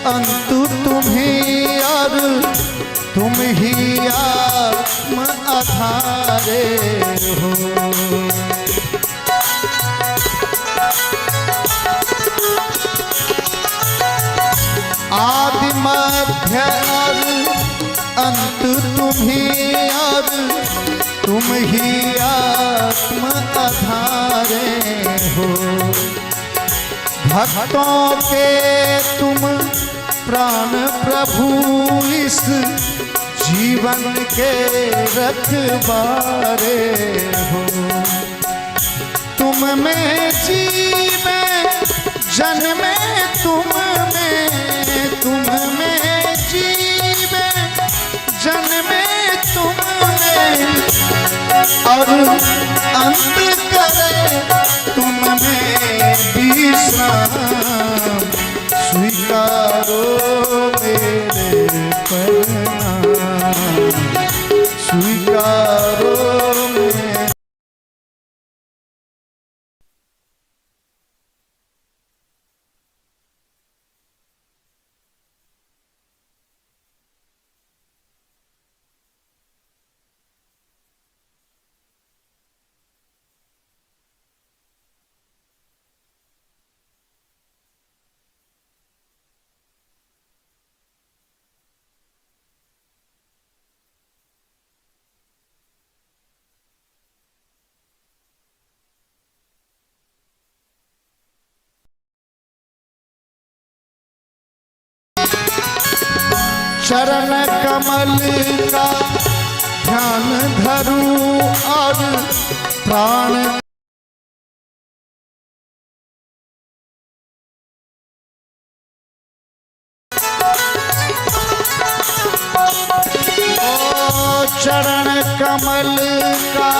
अंतु तुम्हें और तुम ही आत्म आधारे हो। आदि मध्य और अंत तुम्ही और तुम ही आत्म आधारे हो। भक्तों के तुम प्राण प्रभु इस जीवन के रखवारे हो। तुम में जीवे जन्मे तुम में जीवे जन्मे तुम में और अंत करे तुम में विश्राम। स्वीकारो मेरे प्रणाम, स्वीकारो मेरे। चरण कमल का ध्यान धरूं और प्राण चरण कमल का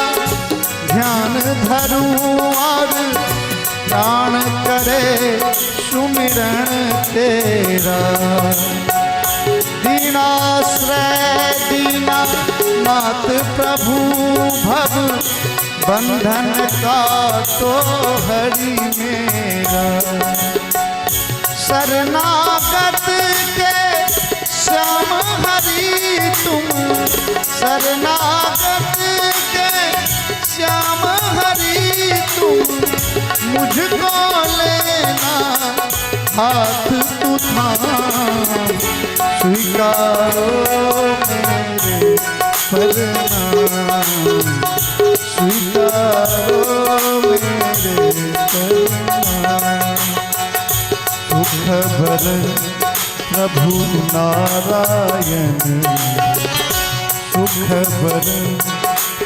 ध्यान धरूं और प्राण करे सुमिरन तेरा। दीनाश्रय दीना नाथ प्रभु भव बंधन का तो हरि मेरा। शरणागत के श्याम हरि तुम, शरणागत के श्याम हरि तुम। मुझको लेना हाथ तू थाम, स्वीकारो मेरे प्रणाम, स्वीकारो मेरे प्रणाम। सुख भरन प्रभु नारायण, सुख भरन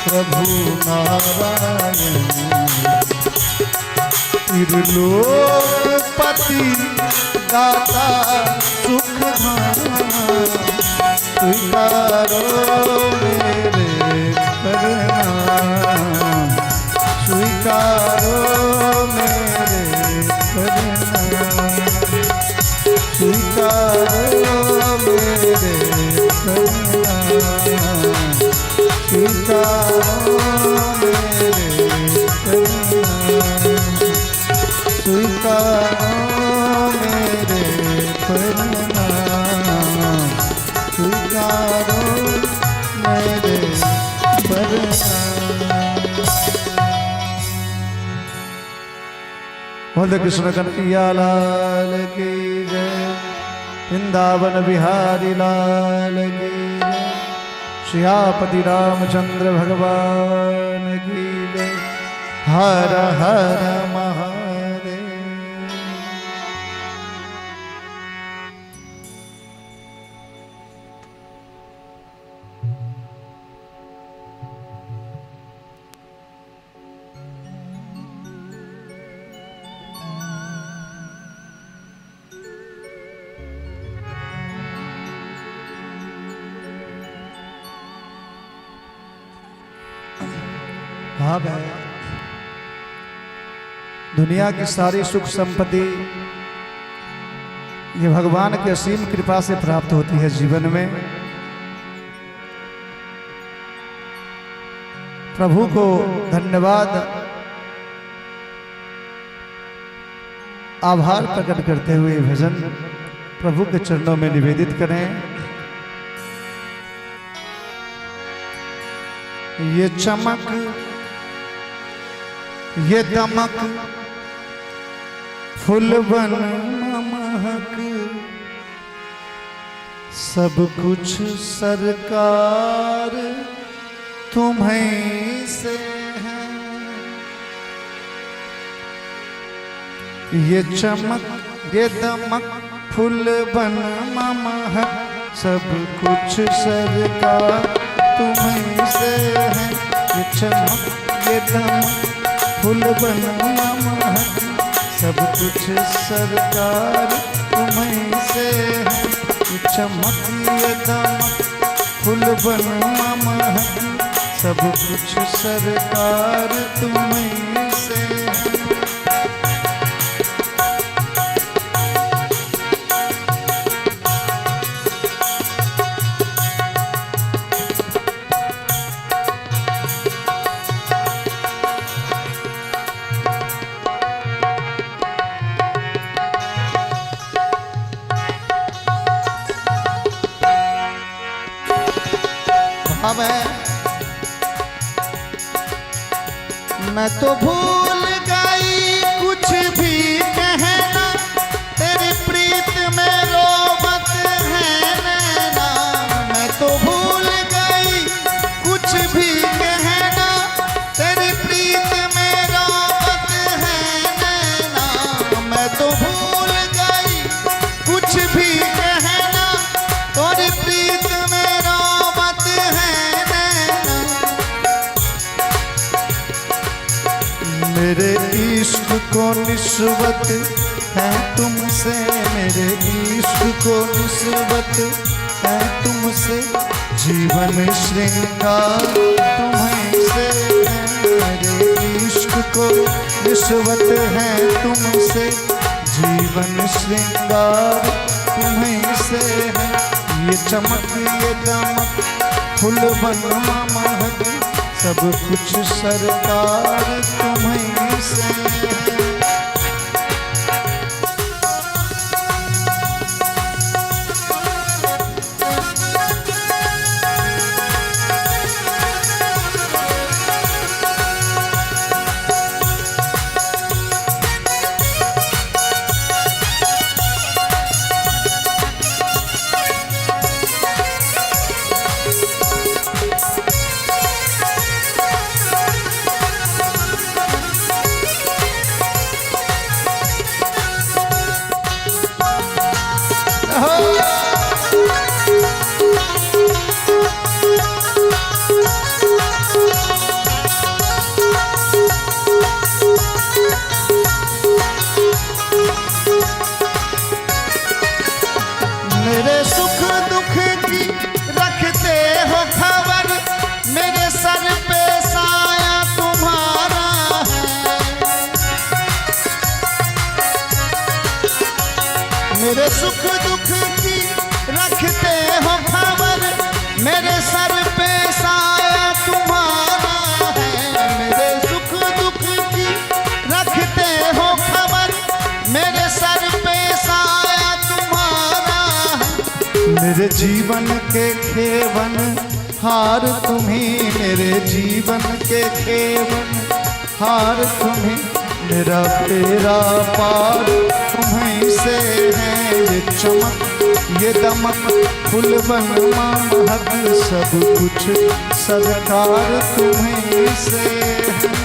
प्रभु नारायण। त्रिलोकपति दाता सुख धाम, स्वीकारो मेरे प्रणाम, स्वीकारो मेरे प्रणाम, स्वीकारो मेरे प्रणाम, स्वीकारो मेरे प्रणाम, स्वीकारो मेरे प्रणाम, स्वीकारो मेरे प्रणाम। बोल कृष्ण कन्हैया लाल की जय, वृंदावन बिहारी लाल की जय, श्रीपति रामचंद्र भगवान की जय। हर हर महादेव। भाव है दुनिया की सारी सुख संपत्ति ये भगवान की असीम कृपा से प्राप्त होती है जीवन में। प्रभु को धन्यवाद आभार प्रकट करते हुए भजन प्रभु के चरणों में निवेदित करें। ये चमक, ये दमक, फूलवन महक, सब कुछ सरकार तुम्हीं से है। ये चमक, ये दमक, फूलवन महक, सब कुछ सरकार तुम्हीं से है। ये चमक, ये दमक, फूलवन महक, सब कुछ सरकार तुम्हीं से है। ये चमक, ये दमक, फूलवन महक, सब कुछ सरकार तुम्हीं से है। मैं तो भूल गई कुछ भी कहना, तेरी प्रीत में रोबत है नैना। मैं तो भूल गई कुछ भी कहना, तेरी प्रीत में रोबत है नैना। मैं तो भूल गई कुछ भी कहना, तेरी प्रीत में रोबत है नैना। मेरे इश्क को निस्बत है तुमसे, मेरे इश्क को निस्बत है तुमसे, जीवन श्रृंगार तुम्हीं से है। मेरे इश्क को निस्बत है तुमसे, जीवन श्रृंगार तुम्हीं से है। ये चमक, ये दमक, फूलवन महक, सब कुछ सरकार तुम्हीं से है। मेरे सुख दुख की रखते हो खबर, मेरे सर पे साया तुम्हारा है। मेरे सुख दुख की रखते हो खबर, मेरे सर पे साया तुम्हारा है। मेरे सुख दुख की रखते हो खबर, मेरे सर पे साया तुम्हारा है। मेरे जीवन के खेवन हार तुम्हीं, मेरे जीवन के खेवन हार तुम्हीं, मेरा तेरा पार तुम्हीं से है। ये चमक, ये दमक, फूलवन महक, सब कुछ सरकार तुम्हीं से है।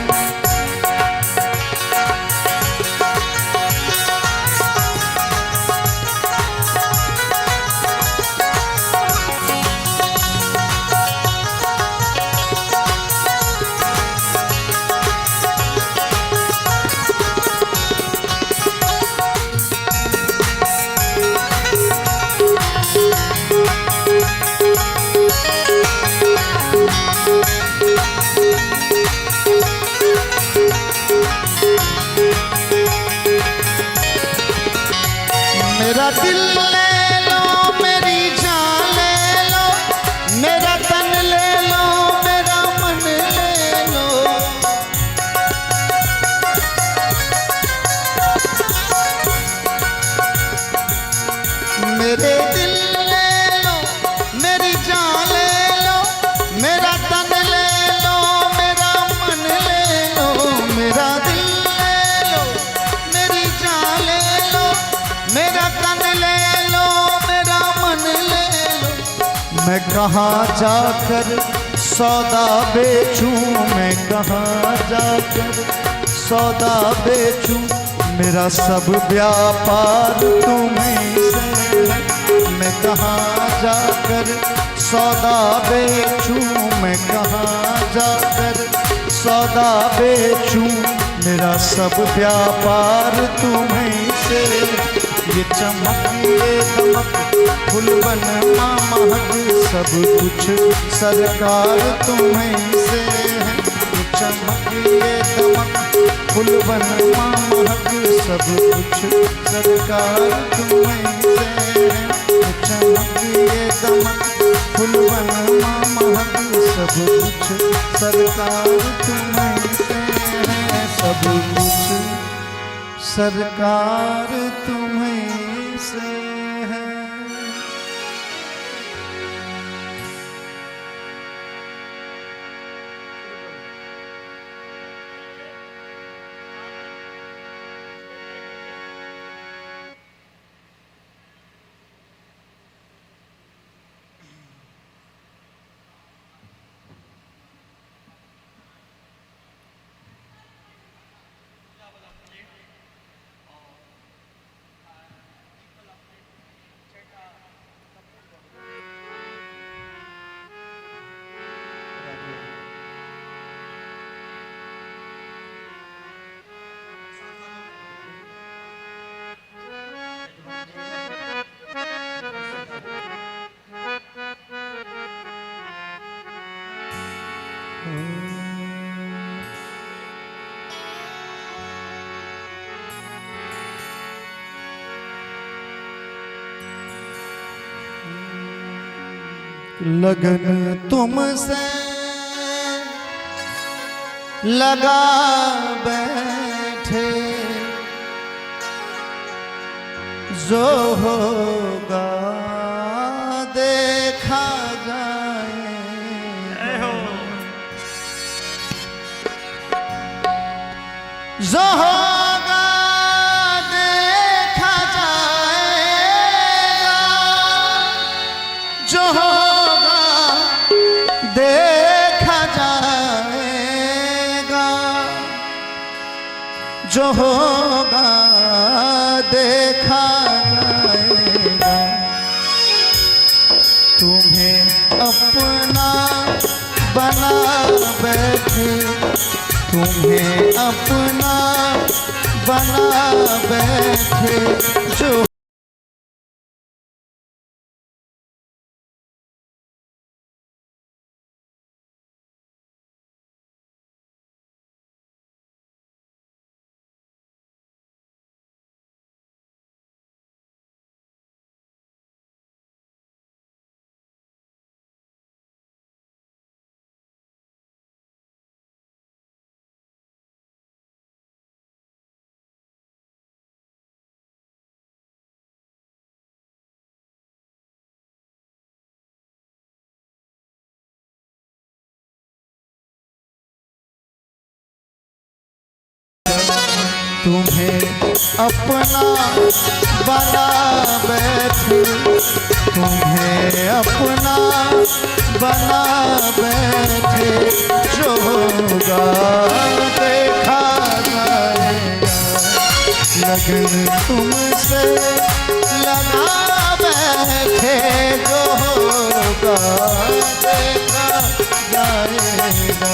कहाँ जाकर सौदा बेचूं, मैं कहाँ जाकर सौदा बेचूं, मेरा सब व्यापार तुम्हीं से है। मैं कहाँ जाकर सौदा बेचूं, मैं कहाँ जाकर सौदा बेचूं, मेरा सब व्यापार तुम्हीं से। ये चमक ये दमक फुलवन महक, सब कुछ सरकार तुम्हीं से है। ये चमक ये दमक फुलवन महक, सब कुछ सरकार तुम्हीं से है। ये चमक ये दमक फुलवन महक, सब कुछ सरकार तुम्हीं से है। सब कुछ सरकार तुम्हीं से है। लगन तुमसे लगा बैठे, जो होगा देखा जाए। जो होगा देखा जाएगा, जो होगा देखा जाएगा, जो होगा देखा जाएगा। तुम्हें अपना बना बैठे, तुम्हें अपना बना बैठे, जो तुम्हें अपना बना बैठे, तुम्हें अपना बना बैठे, जो होगा देखा जाएगा। लगन तुमसे लगा बैठे, जो होगा देखा जाएगा।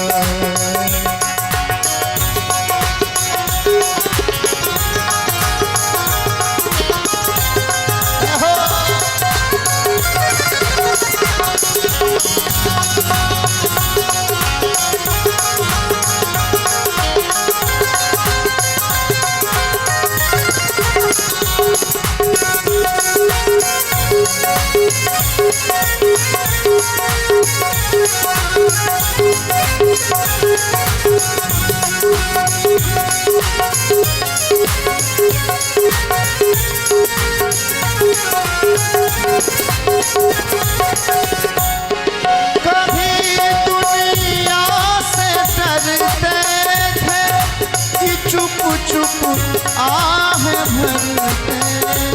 आह भरते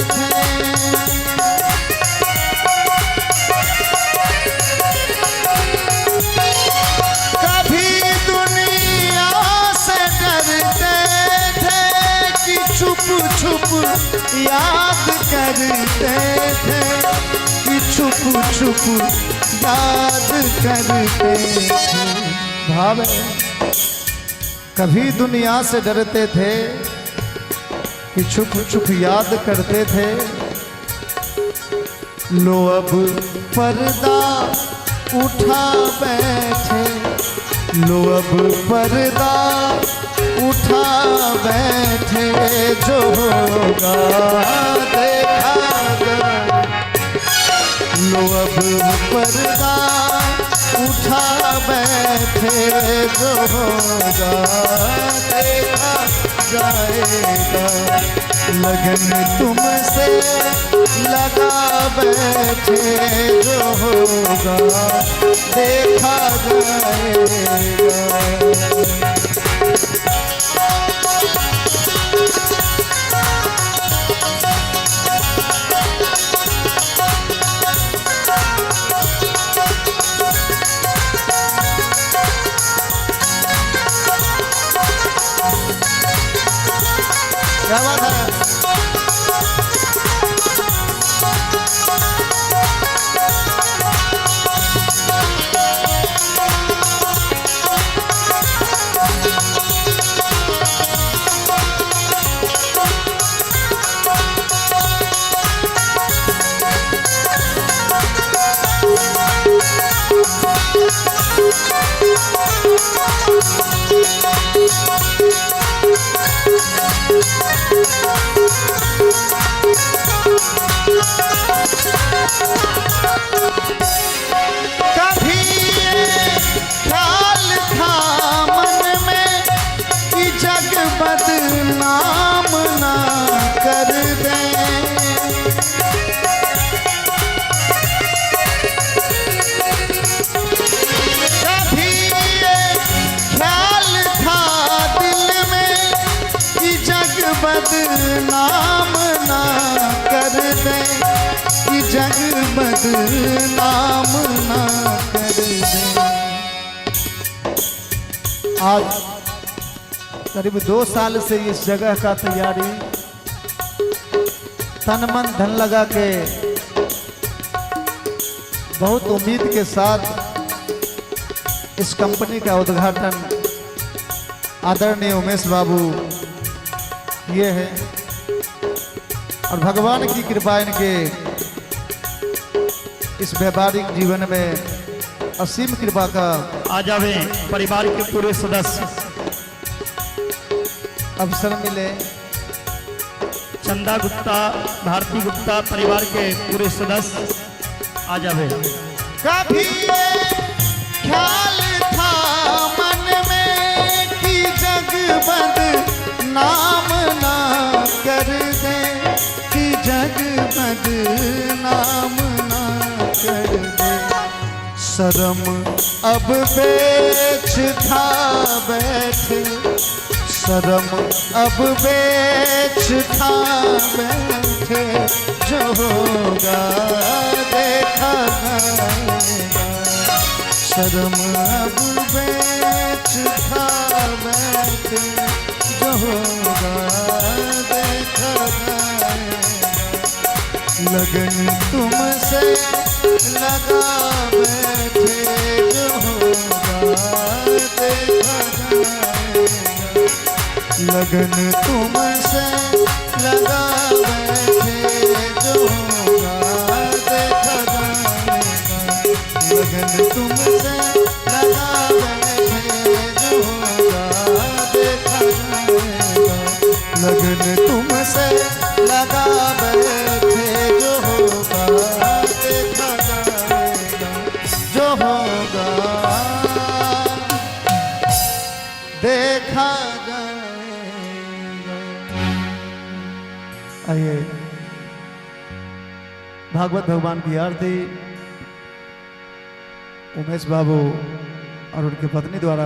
थे, छुप याद करते थे, कि छुप छुप याद करते थे। भाव है, कभी दुनिया से डरते थे कि छुप छुप याद करते थे। लो अब पर्दा उठा बैठे, लो अब पर्दा उठा बैठे, जो होगा देखा जाए। लो अब पर्दा उठा बैठे, जो होगा देखा जाएगा। लगन तुमसे लगा बैठे, जो होगा देखा जाएगा। क्या बात है? बदनाम ना कर दे, कभी ये ख्याल था दिल में कि जग बदनाम ना कर दे, कि जग बदनाम ना कर दे। आज करीब 2 साल से इस जगह का तैयारी तन मन धन लगा के बहुत उम्मीद के साथ इस कंपनी का उद्घाटन आदरणीय उमेश बाबू ये है। और भगवान की कृपा इनके इस व्यापारिक जीवन में असीम कृपा का आ जावे परिवार के पूरे सदस्य अवसर मिले। चंदा गुप्ता, भारती गुप्ता परिवार के पूरे सदस्य आ जावे। कभी ख्याल था मन में कि जग बदनाम ना कर दे, कि जग बदनाम ना कर दे। शर्म अब बेच खा बैठे, शर्म अब बेच खा बैठे, जो होगा देखा जाएगा। शर्म अब बेच खा बैठे, जो होगा देखा जाएगा। लगन तुमसे लगा बैठे, जो होगा देखा जाएगा। लगन तुमसे लगा बैठे, जो होगा देखा जाएगा। लगन तुमसे लगा बैठे, जो होगा देखा जाएगा। लगन तुमसे लगा बैठे, जो होगा देखा जाएगा। जो होगा देखा जाएगा। आइए भागवत भगवान की आरती उमेश बाबू और उनकी पत्नी द्वारा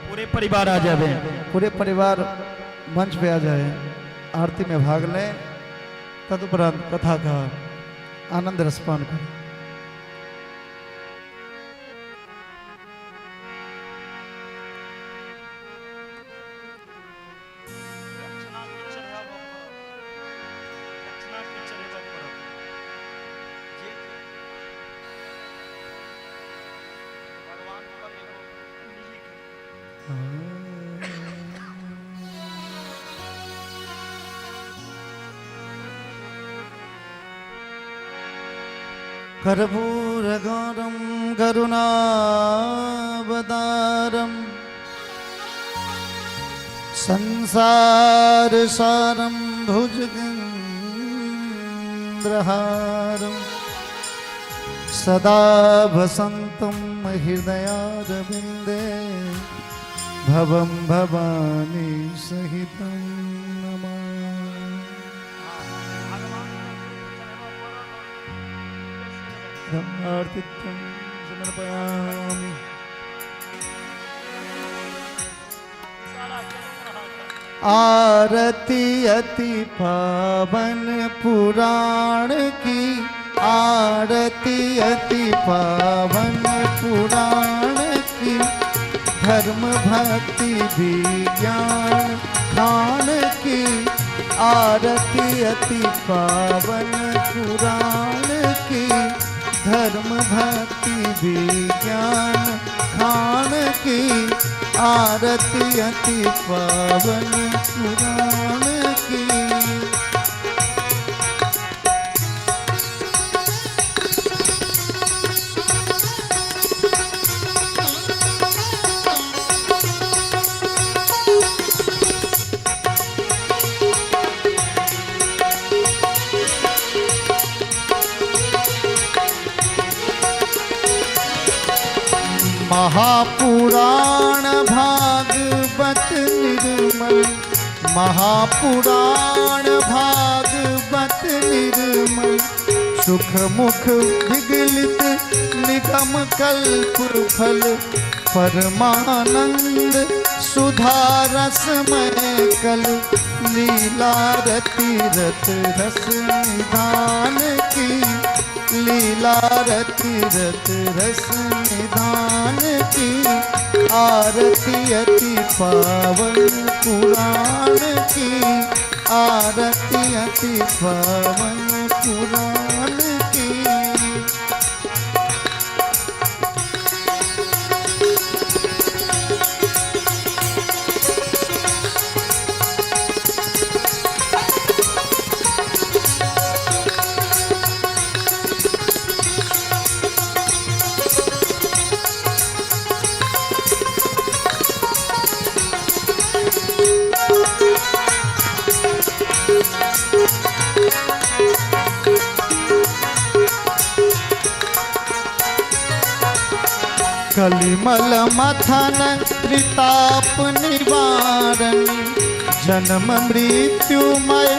पूरे परिवार आ जावे। पूरे परिवार मंच पे आ जाए, आरती में भाग लें, तदुपरांत कथा का आनंद रसपान करें। कर्पूरगौरं करुणावतारम् संसारसारं भुजगेन्द्रहारं सदा वसन्तं हृदयारविन्दे भवं भवानी सहितं नमामि। समर्पयामि। आरती अति पावन पुराण की, आरती अति पावन पुराण की, धर्म भक्ति विज्ञान खान की। आरती अति पावन पुराण की, धर्म भक्ति विज्ञान खान की। आरती अति पावन पुराण की। महापुराण भागवत निर्मल, महापुराण भागवत निर्मल। सुख मुख विगलित निगम कल्प फल, परमानंद सुधा रसमय कल। लीला रति रत रस निधान की, लीला रति रत रस निधान की। आरती अति पावन पुराण की, आरती अति पावन पुराण की। कलिमल मथन त्रिताप निवारणी, जन्म मृत्युमय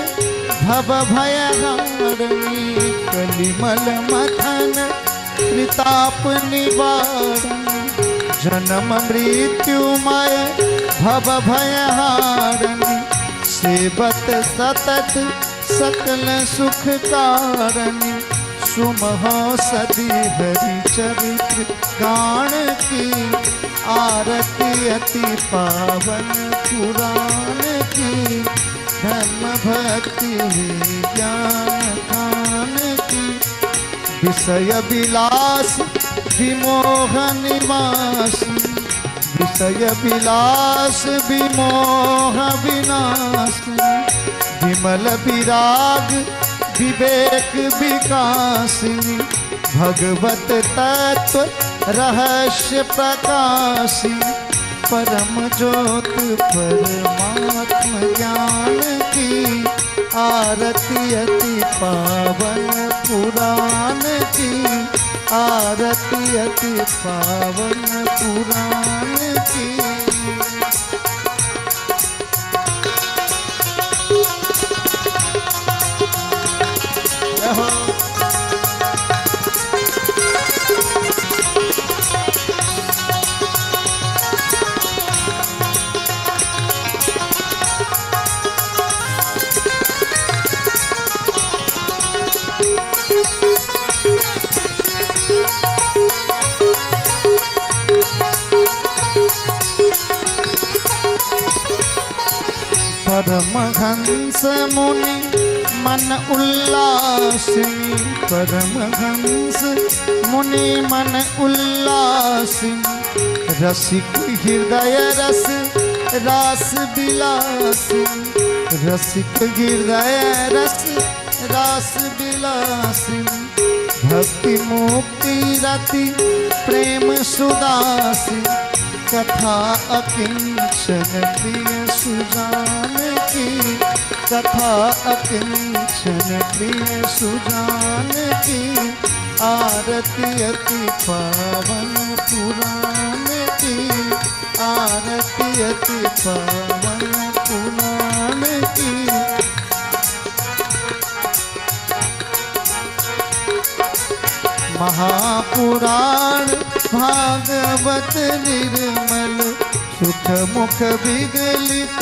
भव भयहारिणी। कलिमल मथन त्रिताप निवारणी, जन्म मृत्युमय भव भयहारिणी। सेवत सतत सकल सुख कारणि, सुमहो सदी हरि चरित्र गान की। आरती अति पावन पुराण की, धर्म भक्ति ज्ञान खान की। विषय विलास विमोह निवास, विषय विलास विमोह विनाश। विमल विराग विवेक विकासिनी, भगवत तत्व रहस्य प्रकाशी। परम ज्योत परमात्म ज्ञान की। आरती अति पावन पुराण की, आरती अति पावन पुराण की। परमहंस मुनि मन उल्लासिनी, परमहंस मुनि मन उल्लासिनी। रसिक हृदय रस रास विलासिनी, रसिक हृदय रस रास विलासिनी। भक्ति मुक्ति रति प्रेम सुदासी कथा अकिंचन प्रिय सुजान की कथा अकिंचन प्रिय सुजान की आरती अति पावन पुराण की आरती अति पावन पुराण की महापुराण भागवत निर्मल सुख मुख विगलित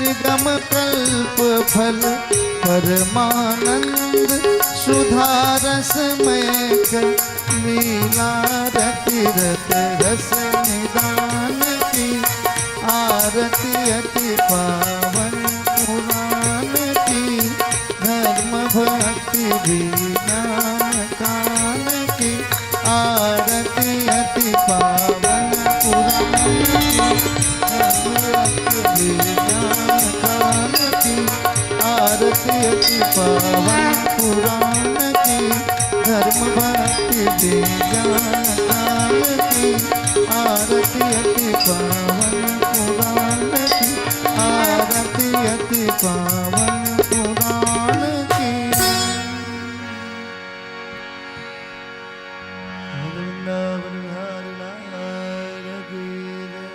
निगम कल्प फल परमानंद सुधारसमय लीला रति रत रस निदान की आरती अति पावन पुराण की धर्म भक्ति विज्ञान कान की आरती अति पावन पुराण की आरती अति पावन पुराण की धर्म भक्ति विज्ञान कान की आरती अति पावन पुराण की आरती अति पावन पुराण की वृंदावन बिहारी लाल की जय।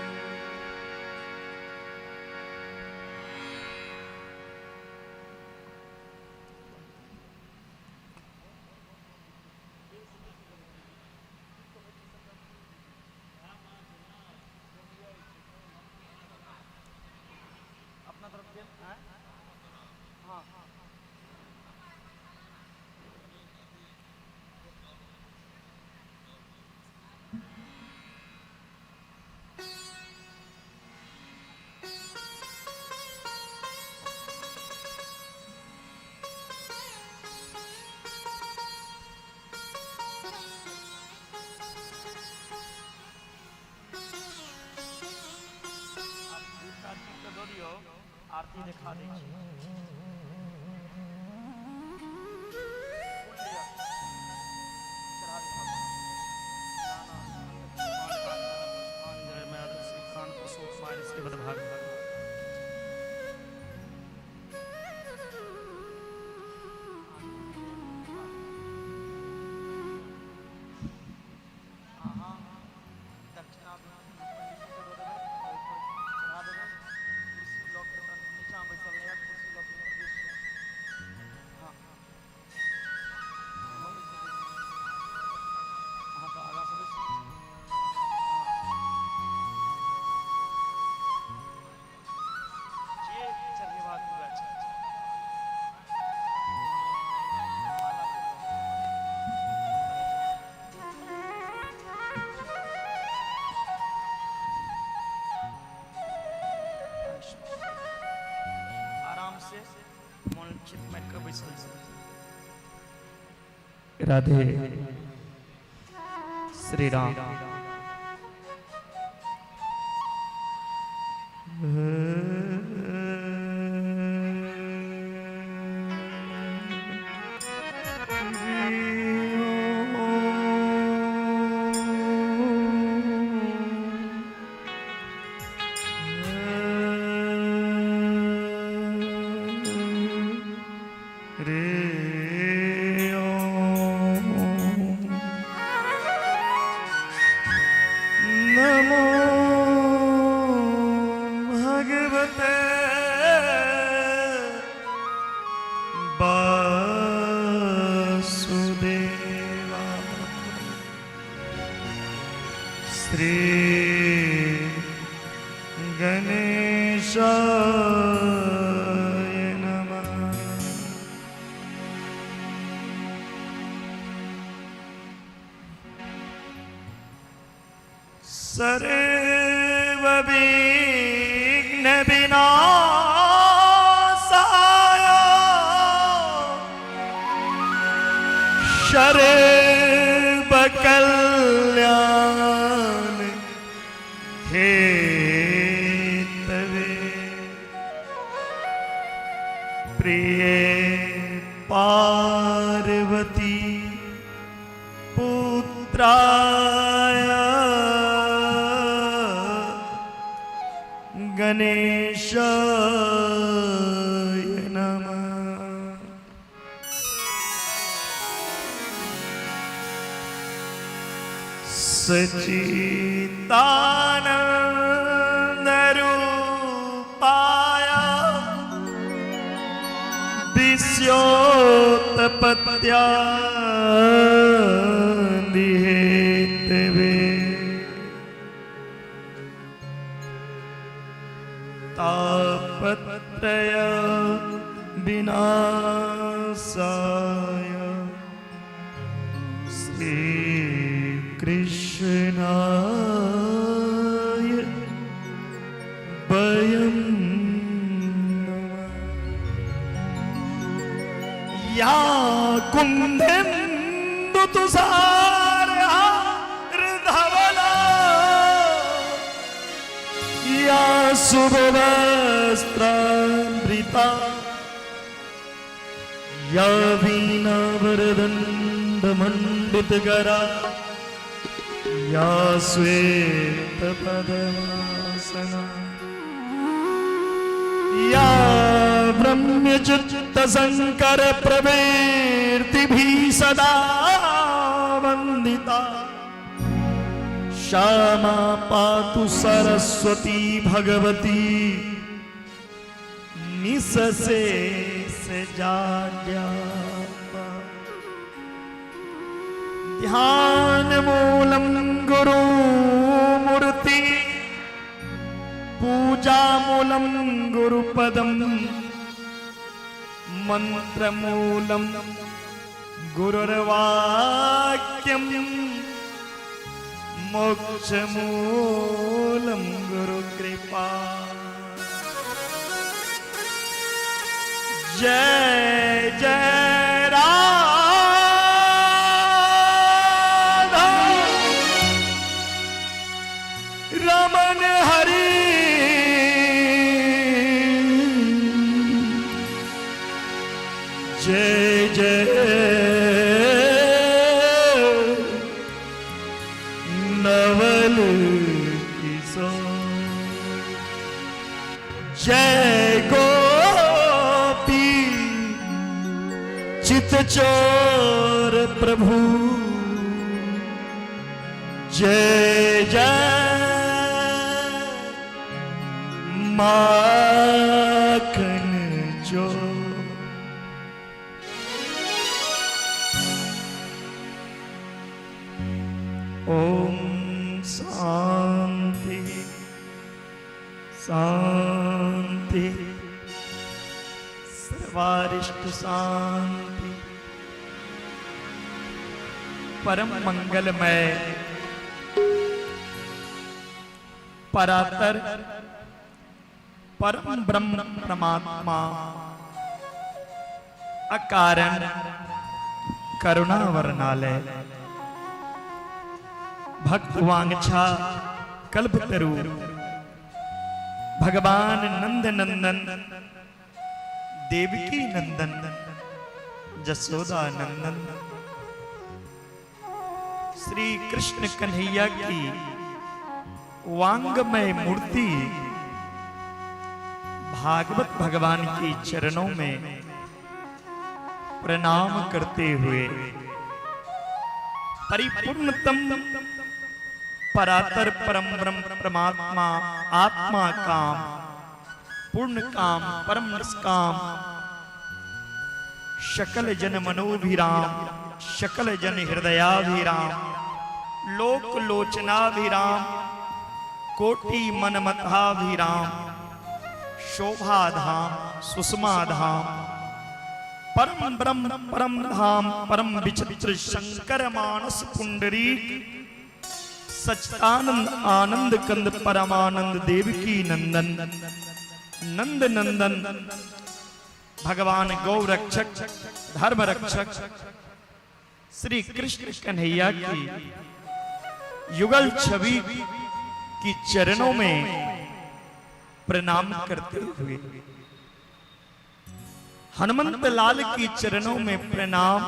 आरती दिखा दी राधे श्री राम। श्री गणेशाय नमः। सर्व विघ्न विनाशाय सर्व कल्याण हेतवे प्रिय पार्वती रुद्राय गणेशाय नमः। सच्चिदानंद रूपाय विश्वोत्पत्त्यादिहेतवे तापत्रय विनाशाय श्री कृष्णाय वयं नमः। या कुन्देन्दु तुषारहारधवला या शुभवस्त्रामृता या वीणावरदण्डमण्डितकरा या श्वेतपद्मासना या ब्रह्मचित्तशङ्कर प्रवृत्तिभिः सदा वन्दिता श्यामा पातु सरस्वती भगवती निःशेष जाड्यापा। ध्यान मूलम गुरु मूर्ति पूजा मूलम गुरुपदम मंत्र मूलम गुरुर्वाक्यम मोक्ष मूलम गुरु कृपा। जय जय राधा रमन हरि जय जय नवल किशोर जय गोपी चितचोर प्रभु जय जय माखन जो। ओम शांति शांति सर्वारिष्ट शांति। परम मंगलमय परातर परम ब्रह्म परमात्मा अकारण करुणा वर्णालय भक्तवांछा कल्पतरु भगवान नंद नंदन देवकी नंदन जसोदा नंदन श्री कृष्ण कन्हैया की वांगमय मूर्ति भागवत भगवान के चरणों में प्रणाम करते हुए परिपूर्णतम परातर परम ब्रह्म परमात्मा आत्मा काम पूर्ण काम परम निष्काम शकल जन मनोभिराम शकल जन हृदयाभिराम लोक लोचनाभिराम कोटि मनमताभिराम शोभाधाम सुषमाधाम परम ब्रह्म परम धाम परम विचित्र शंकर मानस पुंडरीक सच्चिदानंद आनंद कंद परमानंद देवकी नंदन नंद नंदन भगवान गौ रक्षक धर्म रक्षक श्री कृष्ण कन्हैया की युगल छवि की चरणों में प्रणाम करते हुए हनुमंत लाल की चरणों में प्रणाम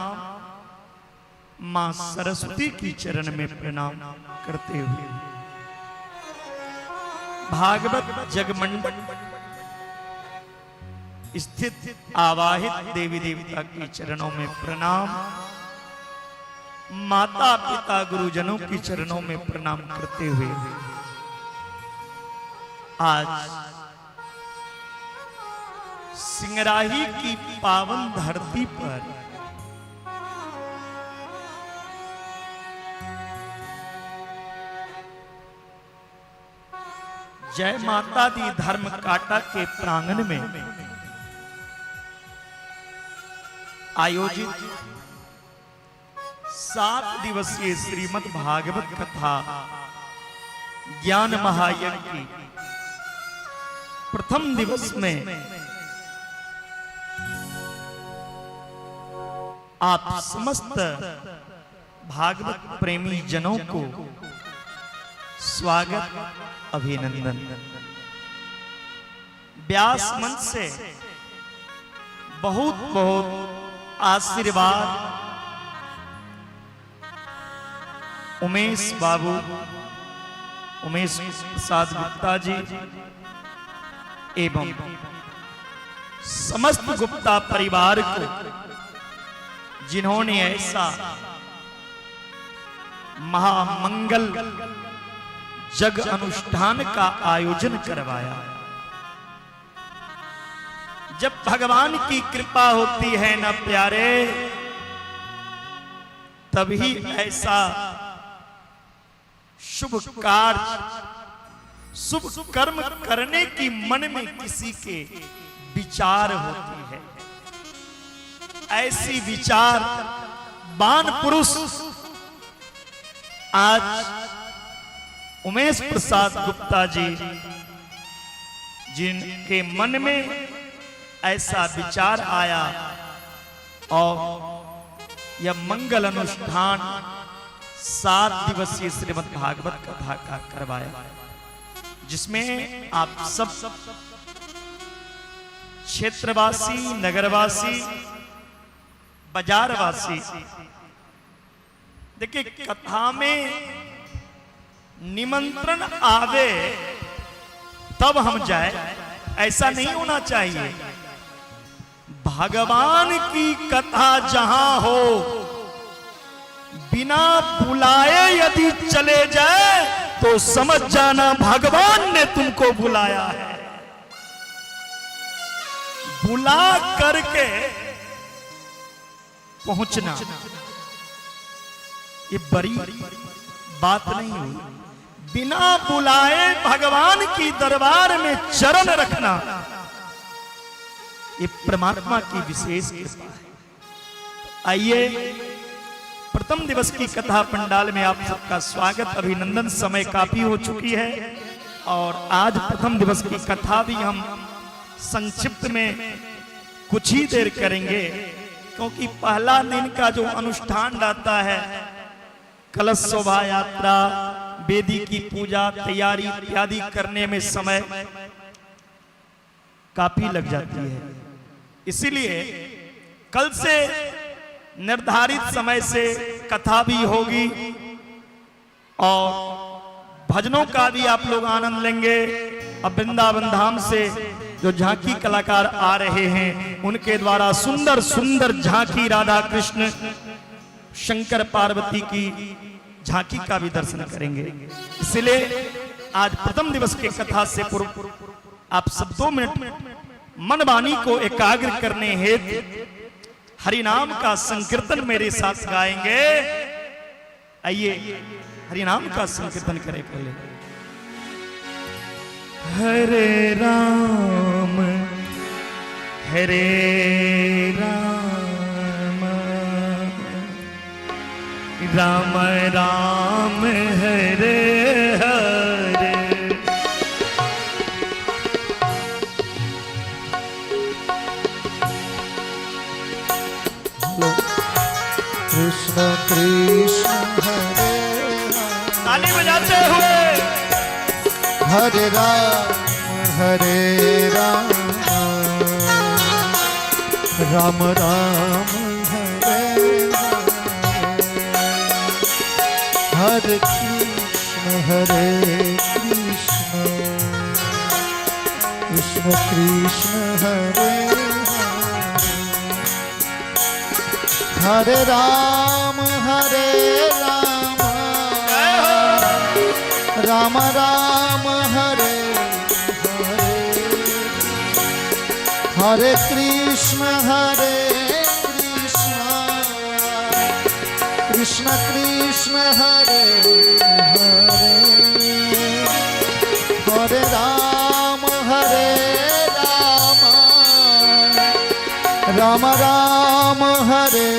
मां सरस्वती की चरण में प्रणाम करते हुए भागवत जगमंडल स्थित आवाहित देवी देवता के चरणों में प्रणाम, माता पिता गुरुजनों के चरणों में प्रणाम करते हुए आज सिंगराही की पावन धरती पर जय माता दी धर्म काटा के प्रांगण में आयोजित 7 दिवसीय श्रीमद् भागवत कथा ज्ञान महायज्ञ की प्रथम दिवस में आप समस्त भागवत प्रेमी जनों को स्वागत अभिनंदन। व्यास मंच से बहुत बहुत आशीर्वाद उमेश बाबू, उमेश प्रसाद गुप्ता जी एवं समस्त गुप्ता परिवार को, जिन्होंने ऐसा महामंगल जग अनुष्ठान का आयोजन करवाया। जब भगवान की कृपा होती है ना प्यारे, तभी ऐसा शुभ कार्य, शुभ कर्म करने की मन में किसी के विचार होती है। ऐसी विचार बान पुरुष आज उमेश प्रसाद गुप्ता जी, जिनके मन में ऐसा विचार आया और यह मंगल अनुष्ठान 7 दिवसीय श्रीमद् भागवत कथा का करवाया, जिसमें आप सब क्षेत्रवासी, नगरवासी, बाजारवासी, देखिए कथा में निमंत्रण आवे तब हम जाए, ऐसा नहीं होना चाहिए। भगवान की कथा जहां हो, बिना बुलाए यदि चले जाए तो समझ जाना भगवान ने तुमको बुलाया है। बुला करके पहुंचना ये बड़ी बात नहीं हुई। बिना बुलाए भगवान की दरबार में चरण रखना ये परमात्मा की विशेष कृपा है। आइए प्रथम दिवस की कथा पंडाल में आप सबका स्वागत अभिनंदन। समय काफी हो चुकी है और आज प्रथम दिवस की कथा भी हम संक्षिप्त में कुछ ही देर करेंगे, क्योंकि पहला दिन का जो अनुष्ठान रहता है, कलश शोभा यात्रा, वेदी की पूजा, तैयारी इत्यादि करने में समय काफी लग जाती है। इसीलिए कल से निर्धारित समय से कथा भी होगी और भजनों का भी आप लोग आनंद लेंगे। अब वृंदावन धाम से जो झांकी कलाकार आ रहे हैं, उनके द्वारा सुंदर सुंदर झांकी, राधा कृष्ण, शंकर पार्वती की झांकी का भी दर्शन करेंगे। इसलिए आज प्रथम दिवस के कथा से पूर्व आप सब 2 मिनट मन वाणी को एकाग्र करने हेतु हरिनाम का संकीर्तन मेरे साथ गाएंगे। आइए हरिनाम का संकीर्तन करें पहले। हरे राम राम राम हरे हरे। कृष्ण कृष्ण हरे ताली बजाते हुए हरे राम राम राम हरे हरे। हरे कृष्ण कृष्ण कृष्ण हरे हरे राम राम राम हरे हरे हरे कृष्ण कृष्ण कृष्ण हरे हरे हरे राम राम राम हरे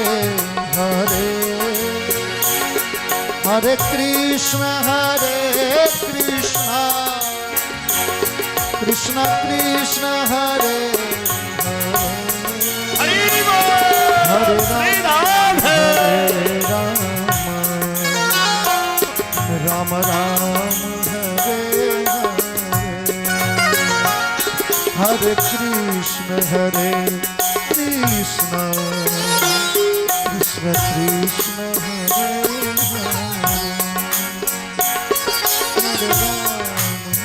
हरे हरे कृष्ण कृष्ण कृष्ण हरे हरे हरे राम राम राम हरे हरे कृष्ण कृष्ण कृष्ण हरे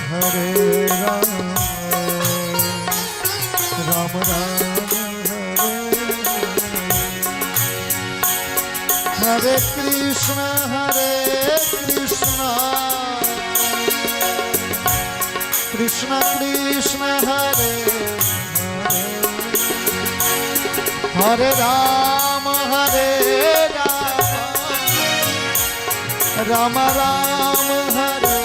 हरे राम राम राम हरे कृष्ण कृष्ण कृष्ण हरे हरे राम राम राम हरे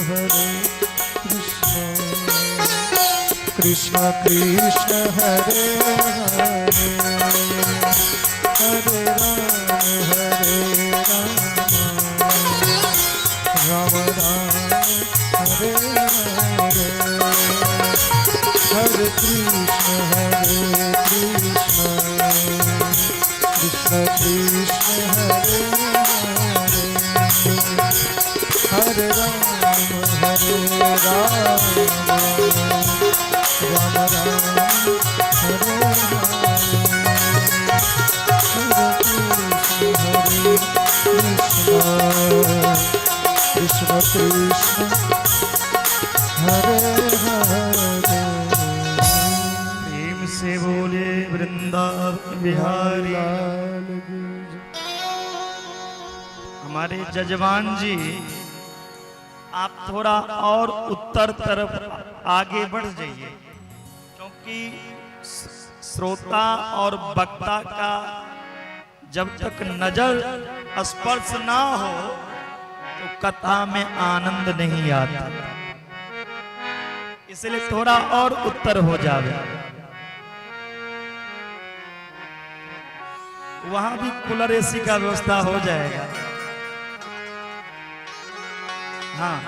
हरे कृष्ण कृष्ण हरे हरे हरे राम हरे हरे हरे कृष्ण कृष्ण कृष्ण हरे हरे राम राम राम हरे कृष्ण कृष्ण हरे हरे प्रेम से बोले वृंदावन बिहारी। हमारे जजमान जी आप थोड़ा और उत्तर तरफ आगे बढ़ जाइए, क्योंकि श्रोता और वक्ता का जब तक नजर स्पर्श ना हो तो कथा में आनंद नहीं आता। इसलिए थोड़ा और उत्तर हो जावे। वहां भी कूलर एसी का व्यवस्था हो जाएगा। हाँ,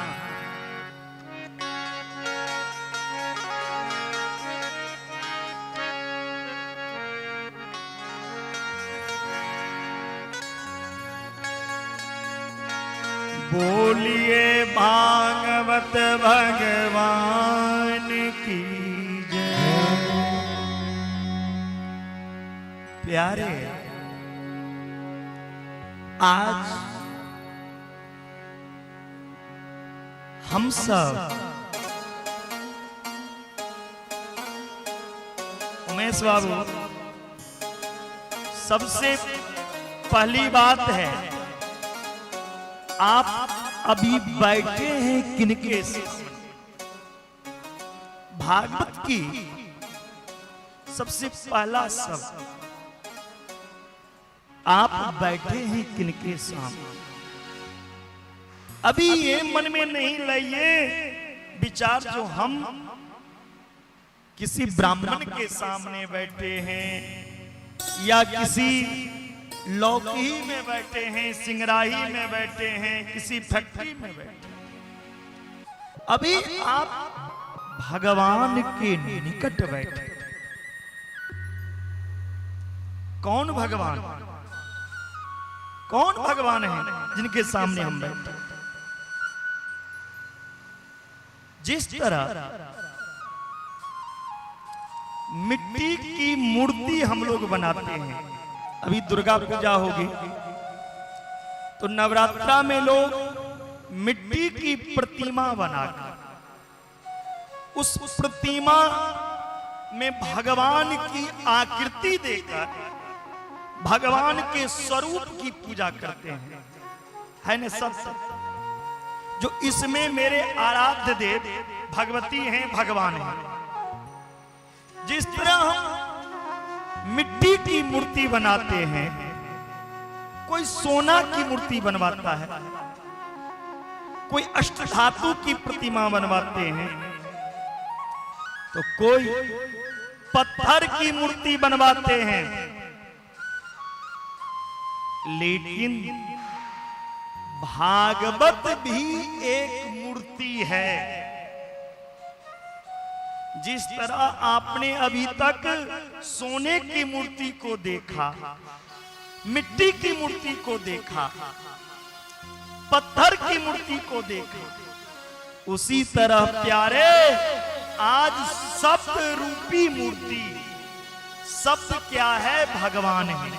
बोलिए भागवत भगवान की जय। प्यारे, आज हम सब उमेश बाबू, सबसे पहली बात है, आप अभी बैठे हैं किनके सामने? भागवत की सबसे पहला शब्द, आप बैठे हैं किनके सामने? अभी ये मन में नहीं लाइए विचार जो हम किसी ब्राह्मण के सामने बैठे हैं या किसी लौकी में बैठे हैं, सिंगराही में बैठे हैं, किसी फैक्ट्री में बैठे हैं। अभी आप भगवान के निकट बैठे। कौन भगवान? कौन भगवान है जिनके सामने हम बैठे? जिस तरह मिट्टी की मूर्ति हम लोग बनाते हैं, अभी दुर्गा पूजा होगी तो नवरात्रा में लोग मिट्टी की प्रतिमा बनाकर उस प्रतिमा में भगवान की आकृति देकर भगवान के स्वरूप की पूजा करते हैं, है न सब। जो इसमें मेरे आराध्य देव भगवती हैं, भगवान हैं। जिस तरह हम मिट्टी की मूर्ति बनाते हैं, कोई सोना की मूर्ति बनवाता है, कोई अष्टधातु की प्रतिमा बनवाते हैं, तो कोई पत्थर की मूर्ति बनवाते हैं। लेकिन भागवत भी एक मूर्ति है। जिस तरह आपने अभी तक सोने की मूर्ति को देखा, मिट्टी की मूर्ति को देखा, पत्थर की मूर्ति को देखा, उसी तरह प्यारे आज सप्त रूपी मूर्ति, शब्द क्या है? भगवान है,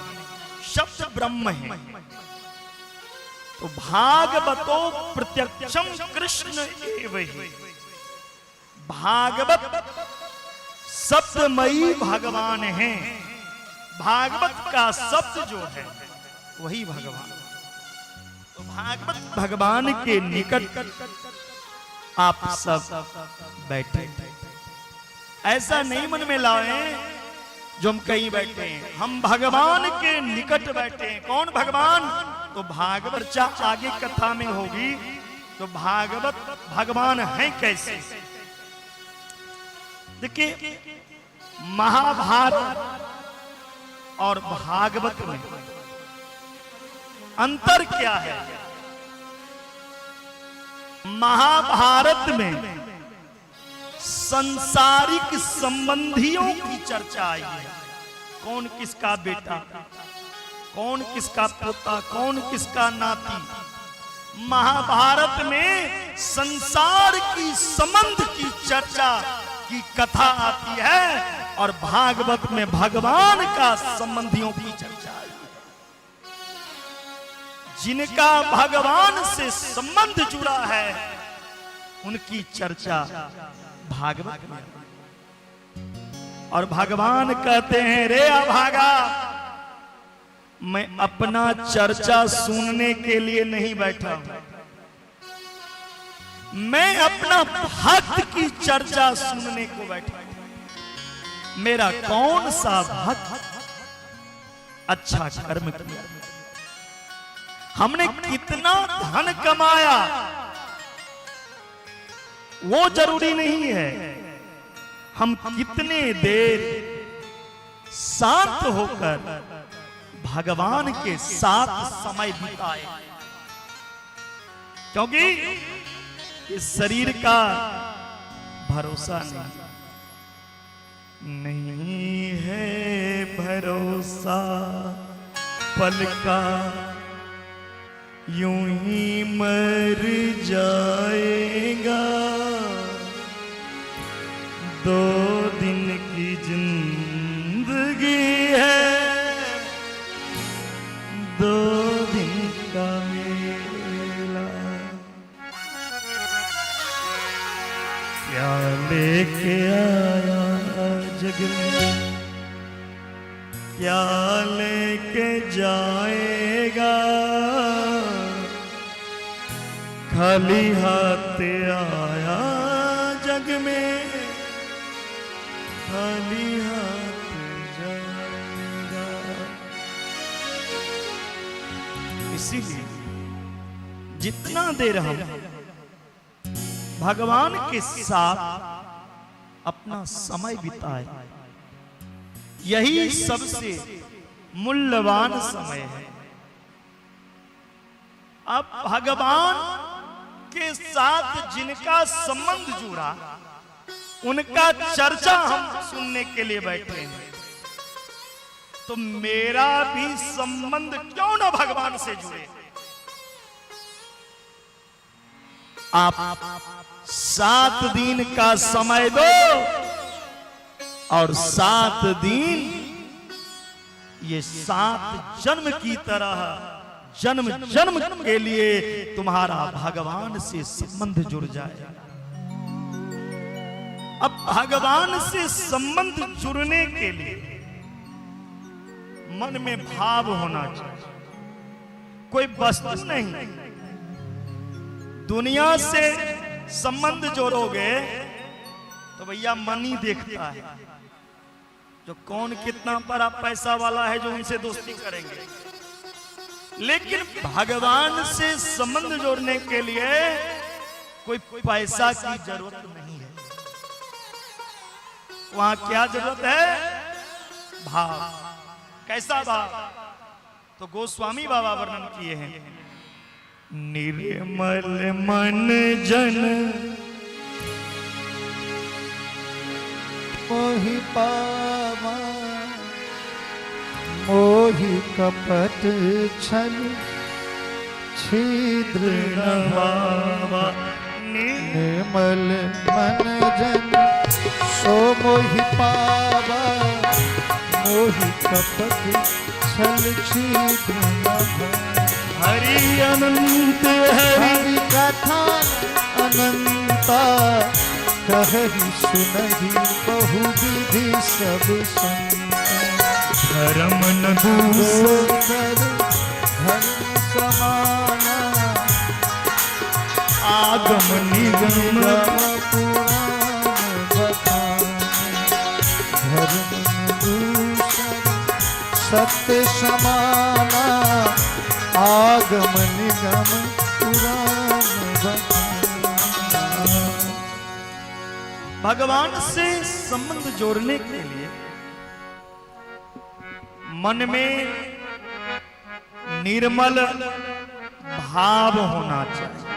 शब्द ब्रह्म है। तो भागवतो प्रत्यक्षम कृष्ण एव ही। भागवत शब्दमयी भगवान है। भागवत का शब्द जो है वही भगवान। तो भागवत भगवान के निकट आप सब बैठे। ऐसा नहीं मन में लाए जो हम कहीं बैठे हैं, हम भगवान के निकट बैठे हैं। कौन भगवान? तो भागवत चर्चा आगे कथा में होगी। तो भागवत भगवान है कैसे? देखिए, महाभारत और भागवत में अंतर क्या है? महाभारत में संसारिक संबंधियों की चर्चा आई है। कौन किसका बेटा, कौन किसका पोता, कौन किसका नाती। महाभारत में संसार की संबंध की चर्चा की कथा आती है और भागवत में भगवान का संबंधियों की चर्चा आई है। जिनका भगवान से संबंध जुड़ा है उनकी चर्चा भागवत में। और भगवान कहते हैं, रे अभागा, मैं अपना चर्चा सुनने के लिए नहीं बैठा हूं, मैं अपना भक्त की चर्चा सुनने को बैठा हूं। मेरा कौन सा भक्त अच्छा कर्म किया, हमने कितना धन कमाया, वो जरूरी नहीं है। हम कितने देर शांत होकर भगवान के साथ समय बिताए, क्योंकि इस शरीर का भरोसा नहीं है, भरोसा पल का यूं ही मर जाएगा। 2 दिन की जिंदगी है, 2 दिन का मेला। क्या लेके आया जग में, क्या लेके जाएगा। खाली हाथ आया जग में, खाली हाथ जाएगा। इसीलिए जितना देर हम भगवान के साथ अपना समय बिताए, यही सबसे मूल्यवान समय है। अब भगवान के साथ जिनका संबंध जुड़ा, उनका चर्चा हम सुनने के लिए बैठे हैं, तो मेरा भी संबंध क्यों ना भगवान से जुड़े। आप 7 दिन का समय दो और 7 दिन ये 7 जन्म की तरह जन्म जन्म के लिए तुम्हारा भगवान से संबंध जुड़ जाए। अब भगवान से संबंध जुड़ने के लिए मन में भाव होना चाहिए, कोई वस्तु नहीं। दुनिया से संबंध जोड़ोगे तो भैया मन ही देखता है, जो कौन कितना बड़ा पैसा वाला है जो उनसे दोस्ती करेंगे। लेकिन भगवान से संबंध जोड़ने के लिए कोई पैसा की जरूरत नहीं है। वहां क्या जरूरत है? भाव। कैसा भाव? तो गोस्वामी बाबा वर्णन किए हैं, निर्मल मन जन मोहि पावा, मोहि कपट छल छिद्र न भावा। निर्मल मन जन सो मोहि पावा, मोहि कपट छल छिद्र न भावा। हरि अनंत हरि कथा अनंता, कहहि सुनहि बहु विधि सब संता। धर्म न दूसर धर्म समाना, आगम निगम पुराण बखाना। धर्म न दूसर सत्य समाना, आगम निगम पुराण बखाना। भगवान से संबंध जोड़ने के लिए मन में निर्मल भाव होना चाहिए।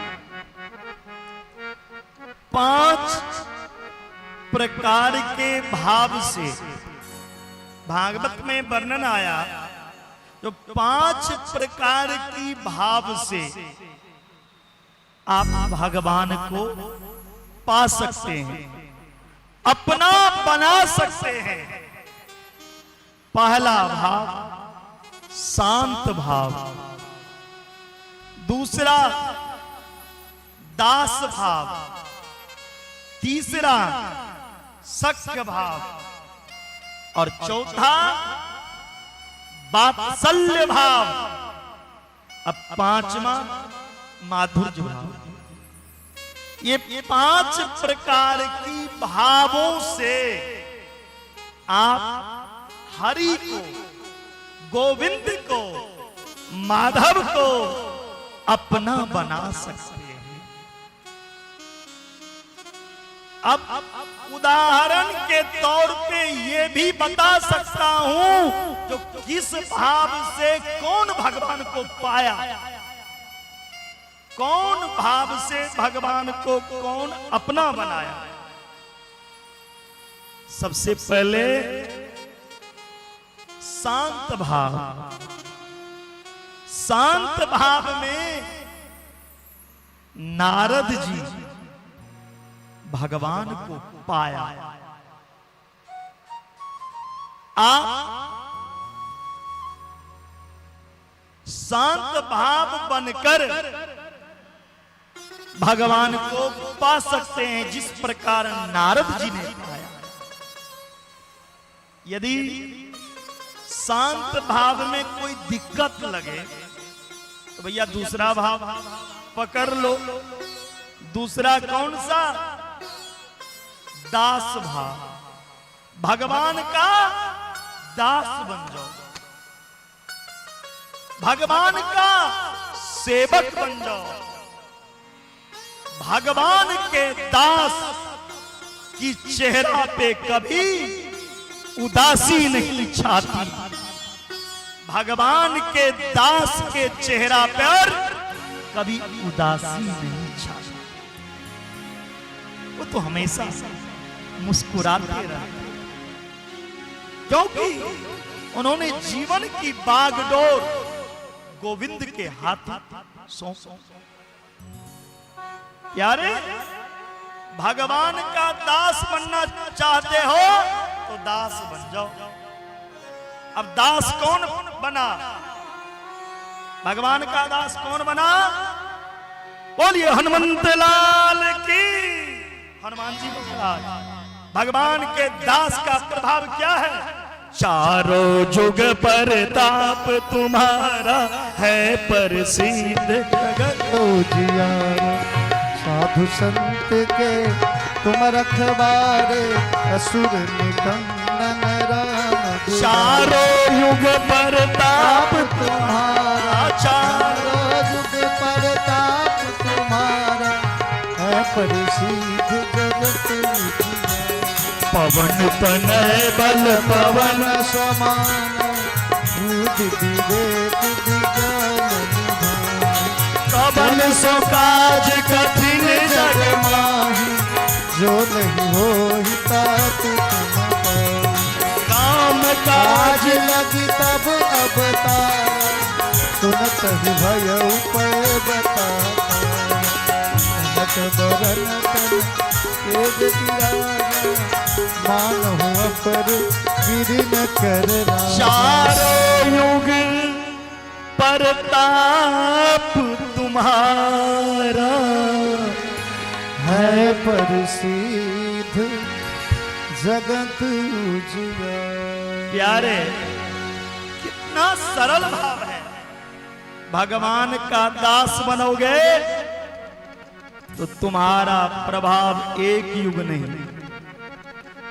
5 प्रकार के भाव से भागवत में वर्णन आया, जो 5 प्रकार की भाव से आप भगवान को पा सकते हैं, अपना बना सकते हैं। पहला भाव शांत भाव, दूसरा दास भाव, तीसरा सख्य भाव और चौथा वात्सल्य भाव। अब 5वां माधुर्य भाव। ये 5 प्रकार की भावों से आप हरि को, गोविंद को, माधव को अपना बना सकते हैं। अब उदाहरण के तौर पे ये भी बता सकता हूं, जो किस भाव से कौन भगवान को पाया, कौन भाव से भगवान को कौन अपना बनाया। सबसे पहले शांत भाव। शांत भाव में नारद जी भगवान को पाया। आप शांत भाव बनकर भगवान को पा सकते हैं, जिस प्रकार नारद जी ने पाया। यदि शांत भाव में कोई दिक्कत लगे तो भैया दूसरा भाव पकड़ लो। दूसरा कौन सा? दास भाव। भगवान का दास बन जाओ, भगवान का सेवक बन जाओ। भगवान के दास की चेहरा पे कभी उदासी नहीं छाती। भगवान के दास के चेहरा पर कभी उदासी नहीं छाती। वो तो हमेशा मुस्कुराते रहते, क्योंकि उन्होंने जीवन की बागडोर गोविंद के हाथ सौंपी। प्यारे, भगवान का दास बनना चाहते हो तो दास बन जाओ। अब दास कौन बना? भगवान का दास कौन बना? बोलिए हनुमंत लाल की। हनुमान जी महाराज भगवान के दास का प्रभाव क्या है? चारों जुग परताप तुम्हारा है प्रसिद्ध जगत जियारा। साधु संत के तुम रखवारे, असुर निकंदन राम दुलारे। चारों युग परताप तुम्हारा, चारों युग परताप तुम्हारा है प्रसिद्ध जगत जियारा। पवन तनय बल पवन समान, बुद्धि विवेक विज्ञान निधान। पवन सो काज कठिन जग माही, जो नहीं हो तात तुम पाई। काम काज काज लगी तब अवतार, सुनत ही भय उपाय बताता। बरन तन तेज तिराना, मानहु अपर गिर न कर राजा। चारों युग परताप तुम्हारा है प्रसिद्ध जगत उजियारा। प्यारे, कितना सरल भाव है। भगवान का दास बनोगे तो तुम्हारा प्रभाव एक युग नहीं,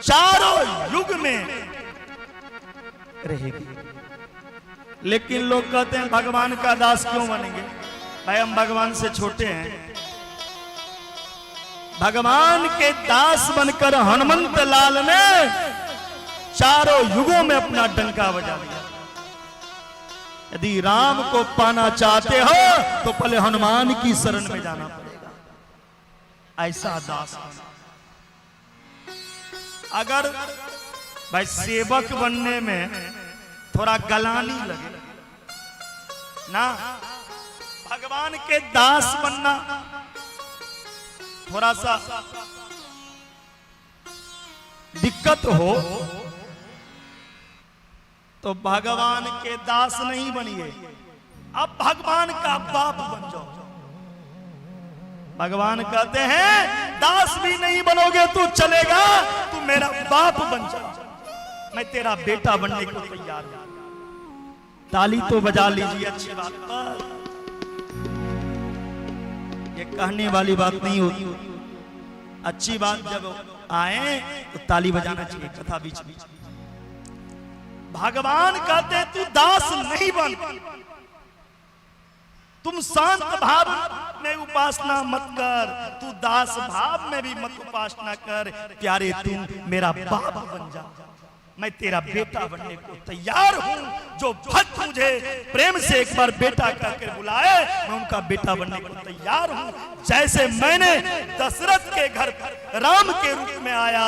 चारों युग में रहेगी। लेकिन लोग कहते हैं भगवान का दास क्यों बनेंगे? भाई हम भगवान से छोटे हैं। भगवान के दास बनकर हनुमंत लाल ने चारों युगों में अपना डंका बजा दिया। यदि राम को पाना चाहते हो तो पहले हनुमान की शरण में जाना पड़ेगा। ऐसा दास बना। अगर भाई सेवक बनने में थोड़ा गलानी लगे ना, भगवान के दास बनना थोड़ा सा दिक्कत हो तो भगवान के दास नहीं बनिए, अब भगवान का बाप बन जाओ। भगवान कहते हैं दास भी नहीं बनोगे तू चलेगा, तू मेरा बाप बन जा, मैं तेरा बेटा बनने को तैयार हूं। ताली तो बजा लीजिए अच्छी बात पर। ये कहने वाली बात नहीं होती, अच्छी बात जब आए तो ताली बजाना चाहिए कथा बीच बीच। भगवान कहते तू दास नहीं बन, तुम शांत भाव में उपासना मत कर, तू दास भाव में भी मत उपासना कर। प्यारे तुम मेरा बाप बन जा, मैं तेरा बेटा बनने को तैयार हूं। जो भक्त मुझे प्रेम से एक बार बेटा कहकर बुलाए, मैं उनका बेटा बनने को तैयार हूं। जैसे मैंने दशरथ के घर राम के रूप में आया,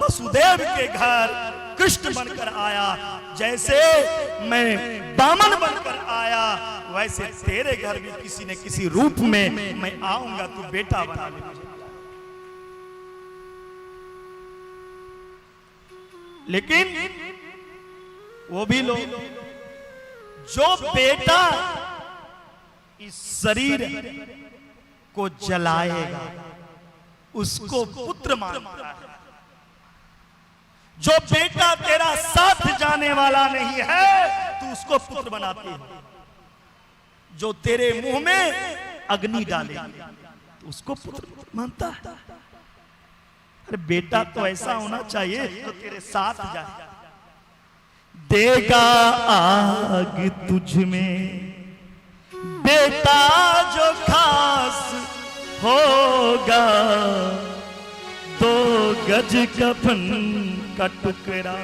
वसुदेव के घर कृष्ण बनकर आया, जैसे मैं बामन बनकर आया, वैसे तेरे घर भी किसी न किसी रूप में मैं आऊंगा, तू बेटा बना ले मुझे। लेकिन वो भी लोग जो बेटा इस शरीर को जलाएगा उसको पुत्र मानता है। जो बेटा तेरा साथ जाने वाला नहीं है तू उसको पुत्र बनाती है। जो तेरे मुंह में अग्नि डाले तो उसको पुत्र मानता है। अरे बेटा तो ऐसा होना चाहिए जो तेरे साथ जाए। देगा आग तुझ में बेटा जो खास होगा, 2 गज कफन का टुकड़ा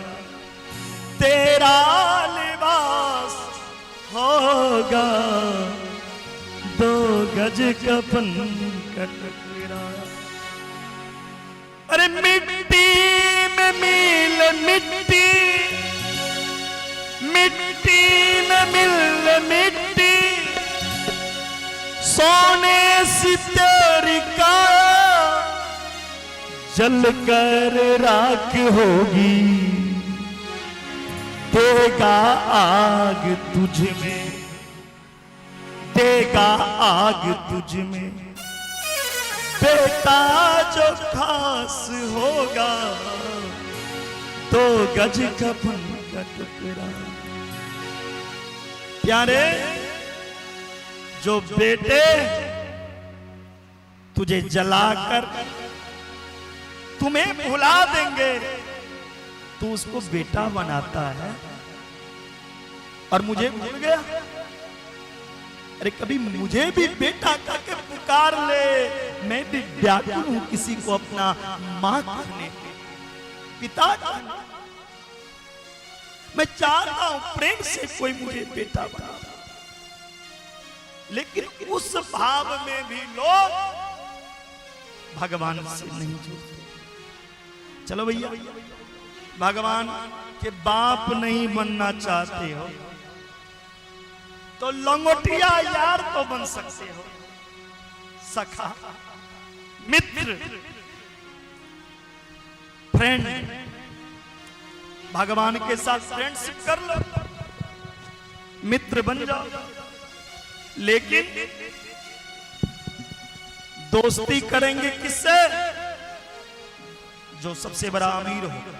तेरा लिबास होगा, 2 गज कफन का टुकड़ा। अरे मिट्टी में मिल मिट्टी, मिट्टी में मिल मिट्टी, सोने से तेरी का जल कर राख होगी। देगा आग तुझ में, देगा आग तुझ में, बेटा जो खास होगा, 2 गज कफन का टुकड़ा। प्यारे, जो बेटे तुझे जलाकर तुम्हें भुला देंगे, तू उसको बेटा बनाता है और मुझे भूल गया। अरे कभी मुझे भी बेटा करके पुकार ले, मैं भी व्याकुल हूं किसी को अपना मां करने, पिता करने। मैं चाहता हूं प्रेम से कोई मुझे बेटा बना, लेकिन उस भाव में भी लोग भगवान से नहीं जुड़ते। चलो भैया, भगवान के बाप नहीं बनना चाहते हो तो लंगोटिया यार तो बन सकते हो, सखा, मित्र, फ्रेंड। भगवान के साथ फ्रेंडशिप कर लो, मित्र बन जाओ। लेकिन दोस्ती करेंगे किससे? जो सबसे बड़ा अमीर होगा,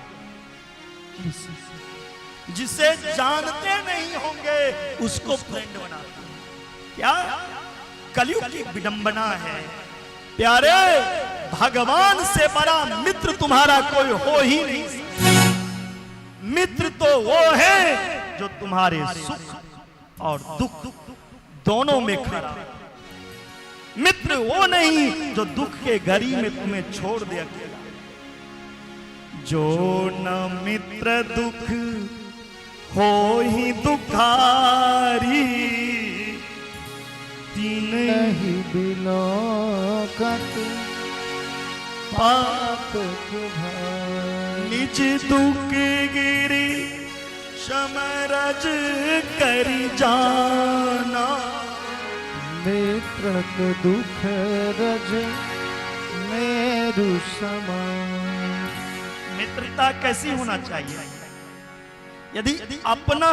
जिसे जानते नहीं होंगे उसको फ्रेंड बनाते। क्या कलयुग की विडंबना है प्यारे, भगवान से बड़ा मित्र तुम्हारा कोई हो ही नहीं। मित्र तो वो है जो तुम्हारे सुख और दुख दोनों में खड़ा। मित्र वो नहीं जो दुख के घड़ी में तुम्हें छोड़ दे अकेला। जो न मित्र दुख हो ही दुखारी, तीन नहीं बिलोकत पाप कुभारी। निज दुख गिरी समरज करी जाना, मित्र दुख रज मेरु समान। मित्रता कैसी होना चाहिए? यदि अपना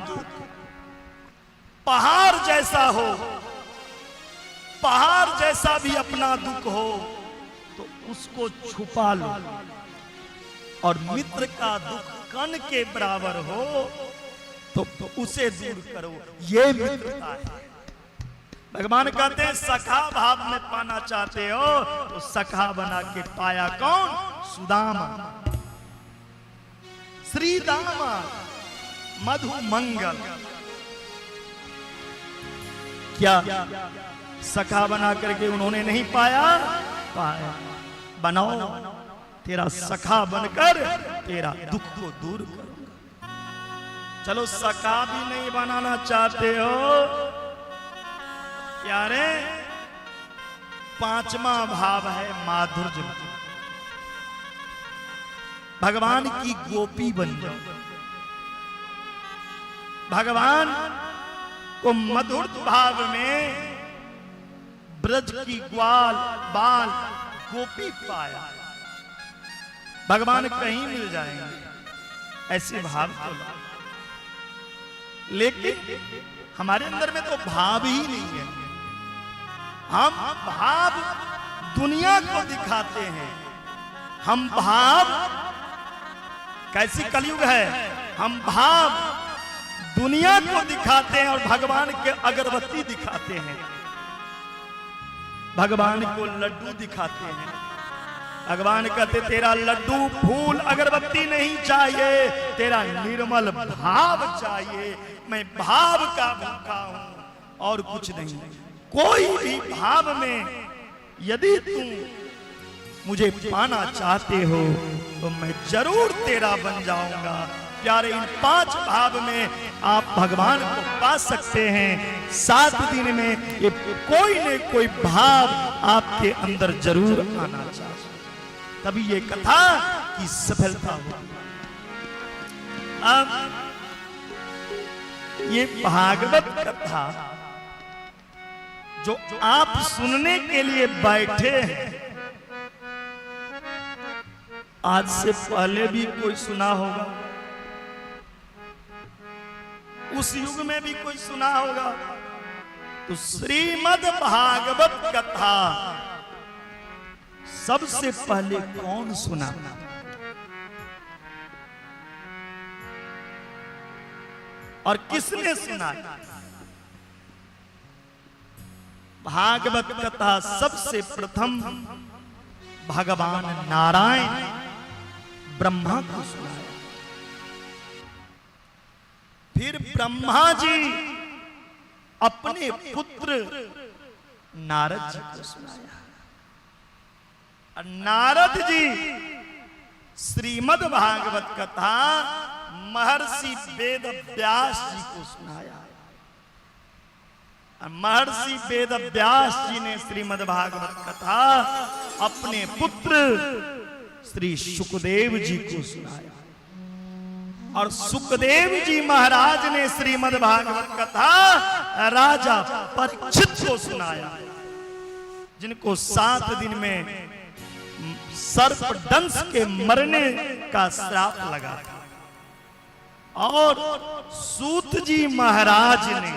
दुख पहाड़ जैसा हो, पहाड़ जैसा भी अपना दुख हो तो उसको छुपा लो, और मित्र का दुख कण के बराबर हो तो उसे दूर करो। ये मित्रता है। भगवान कहते हैं सखा भाव में पाना चाहते हो तो सखा बना के पाया कौन? सुदामा, श्री दामा, मधु मंगल। क्या सखा बना करके उन्होंने नहीं पाया? पाया। बनाओ, तेरा सखा बनकर तेरा दुख को दूर करूंगा। चलो सखा भी नहीं बनाना चाहते हो प्यारे, 5वां भाव है माधुर्य। भगवान की गोपी बन जाओ। भगवान को मधुर भाव में ब्रज की ग्वाल बाल गोपी पाया। भगवान कहीं मिल जाएंगे ऐसे भाव तो, लेकिन हमारे अंदर में तो भाव ही नहीं है। हम भाव दुनिया को दिखाते हैं। हम भाव, कैसी कलयुग है, हम भाव दुनिया को दिखाते हैं और भगवान के अगरबत्ती दिखाते हैं, भगवान को लड्डू दिखाते हैं। भगवान कहते तेरा लड्डू फूल अगरबत्ती नहीं चाहिए, तेरा निर्मल भाव चाहिए। मैं भाव का भूखा हूं और कुछ नहीं। कोई भी भाव में यदि तुम मुझे पाना चाहते हो तो मैं जरूर तेरा बन जाऊंगा। प्यारे, इन 5 भाव में आप भगवान को पा सकते हैं। 7 दिन में ये कोई न कोई भाव आपके अंदर जरूर आना चाहिए, तभी ये कथा की सफलता हो। अब ये भागवत कथा जो आप सुनने के लिए बैठे हैं, आज से पहले भी कोई सुना होगा, उस युग में भी कोई सुना होगा। तो श्रीमद् भागवत कथा सबसे पहले कौन सुना? और किसने सुना? भागवत कथा सबसे प्रथम भगवान नारायण ब्रह्मा को सुनाया। फिर ब्रह्मा जी अपने पुत्र नारद जी को सुनाया। और नारद जी श्रीमद् भागवत कथा महर्षि वेद व्यास जी को सुनाया। महर्षि वेद व्यास जी ने श्रीमद् भागवत कथा अपने पुत्र श्री सुखदेव जी को सुनाया। और सुखदेव जी महाराज ने श्रीमद् भागवत कथा राजा परीक्षित को सुनाया, जिनको 7 दिन में सर्प दंश के मरने का श्राप लगा था। और सूत जी महाराज ने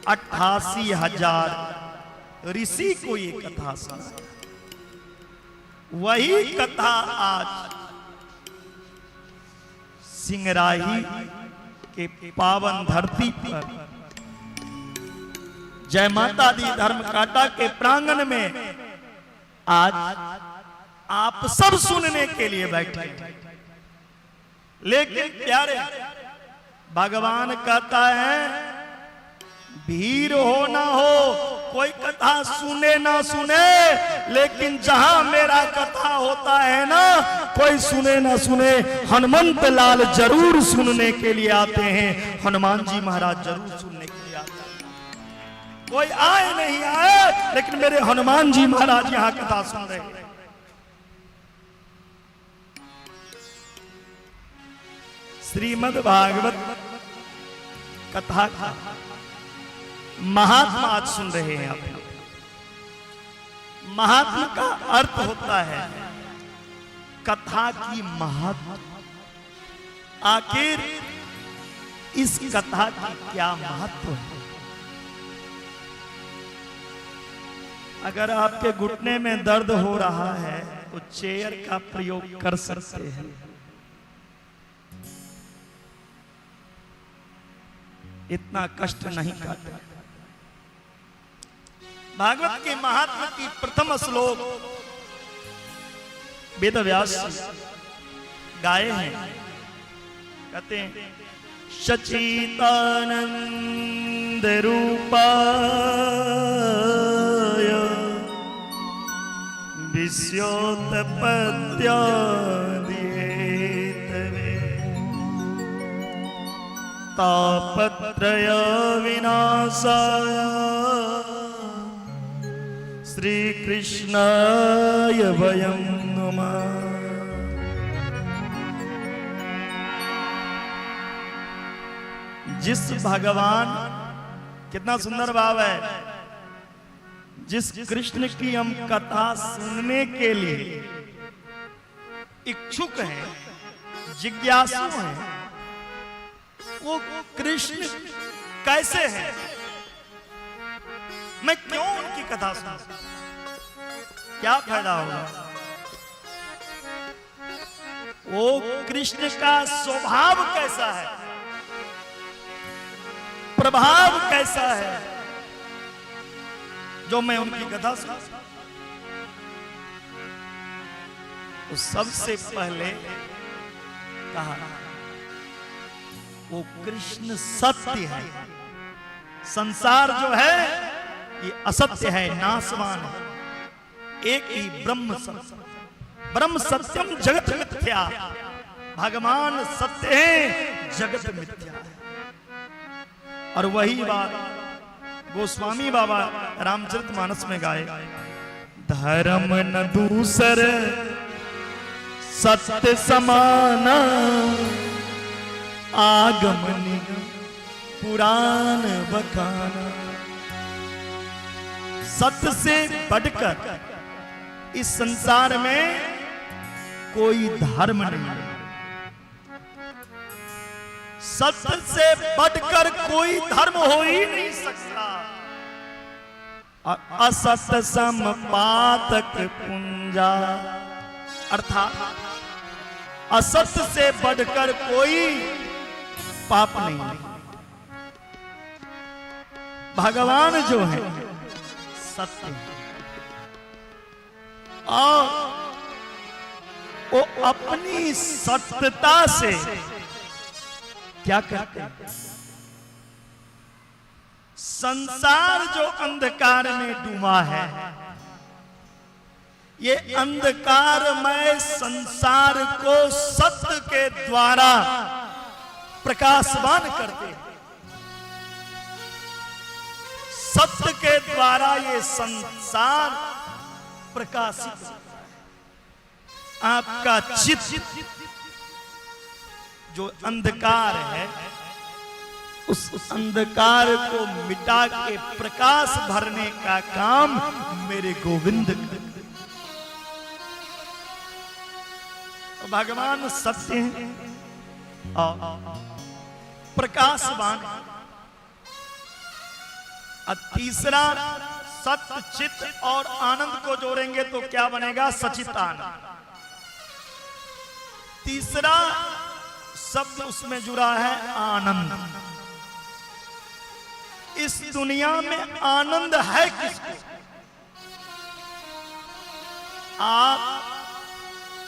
88,000 ऋषि को ये कथा सुनाया। वही कथा आज सिंगराही के पावन धरती पर जय माता दी धर्म काटा के प्रांगण में आज आप सब सुनने के लिए बैठे। लेकिन प्यारे, भगवान कहता है भीड़ हो ना हो, कोई कथा सुने ना सुने, लेकिन जहां मेरा कथा होता है ना, कोई सुने ना सुने, हनुमंत लाल जरूर सुनने के लिए आते हैं। हनुमान जी महाराज जरूर सुनने के लिए आते हैं। कोई आए नहीं आए, लेकिन मेरे हनुमान जी महाराज यहां कथा सुन रहे हैं। श्रीमद् भागवत कथा का महात्मा आज सुन रहे हैं आप। महात्मा का अर्थ होता है कथा की महत्व। आखिर इस कथा की क्या महत्व है? अगर आपके घुटने में दर्द हो रहा है तो चेयर का प्रयोग कर सकते हैं। इतना कष्ट नहीं करता। भागवत के महात्मा की प्रथम श्लोक वेद व्यास गाए हैं। कहते हैं सचितानंद रूपाय विश्योत्पत्त्यादिहेतवे तापत्रय विनाशाय श्री कृष्णाय वयं नमः। जिस भगवान, कितना सुंदर भाव है, जिस कृष्ण की हम कथा सुनने के लिए इच्छुक हैं, जिज्ञासु हैं, वो कृष्ण कैसे हैं? मैं क्यों उनकी कथा सुनूं? क्या फायदा होगा? वो कृष्ण का स्वभाव कैसा है, प्रभाव कैसा है, जो मैं उनकी कथा सुनूं? तो सबसे पहले कहा वो कृष्ण सत्य है। संसार जो है ये असत्य है, नाशवान है। एक ही ब्रह्म सत्य, ब्रह्म सत्यम जगत मिथ्या। भगवान सत्य है, जगत मिथ्या है। और वही बात गोस्वामी बाबा रामचरितमानस में गाए, धर्म न दूसर सत्य समाना, आगमन पुराण बखाना। सत्य से बढ़कर इस संसार में कोई धर्म नहीं, सत्य से बढ़कर कोई धर्म हो ही नहीं सकता। असत सम पातक पुंजा, अर्थात असत से बढ़कर कोई पाप नहीं। भगवान जो है सत्य, और वो अपनी सत्यता से क्या करते हैं? संसार जो अंधकार में डूबा है, ये अंधकारमय संसार को सत्य के द्वारा प्रकाशवान करते हैं। सत्य के द्वारा ये संसार प्रकाशित, आपका चित्त जो अंधकार है, उस अंधकार को मिटा के प्रकाश भरने का काम मेरे गोविंद का। तो भगवान सत्य है और प्रकाशवान। और तीसरा, सत्य, चित्त और आनंद को जोड़ेंगे तो क्या बनेगा? सचितानंद। तीसरा शब्द उसमें जुड़ा है आनंद। इस दुनिया में आनंद है किसको? आप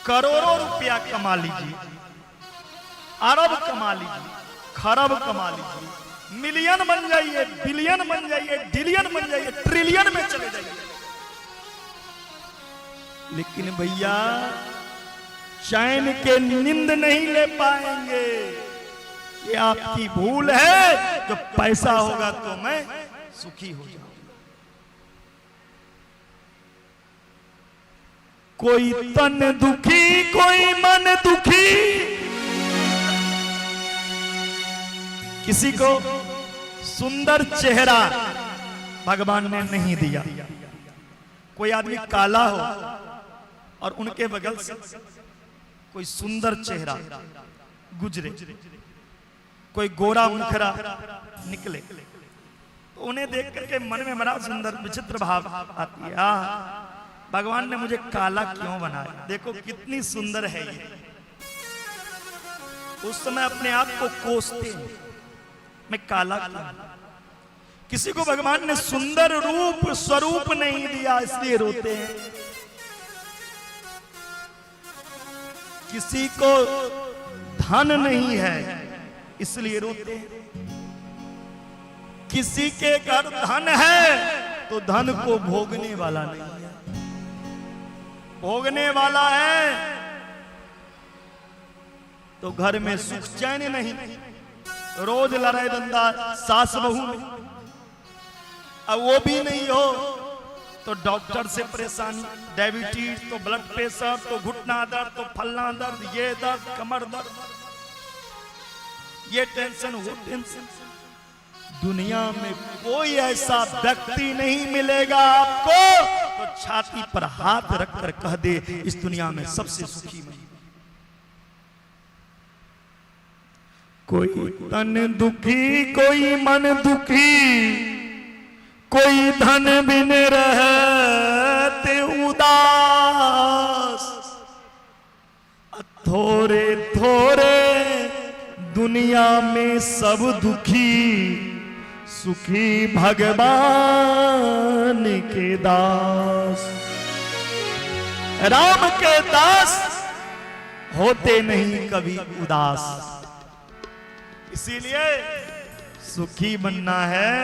करोड़ों रुपया कमा लीजिए, अरब कमा लीजिए, खरब कमा लीजिए, मिलियन बन जाइए, बिलियन बन जाइए, डिलियन बन जाइए, ट्रिलियन में चले जाइए, लेकिन भैया चैन के नींद नहीं ले पाएंगे। ये आपकी भूल है। जो पैसा होगा तो मैं सुखी हो जाऊंगा। कोई तन दुखी, कोई मन दुखी। किसी को सुंदर चेहरा भगवान ने नहीं दिया। कोई आदमी काला हो और उनके बगल से कोई सुंदर चेहरा गुजरे, कोई गोरा मुखरा निकले, तो उन्हें देख करके मन में बड़ा सुंदर विचित्र भाव आती है। भगवान ने मुझे काला क्यों बनाया? देखो कितनी सुंदर है ये। उस समय अपने आप को कोसते हैं, मैं काला क्यों? किसी को भगवान ने सुंदर रूप स्वरूप नहीं दिया, इसलिए रोते हैं। किसी को धन नहीं है, इसलिए रोते हैं। किसी के घर धन है तो धन को भोगने वाला नहीं है। भोगने वाला है तो घर में सुख चैन नहीं, रोज लड़ाई धंधा सास बहू में। अब वो भी नहीं हो तो डॉक्टर से परेशानी, डायबिटीज तो ब्लड प्रेशर, तो घुटना दर्द, तो फलना दर्द, ये दर्द, कमर दर्द, ये टेंशन, वो टेंशन। दुनिया में कोई ऐसा व्यक्ति नहीं मिलेगा आपको तो छाती पर हाथ रखकर कह दे इस दुनिया में सबसे सुखी मैं। कोई तन दुखी, कोई मन दुखी, कोई धन बिन रहते उदास। थोड़े थोड़े दुनिया में सब दुखी, सुखी भगवान के दास। राम के दास होते नहीं कभी उदास। इसीलिए सुखी बनना है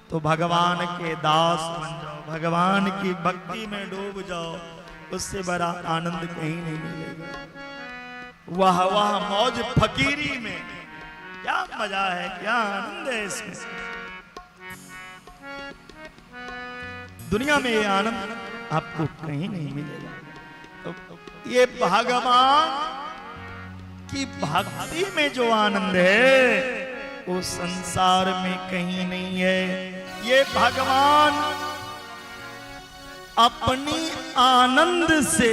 तो भगवान के दास बन जाओ, भगवान की भक्ति में डूब जाओ। उससे बड़ा आनंद कहीं नहीं मिलेगा। वाह वाह मौज फकीरी में क्या मजा है, क्या आनंद है इसमें। दुनिया में ये आनंद आपको कहीं नहीं मिलेगा। तो ये भगवान की भक्ति में जो आनंद है वो संसार में कहीं नहीं है। ये भगवान अपनी आनंद से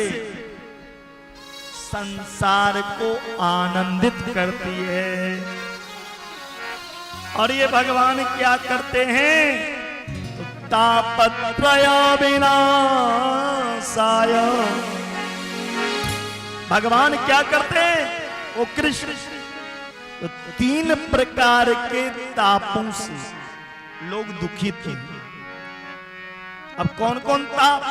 संसार को आनंदित करती है। और ये भगवान क्या करते हैं? तो तापत्रय विनाशाय, भगवान क्या करते हैं? वो कृष्ण तो 3 प्रकार के तापों से लोग दुखित हैं। अब कौन कौन ताप?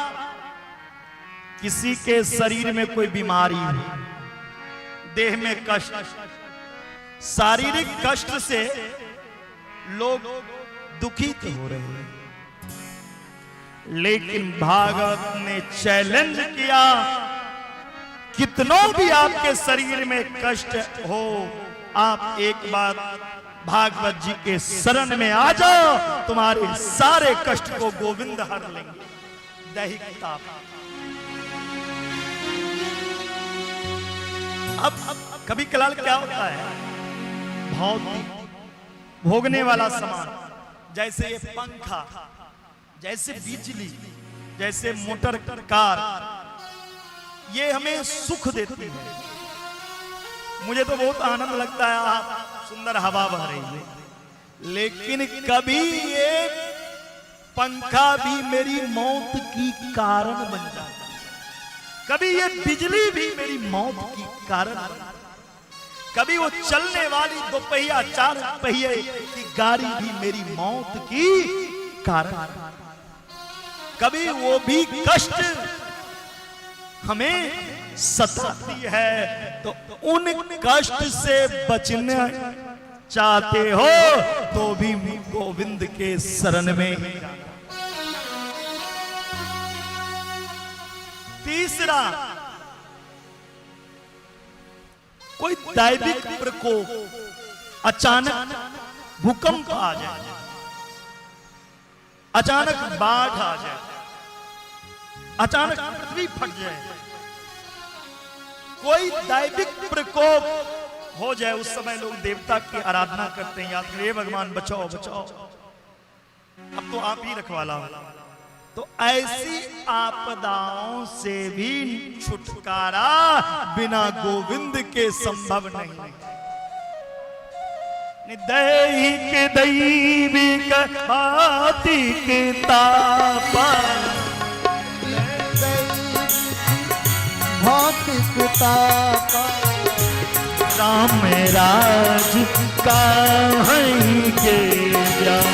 किसी के शरीर में कोई बीमारी है, देह में कष्ट, शारीरिक कष्ट से लोग दुखित हो रहे हैं। लेकिन भागवत ने चैलेंज किया, कितनों भी आपके शरीर में कष्ट हो, आप एक बार भागवत जी के शरण में आ जाओ, तुम्हारे सारे कष्ट को गोविंद हर लेंगे। दैहिक ताप। अब कभी कलाल क्या होता है? भौतिक भोगने वाला सामान, जैसे ये पंखा, जैसे बिजली, जैसे मोटर कार, ये हमें सुख देती है। मुझे तो बहुत आनंद लगता है, आप सुंदर हवा बह रही है, लेकिन कभी ये पंखा भी मेरी मौत की कारण बन जाता है। कभी ये बिजली भी मेरी मौत की कारण बन जाती है। कभी वो चलने वाली 2 पहिया 4 पहिए की गाड़ी भी मेरी मौत की कारण। कभी वो भी कष्ट हमें सताती है, तो उन कष्ट से बचना चाहते हो तो भी गोविंद के शरण में ही। तीसरा, कोई दैविक प्रकोप, अचानक भूकंप आ जाए, अचानक बाढ़ आ जाए, अचानक पृथ्वी फट जाए, कोई दैविक प्रकोप हो जाए, उस समय लोग देवता की आराधना करते हैं, याद करिए भगवान बचाओ बचाओ, अब तो आप ही रखवाला हो। तो ऐसी आपदाओं से भी छुटकारा बिना गोविंद के संभव नहीं। दैहिक दैविक भातिक ताप, भौतिक ताप, राम राज का है के ज्ञान।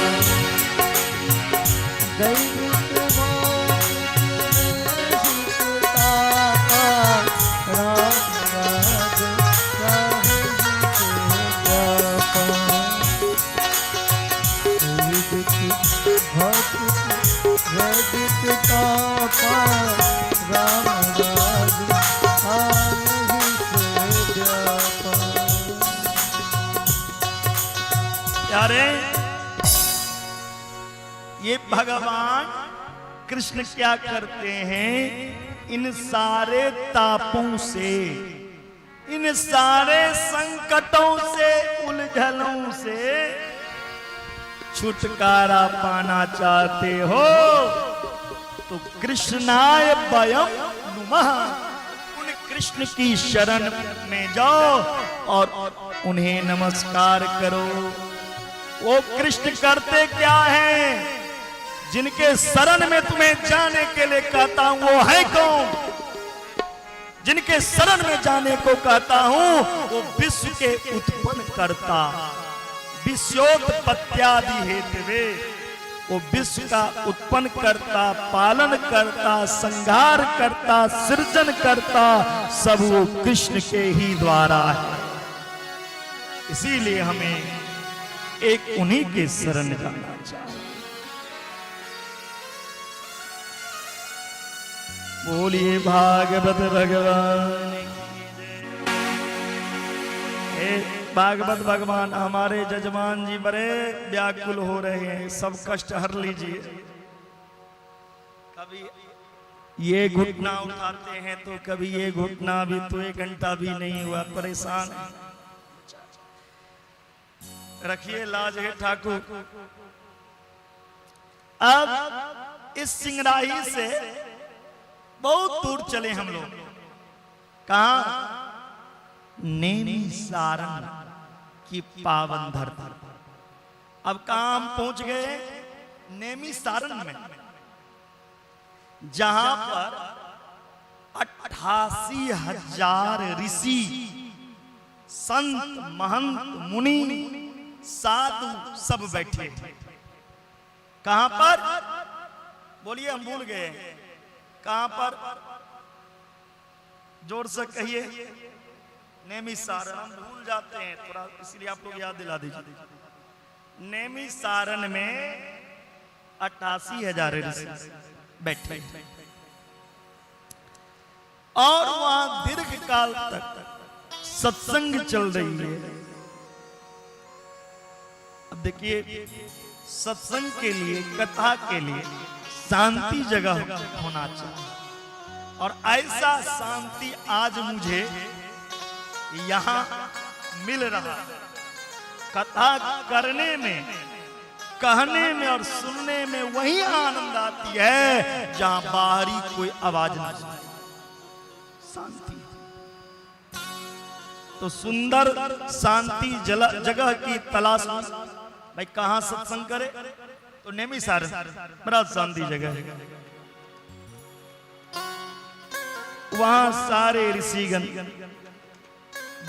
यारे ये भगवान कृष्ण क्या करते हैं? इन सारे तापों से, इन सारे संकटों से, उलझनों से छुटकारा पाना चाहते हो तो कृष्णाय वयं नुमः, उन कृष्ण की शरण में जाओ और उन्हें नमस्कार करो। वो कृष्ण करते क्या हैं? जिनके शरण में तुम्हें जाने के लिए कहता हूं वो है कौन? जिनके शरण में जाने को कहता हूं वो विश्व के उत्पन्न करता, विश्वोत्पत्त्यादि हेतवे, वो विश्व का उत्पन्न करता, पालन करता, संहार करता, सृजन करता, सब वो कृष्ण के ही द्वारा है। इसीलिए हमें एक उन्हीं के शरण जाना चाहिए। बोलिए भागवत भगवान की जय। भागवत भगवान हमारे जजमान जी बड़े व्याकुल हो रहे हैं, सब कष्ट हर लीजिए। कभी ये घुटना उठाते हैं तो कभी ये घुटना भी तो 1 घंटा भी नहीं हुआ, परेशान है। रखिए लाज है ठाकुर। अब इस सिंगराही से बहुत दूर चले हम लोग। कहां? नेमी सारण की पावन धरती। अब कहां हम पहुंच गए? नेमी सारण में, जहां पर 88,000 ऋषि, संत, महंत, मुनि, साधु सब बैठे। कहां पर? बोलिए, हम भूल गए। कहां पर? जोर से कहिए। नेमी सारण। हम भूल जाते हैं थोड़ा, इसलिए आप लोग याद दिला दीजिए। नेमी सारण में 88,000 ऋषि बैठे और वहां दीर्घ काल तक सत्संग चल रही है। अब देखिए, सत्संग के लिए, कथा के लिए शांति जगह होना चाहिए, और ऐसा शांति आज मुझे यहां मिल रहा। कथा करने में, कहने में और सुनने में वही आनंद आती है जहां बाहरी कोई आवाज नहीं, शांति। तो सुंदर शांति जगह की तलाश में भाई कहां सत्संग करे? तो नेमी सारण बड़ा शांति जगह है। वहां सारे ऋषिगण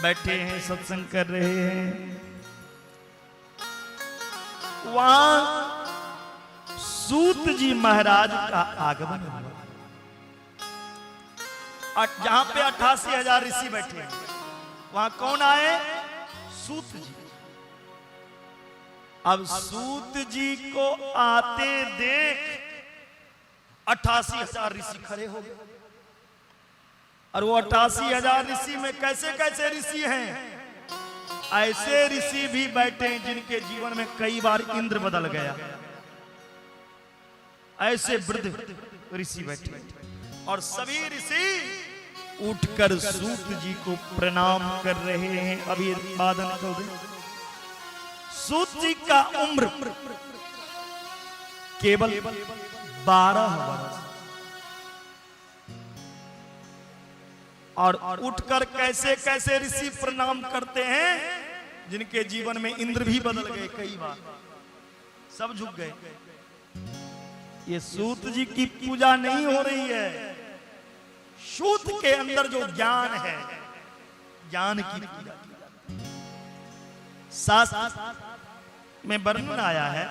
बैठे हैं, सत्संग कर रहे हैं। वहां सूत जी महाराज का आगमन हुआ, और जहां पे 88,000 ऋषि बैठे हैं, वहां कौन आए? सूत जी। अब सूत जी को आते देख 88,000 ऋषि खड़े हो गए। और वो 88,000 ऋषि में कैसे कैसे ऋषि हैं? ऐसे ऋषि भी बैठे हैं जिनके जीवन में कई बार इंद्र बदल गया। ऐसे वृद्ध ऋषि बैठे, और सभी ऋषि उठकर सूत जी को प्रणाम कर रहे हैं। अभी बादल को सूत जी का उम्र केवल 12 वर्ष, और उठकर कैसे कैसे ऋषि प्रणाम करते हैं जिनके जीवन में इंद्र भी बदल गए कई बार, सब झुक गए। ये सूत जी की पूजा नहीं हो रही है, सूत के अंदर जो ज्ञान है, ज्ञान की पूजा। शास्त्र में वर्णन आया है,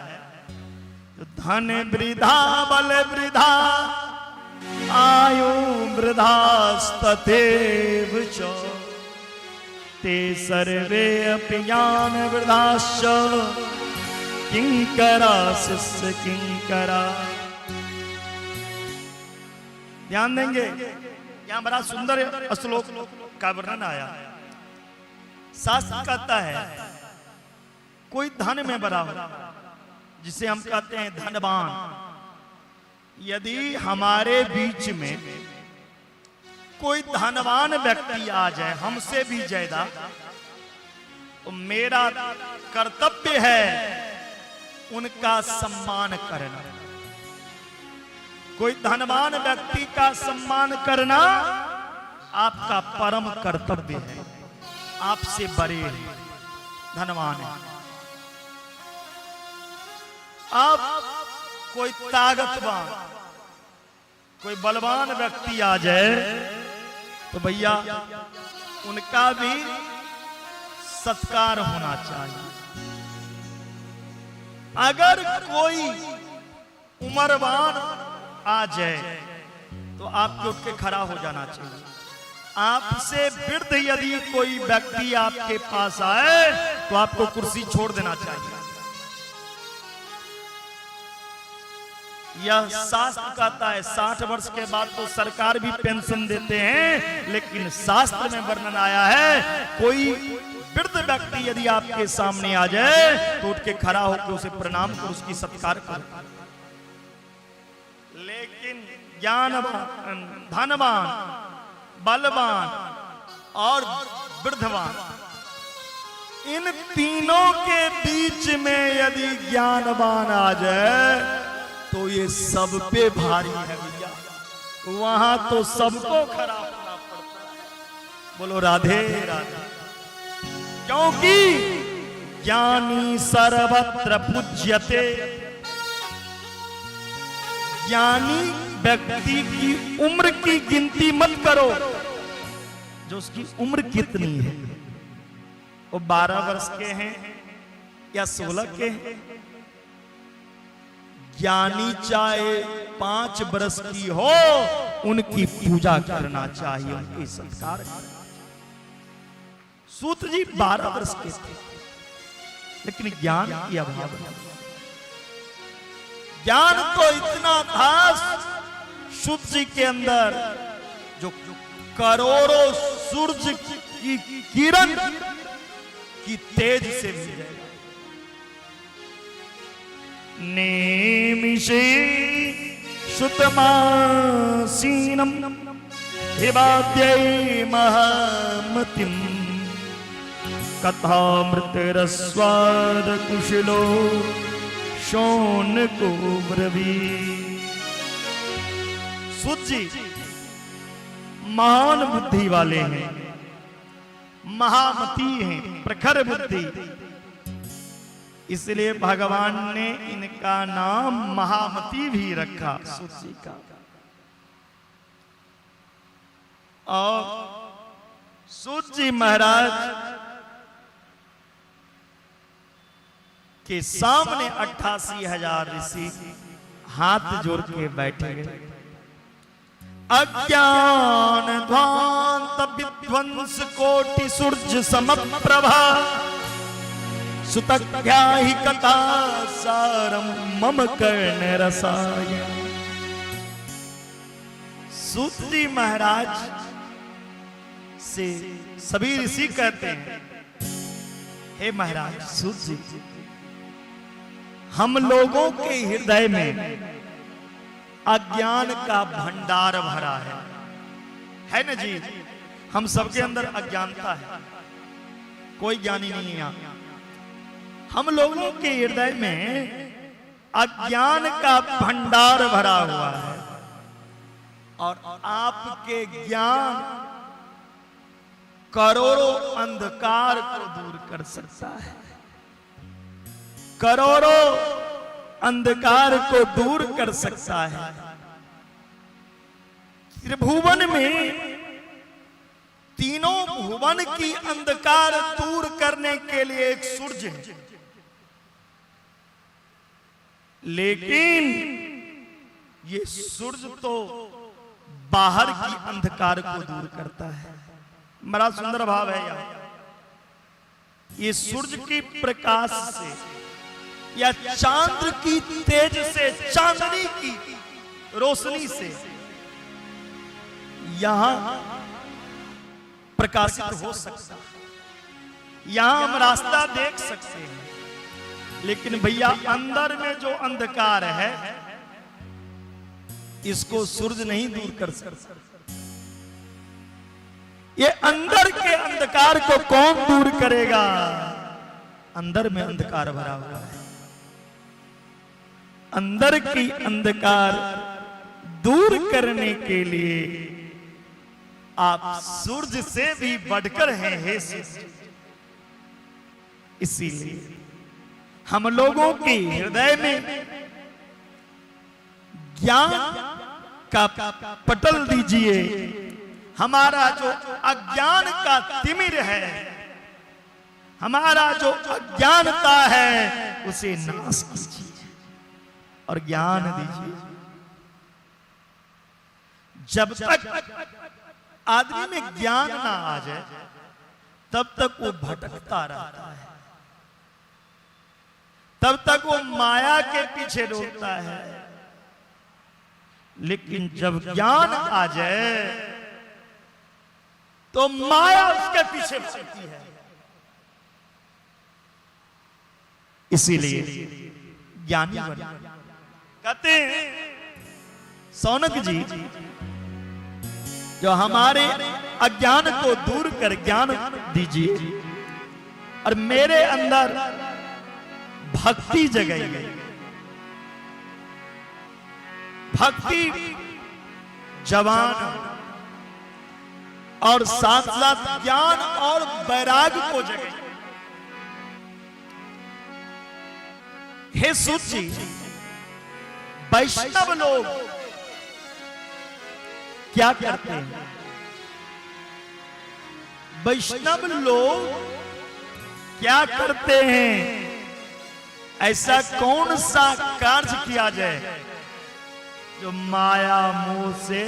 तो धन वृद्धा बल वृद्धा आयु वृद्धास्तथैव च ते सर्वे अपि ज्ञान वृद्धाश्च किंकरा शिष्य किंकरा। ध्यान देंगे, यहां बड़ा सुंदर श्लोक का वर्णन आया। शास्त्र कहता है कोई धन में बड़ा हो, जिसे हम कहते हैं धनवान, यदि हमारे बीच में कोई धनवान व्यक्ति आ जाए हमसे भी ज्यादा, तो मेरा कर्तव्य है उनका सम्मान करना। कोई धनवान व्यक्ति का सम्मान करना आपका परम कर्तव्य है। आपसे बड़े हैं, धनवान है। आप कोई ताकतवान, कोई बलवान व्यक्ति आ जाए तो भैया उनका भी सत्कार होना चाहिए। अगर कोई उम्रवान आ जाए तो आपको उठ के खड़ा हो जाना चाहिए। आपसे वृद्ध यदि कोई व्यक्ति आपके पास आए तो आपको कुर्सी छोड़ देना चाहिए। यह शास्त्र कहता है 60 वर्ष के बाद तो सरकार भी पेंशन देते हैं, लेकिन शास्त्र में वर्णन आया है कोई वृद्ध व्यक्ति यदि आपके सामने आ जाए तो उठ के खड़ा होकर उसे प्रणाम कर उसकी सत्कार करो। लेकिन ज्ञानवान, धनवान, बलवान और वृद्धवान, इन तीनों के बीच में यदि ज्ञानवान आ जाए तो ये सब पे भारी है भैया। वहां तो सबको खड़ा होना पड़ता है। बोलो राधे राधे। क्योंकि ज्ञानी सर्वत्र पूज्यते। ज्ञानी व्यक्ति की उम्र की गिनती मत करो, जो उसकी उम्र कितनी है, वो 12 वर्ष के हैं या 16 के हैं। ज्ञानी चाहे 5 वर्ष की हो, उनकी पूजा करना चाहिए, उनकी संस्कार करना चाहिए। सूत जी 12 वर्ष के थे, लेकिन ज्ञान की अभाव। ज्ञान तो इतना था सूत जी के अंदर, जो करोड़ों सूरज की किरण की तेज से मिल जाएगा। नेमिषे श्रुतमासीनम हिवाद्यै महामतिम कथामृतरस्वाद कुशलो शौनको ब्रवीत्। सूत जी महान बुद्धि वाले हैं, महामती हैं, प्रखर बुद्धि, इसलिए भगवान ने इनका नाम महामती भी रखा सूत जी का। और सूत जी महाराज के सामने 88,000 ऋषि हाथ जोड़ के बैठे गए। अज्ञान ध्वांत विध्वंस कोटि सूर्य समप्रभा सुतज्ञा ही कथा सारम मम कर्ण रसायन। सूत जी महाराज से सभी ऋषि कहते हैं, हे महाराज सूत जी, हम लोगों के हृदय में अज्ञान का भंडार भरा है ना जी। हम सबके अंदर अज्ञानता है, कोई ज्ञानी नहीं है यहाँ। हम लोगों के हृदय में अज्ञान का भंडार भरा हुआ है, और आपके ज्ञान करोड़ों अंधकार को दूर कर सकता है, करोड़ों अंधकार को दूर कर सकता है। त्रिभुवन में तीनों भुवन की अंधकार दूर करने के लिए एक सूर्य है, लेकिन ये सूर्य तो बाहर की अंधकार को दूर करता है। बड़ा सुंदर भाव है यहाँ। ये सूर्य की प्रकाश से या चांद की तेज से, चांदनी की रोशनी से यहां प्रकाशित हो सकता है, यहां हम रास्ता देख सकते हैं। लेकिन भैया अंदर में जो अंधकार है, इसको सूर्य नहीं दूर कर सकता। ये अंदर के अंधकार को कौन दूर करेगा? अंदर में अंधकार भरा हुआ है। अंदर की अंधकार दूर करने के लिए आप सूर्य से भी बढ़कर हैं, हे सूर्य। इसीलिए हम लोगों के हृदय में ज्ञान का पटल दीजिए। हमारा जो अज्ञान का तिमिर है, हमारा जो अज्ञानता है, उसे नाश कीजिए और ज्ञान दीजिए। जब तक आदमी में ज्ञान ना आ जाए, तब तक वो भटकता रहता है, तब तक वो माया के पीछे दौड़ता है। लेकिन जब ज्ञान आ जाए, तो माया उसके पीछे भागती है। इसीलिए ज्ञानी बने। कहते हैं सौनक जी, जो हमारे अज्ञान को दूर कर ज्ञान दीजिए और मेरे अंदर भक्ति जगाइए। भक्ति जवान और साथ साथ ज्ञान और वैराग्य को जगाए। हे सूत जी, वैष्णव लोग क्या करते हैं? वैष्णव लोग क्या करते हैं? ऐसा कौन सा कार्य किया जाए जो माया मोह से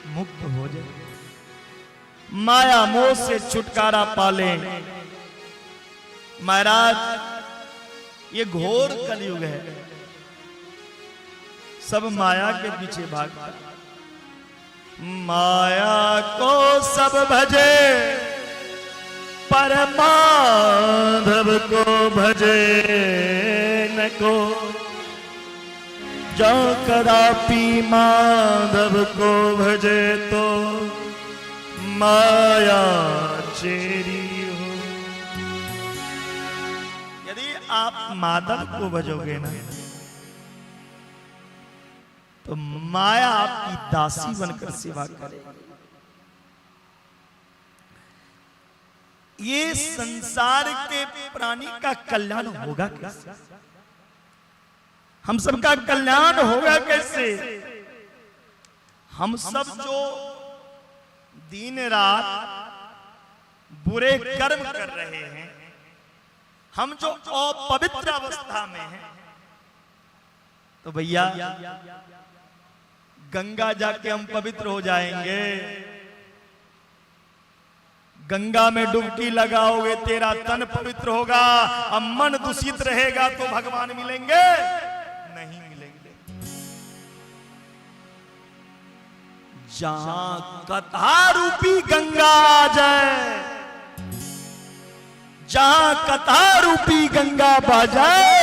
मुक्त हो जाए, माया मोह से छुटकारा पाले? महाराज, ये घोर कलयुग है, सब माया के पीछे भागता। माया को सब भजे, पर माधव को भजे न को। जो कदापि माधव को भजे तो माया चेरी हो। यदि आप माधव को भजोगे ना, तो माया आपकी दासी बनकर सेवा करेगी। ये संसार के प्राणी का कल्याण होगा कैसे? हम सबका कल्याण होगा कैसे? हम सब जो दिन रात बुरे कर्म कर रहे हैं, हम जो अपवित्र अवस्था में हैं, तो भैया गंगा जाके हम पवित्र हो जाएंगे। गंगा में डुबकी लगाओगे, तेरा तन पवित्र होगा। अब मन दूषित रहेगा तो भगवान मिलेंगे? नहीं मिलेंगे। जहां कथा रूपी गंगा आ जाए, जहां कथा रूपी गंगा बह जाए,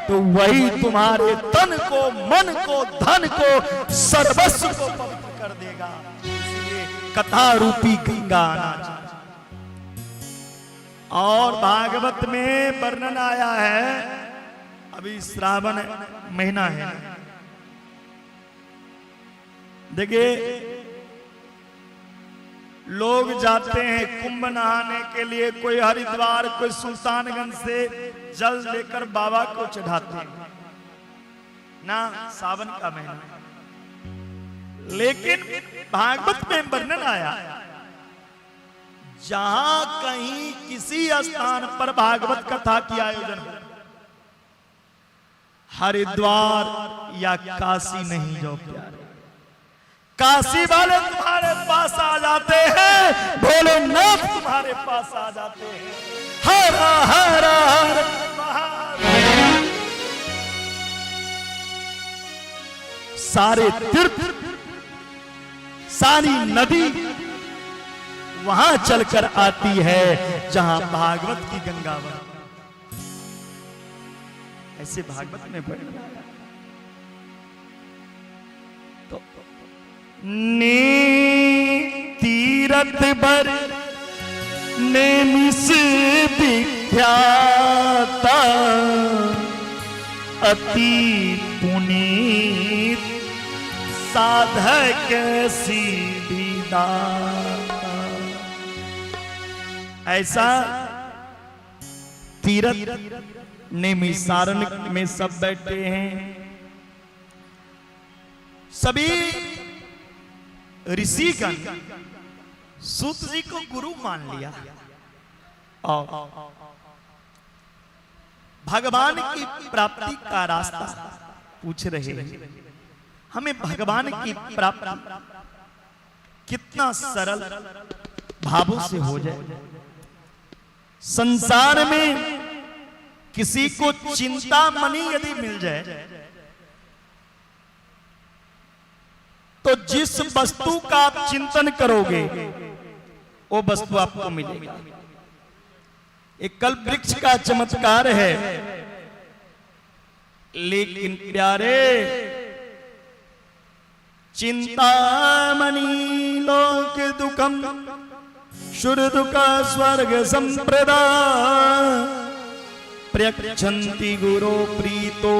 तो वही तुम्हारे तन को, मन को, धन को, सर्वस्व को पवित्र कर देगा। इसलिए कथा रूपी गंगा आना चाहिए। और भागवत में वर्णन आया है, अभी श्रावण महीना है, देखिए लोग जाते हैं कुंभ नहाने के लिए, कोई हरिद्वार, कोई सुल्तानगंज से जल लेकर बाबा को चढ़ाते हैं ना, सावन का महीना। लेकिन भागवत में वर्णन आया, जहां कहीं किसी स्थान पर भागवत कथा की आयोजन हो, हरिद्वार या काशी नहीं जाओ प्यारे। काशी वाले तुम्हारे पास आ जाते हैं, भोलेनाथ तुम्हारे पास आ जाते हैं। हर हर हर महादेव। सारे तीर्थ, सारी नदी वहां चलकर आती है जहां भागवत की गंगा बहती। ऐसे भागवत में पढ़ना तो ने तीरथ भर नेमिस विख्याता, अति पुनीत साधक सीधीदाता। ऐसा तीरथ नेमिसारण में सब बैठे हैं, सभी ऋषिगण सूत जी को गुरु मान लिया और भगवान की प्राप्ति का रास्ता पूछ रहे हैं। हमें भगवान की प्राप्ति कितना सरल भावों से हो जाए। संसार में किसी को चिंतामणि यदि मिल जाए तो जिस वस्तु का आप चिंतन करोगे वो वस्तु आपको मिलेगी। एक कल्प वृक्ष का चमत्कार है, लेकिन प्यारे चिंतामणि लोक दुखम शुर दुख स्वर्ग संप्रदा प्रयच्छन्ति गुरो प्रीतो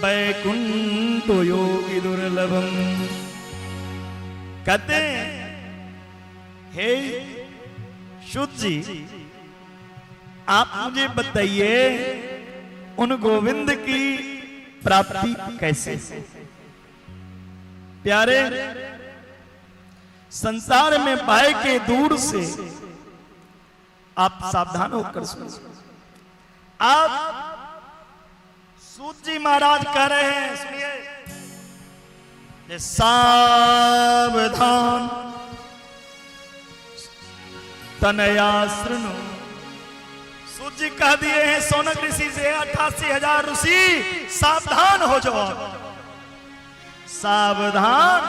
वैकुंठो योगी दुर्लभम। कहते हे शुद्ध जी, आप मुझे बताइए उन गोविंद की प्राप्ति कैसे? प्यारे, संसार में भय के दूर से आप सावधान होकर सुनिए। आप सूत जी महाराज कह रहे हैं, सुनिए, सावधान तनया शृणु। सूत जी कह दिए हैं सोनक ऋषि से, 88,000 ऋषि सावधान हो जाओ, सावधान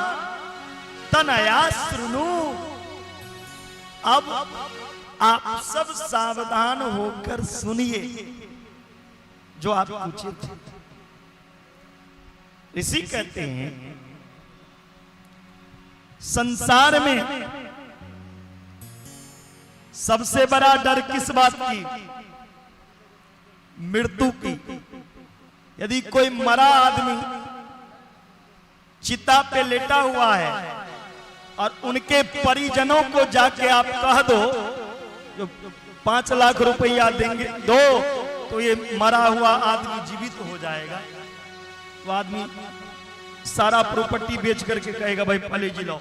तनया शृणु। अब आप सब सावधान होकर सुनिए जो आप पूछे थे। ऋषि कहते हैं संसार में सबसे बड़ा डर किस बात की? मृत्यु की। यदि कोई मरा आदमी चिता पे लेटा हुआ है और उनके परिजनों को जाके आप कह दो जो 5 लाख रुपया देंगे दो तो ये मरा हुआ आदमी जीवित हो जाएगा, तो आदमी सारा प्रॉपर्टी बेच करके कहेगा भाई पहले जी लो,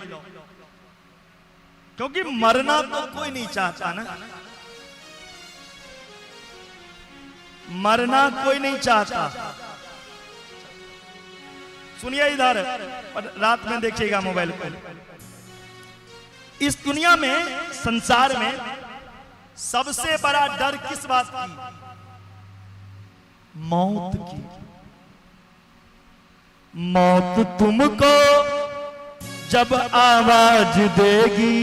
क्योंकि मरना तो कोई नहीं चाहता ना, मरना कोई नहीं चाहता। सुनिए इधर, रात में देखिएगा मोबाइल पर। इस दुनिया में, संसार में सबसे बड़ा डर किस बात की? मौत की। मौत तुमको जब आवाज देगी,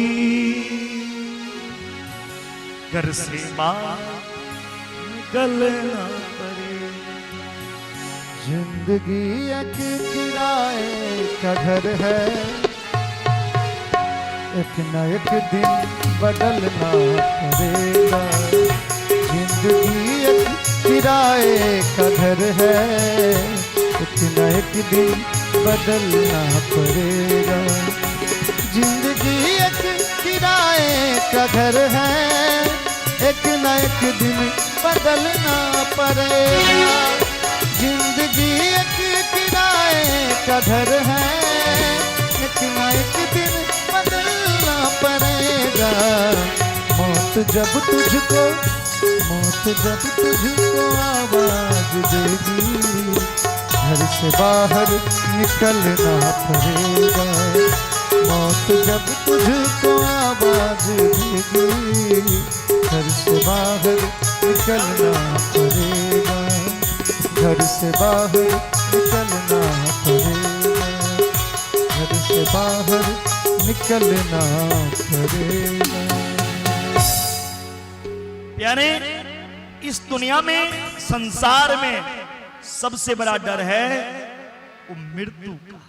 घर से बाहर निकलना पड़े। जिंदगी एक किराए का घर है, एक न एक दिन बदलना पड़ेगा। जिंदगी एक किराए का घर है, एक न एक दिन बदलना पड़ेगा। जिंदगी एक किराए का घर है, एक न एक दिन बदलना पड़ेगा। जिंदगी एक किराए का घर है, एक न एक दिन बदलना पड़ेगा। मौत जब तुझको आवाज देगी, घर से बाहर निकलना पड़ेगा। मौत जब तुझको आवाज देगी, घर से बाहर निकलना पड़ेगा। घर से बाहर निकलना पड़ेगा, घर से बाहर निकलना पड़ेगा। यानी इस दुनिया में, संसार में सबसे बड़ा डर है वो मृत्यु का।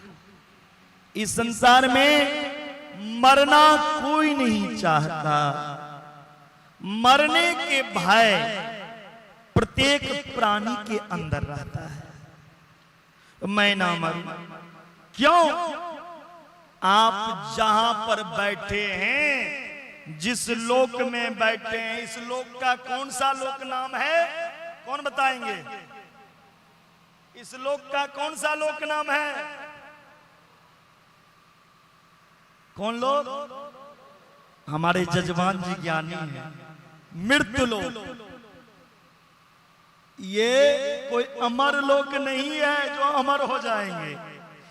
इस संसार में मरना कोई नहीं चाहता। मरने के भय प्रत्येक प्राणी के अंदर रहता है। मैं ना मरूं। क्यों? आप जहां पर बैठे हैं, जिस लोक में बैठे हैं, इस लोक का कौन सा लोक नाम है? कौन बताएंगे? इस लोक का कौन सा लोक नाम है? कौन लोग? हमारे जजमान जी ज्ञानी हैं। मृत्यु लोक। ये कोई अमर लोक नहीं है जो अमर हो जाएंगे।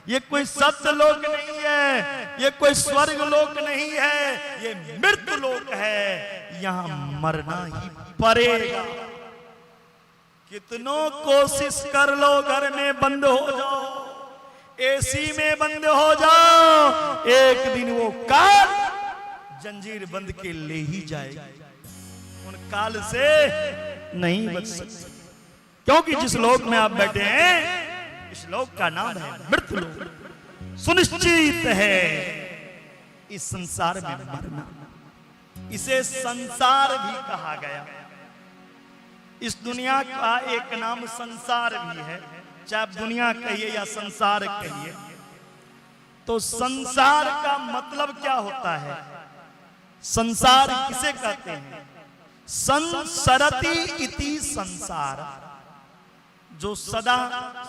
ये कोई सत्य लोक नहीं है, ये कोई स्वर्ग लोक नहीं है, ये मृत्यु लोक है। यहां मरना ही पड़ेगा। कितनों कोशिश कर लो, घर में बंद हो जाओ, एसी में बंद हो जाओ, एक दिन वो काल जंजीर बंद के ले ही जाएगा। उन काल से नहीं बच सकते, क्योंकि जिस लोक में आप बैठे हैं, इस लोक का नाम है मृत्यु लोक। सुनिश्चित है इस संसार में मरना। इसे संसार भी कहा गया। इस दुनिया का एक नाम संसार भी है, चाहे आप दुनिया कहिए या संसार कहिए। तो संसार का मतलब क्या होता है? संसार किसे कहते हैं? संसरति इति संसार, जो सदा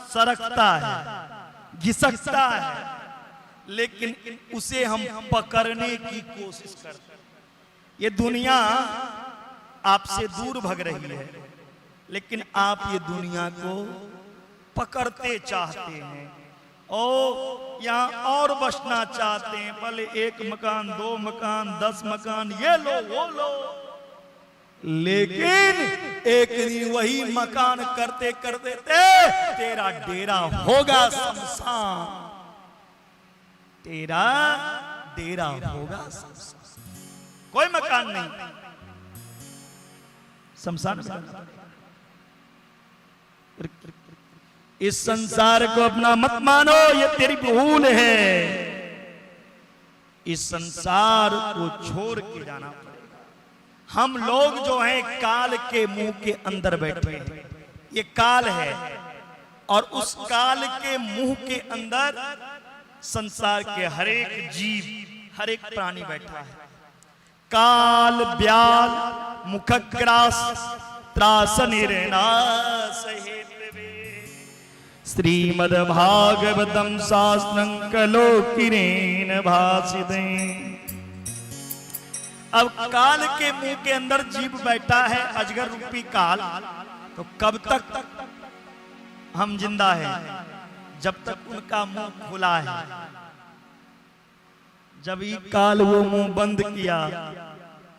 सरकता है, घिसकता है, लेकिन उसे हम पकड़ने की कोशिश करते हैं। ये दुनिया आपसे दूर भग रही है, लेकिन आप ये दुनिया को पकड़ते चाहते हैं और यहाँ और बसना चाहते हैं। भले 1 मकान, 2 मकान, 10 मकान, ये लो वो लो, लेकिन एक दिन वही मकान करते करते तेरा डेरा होगा शमशान, तेरा डेरा होगा शमशान। कोई मकान नहीं, शमशान में। इस संसार को अपना मत मानो, ये तेरी भूल है। इस संसार को छोड़ के जाना पड़ेगा। हम लोग जो हैं काल के मुंह के अंदर बैठे हैं, ये काल है, और उस काल के मुंह के अंदर संसार के हर एक जीव, हर एक प्राणी बैठा है। काल ब्याल मुखग्रास त्रास निर्नाश हेतवे श्रीमद् भागवतम शास्त्रं कलो किरेन भासिते। अब काल के मुंह के अंदर जीव बैठा है, अजगर रूपी काल। तो कब तक हम जिंदा हैं? जब तक उनका मुंह खुला है। जब ये काल वो मुंह बंद किया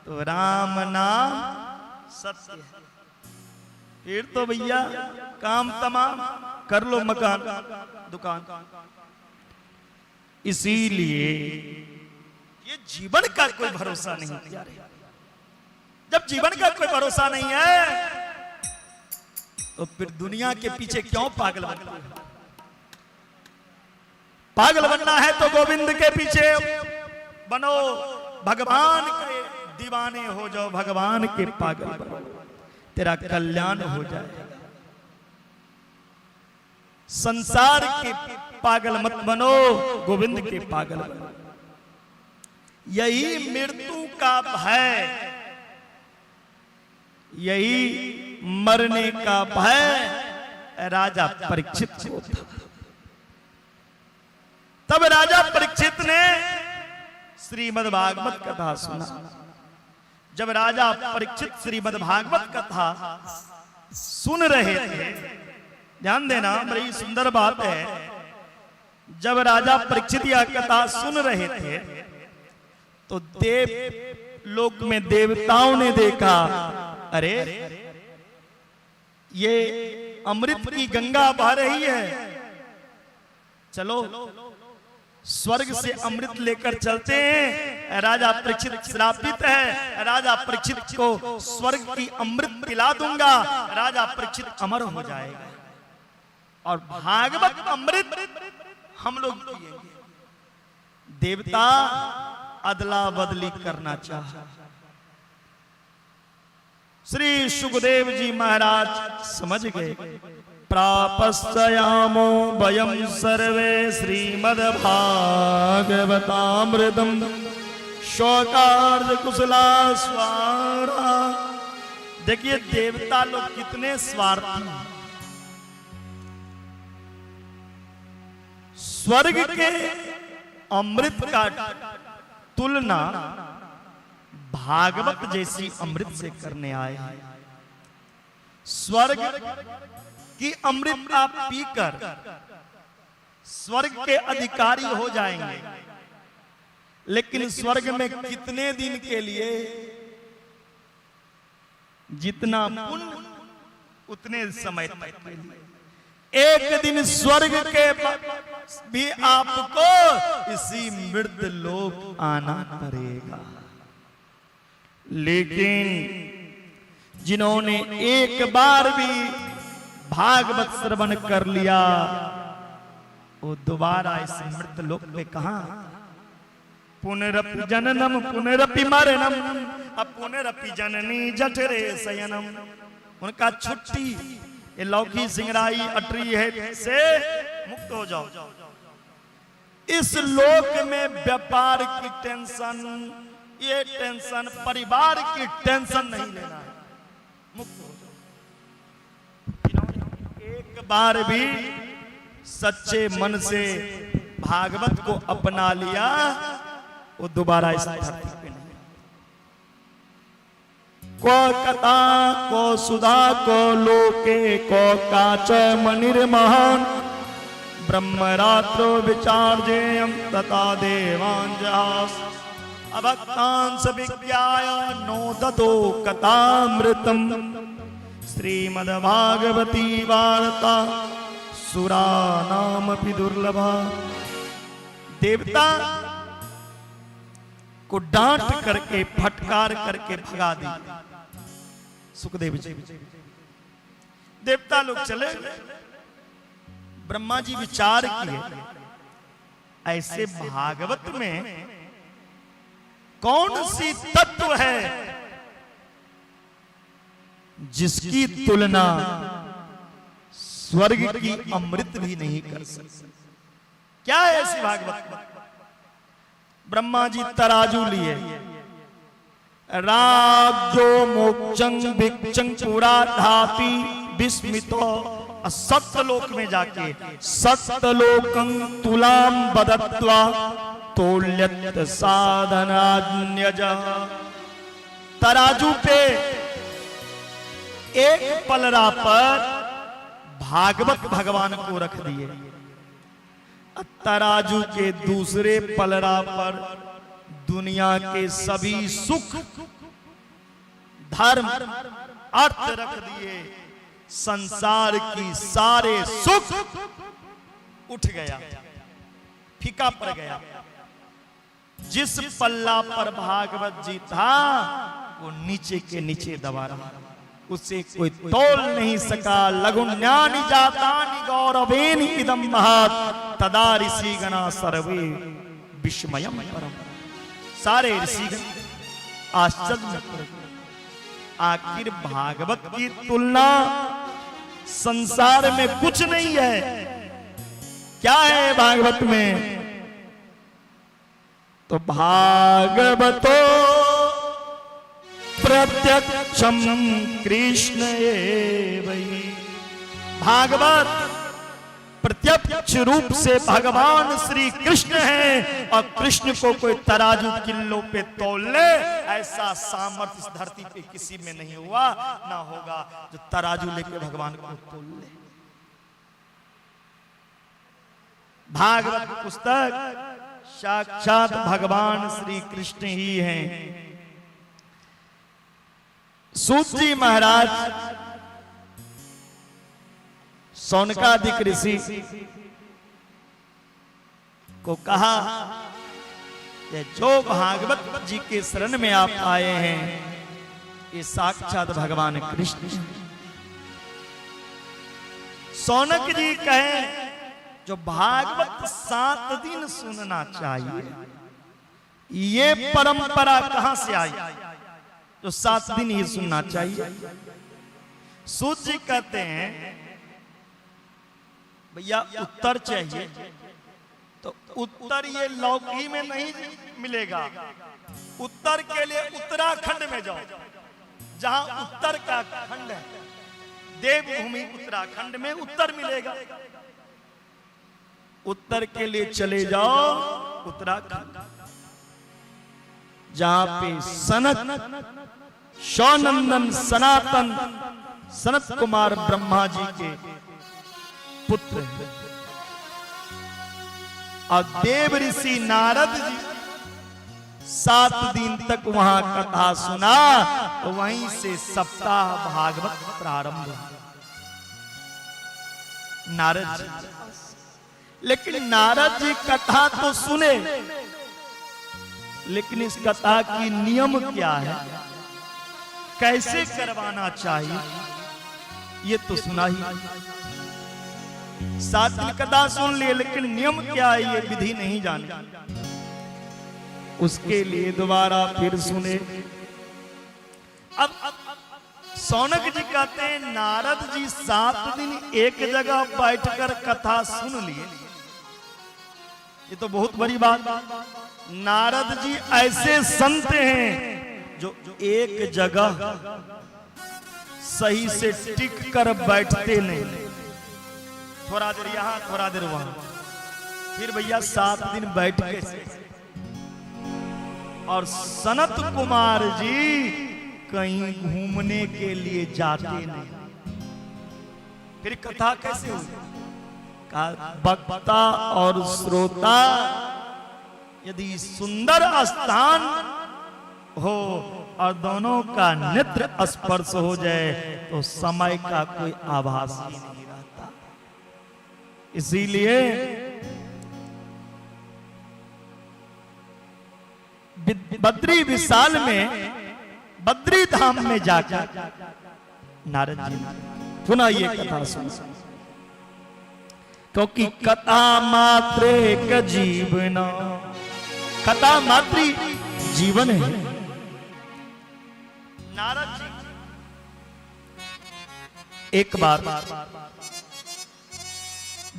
तो राम नाम सत्य है। फिर तो भैया काम तमाम, कर लो मकान दुकान। इसीलिए ये जीवन का कोई भरोसा नहीं है। जब जीवन का कोई भरोसा नहीं है तो फिर दुनिया के पीछे क्यों पागल बनना है? पागल बनना है तो गोविंद के पीछे बनो, भगवान के दीवाने हो जाओ, भगवान के पागल बनो, तेरा कल्याण हो जाए। संसार के पागल मत बनो, गोविंद के पागल बनो। यही मृत्यु का भय, यही मरने का भय राजा परीक्षित को था। तब राजा परीक्षित ने श्रीमद् भागवत कथा सुना। जब राजा परीक्षित श्रीमद् भागवत कथा सुन रहे थे, ध्यान देना, बड़ी सुंदर बात है। जब राजा परीक्षित यह कथा सुन रहे थे तो देव लोक में देवताओं ने देखा, अरे ये अमृत की गंगा बह रही है, चलो स्वर्ग से अमृत लेकर चलते हैं। राजा परीक्षित श्रापित है, राजा परीक्षित को स्वर्ग की अमृत पिला दूंगा, राजा परीक्षित अमर हो जाएगा और भागवत अमृत हम लोग पिएंगे। देवता अदला बदली करना चाहा। श्री सुखदेव जी महाराज समझ गए। प्रापस्यामो वयं सर्वे श्रीमद् भागवतामृतम शौकार्य कुशला स्वारा। देखिए देवता लोग कितने स्वार्थी हैं। स्वर्ग के अमृत का तुलना भागवत जैसी अमृत से करने आए। स्वर्ग की अमृत आप पीकर स्वर्ग के अधिकारी हो जाएंगे, लेकिन स्वर्ग में कितने दिन के लिए? जितना पुण्य उतने समय तक के लिए। एक दिन स्वर्ग के भी आपको इसी मृत लोक आना पड़ेगा। लेकिन जिन्होंने एक बार भी भागवत श्रवण कर लिया वो दोबारा इस मृत लोक में कहां? पुनरपि जननम पुनरपि मरणम पुनरपि जननी जठरे शयनम। उनका छुट्टी, ये लौकी सिंगराई अटरी है से मुक्त हो जाओ। इस लोक में व्यापार की टेंशन, ये टेंशन, परिवार की टेंशन नहीं लेना है, मुक्त हो जाओ। एक बार भी सच्चे मन से भागवत को अपना लिया, वो दोबारा इस धरती पे नहीं। को कथा को सुधा को लोके को काच मनिर्महान ब्रह्मरात्रो विचार्जेयं तथा देवांजास अभक्तांस विज्ञाय नोदतो कथामृतम श्रीमद्भागवती वार्ता सुरा नामपि दुर्लभा। देवता को डांट करके फटकार करके भगा दी सुखदेव जी। देवता लोग चले, ब्रह्मा जी विचार किए, ऐसे भागवत में कौन सी तत्व है जिसकी तुलना स्वर्ग की अमृत भी नहीं कर सकती? क्या है ऐसी भागवत में? ब्रह्मा जी तराजू लिए, राज्यो मोक्षं भिक्षं पुरा धापि विस्मितो, सप्तलोक में जाके सप्तलोकं तुलाम बदत्वा तोल्यत साधनान्यज। तराजू पे एक पलड़ा पर भागवत भगवान को रख दिए, तराजू के दूसरे पलड़ा पर दुनिया के सभी सुख धर्म अर्थ रख दिए। संसार की सारे सुख उठ गया, फीका पड़ गया। जिस पल्ला पर भागवत जी था वो नीचे के नीचे दबा रहा, उसे कोई तोल नहीं सका। लघुन्यानि जातानि गौरवेन इदं महत् तदा ऋषि गणा सर्वे विस्मयम् परम। सारे ऋषिगण आश्चर्य में पड़ गए। आखिर भागवत की तुलना संसार में कुछ नहीं है। क्या है भागवत में? तो भागवतो प्रत्यक्षम कृष्ण एव हि। भागवत प्रत्यक्ष रूप से भगवान श्री कृष्ण हैं, और कृष्ण को कोई तराजू किलो पे तोल ले ऐसा सामर्थ्य इस धरती पे किसी में नहीं हुआ, ना होगा, जो तराजू लेके भगवान को तोल ले। भागवत की पुस्तक साक्षात भगवान श्री कृष्ण ही हैं। सूत जी महाराज सौनकादिक ऋषि को कहा कि जो भागवत जी के शरण में आप आए हैं ये साक्षात भगवान कृष्ण। सौनक जी कहें जो भागवत 7 दिन सुनना चाहिए, ये परंपरा कहां से आई जो 7 दिन ही सुनना चाहिए? सूत जी कहते हैं भैया उत्तर चाहिए तो उत्तर ये लौकी में नहीं मिलेगा। उत्तर के लिए उत्तराखंड में जाओ, जहां उत्तर का खंड है, देवभूमि उत्तराखंड में उत्तर मिलेगा। उत्तर के लिए चले जाओ उत्तराखंड, जहां पे सनत सौनंदन सनातन सनत कुमार ब्रह्मा जी के पुत्र हैं, और देव ऋषि नारद जी 7 दिन तक वहां कथा सुना, तो वहीं से सप्ताह भागवत प्रारंभ हुआ। नारद जी, लेकिन नारद जी कथा तो सुने, लेकिन इस कथा की नियम क्या है, कैसे करवाना चाहिए, ये तो सुना ही। 7 दिन कथा सुन लिए, लेकिन नियम क्या है ये विधि नहीं जाने। उसके लिए दोबारा फिर सुने। अब सौनक जी कहते हैं नारद जी 7 दिन एक जगह बैठकर कथा सुन लिए, ये तो बहुत बड़ी बात। नारद जी ऐसे संत हैं जो एक जगह सही से टिक कर बैठते नहीं, थोड़ा देर यहां थोड़ा देर वहां, फिर भैया 7 दिन बैठ के। और सनत कुमार जी कहीं घूमने के लिए जाते नहीं। फिर कथा कैसे हुई? वक्ता और श्रोता यदि सुंदर स्थान हो और दोनों का नेत्र स्पर्श हो जाए तो समय का कोई आभास ही नहीं रहता। इसीलिए बद्री विशाल में, बद्री धाम में जाकर नारद जी पुनः ये कथा सुन, क्योंकि कथा मात्र एक जीवन, कथा मात्र जीवन है। नारद जी एक बार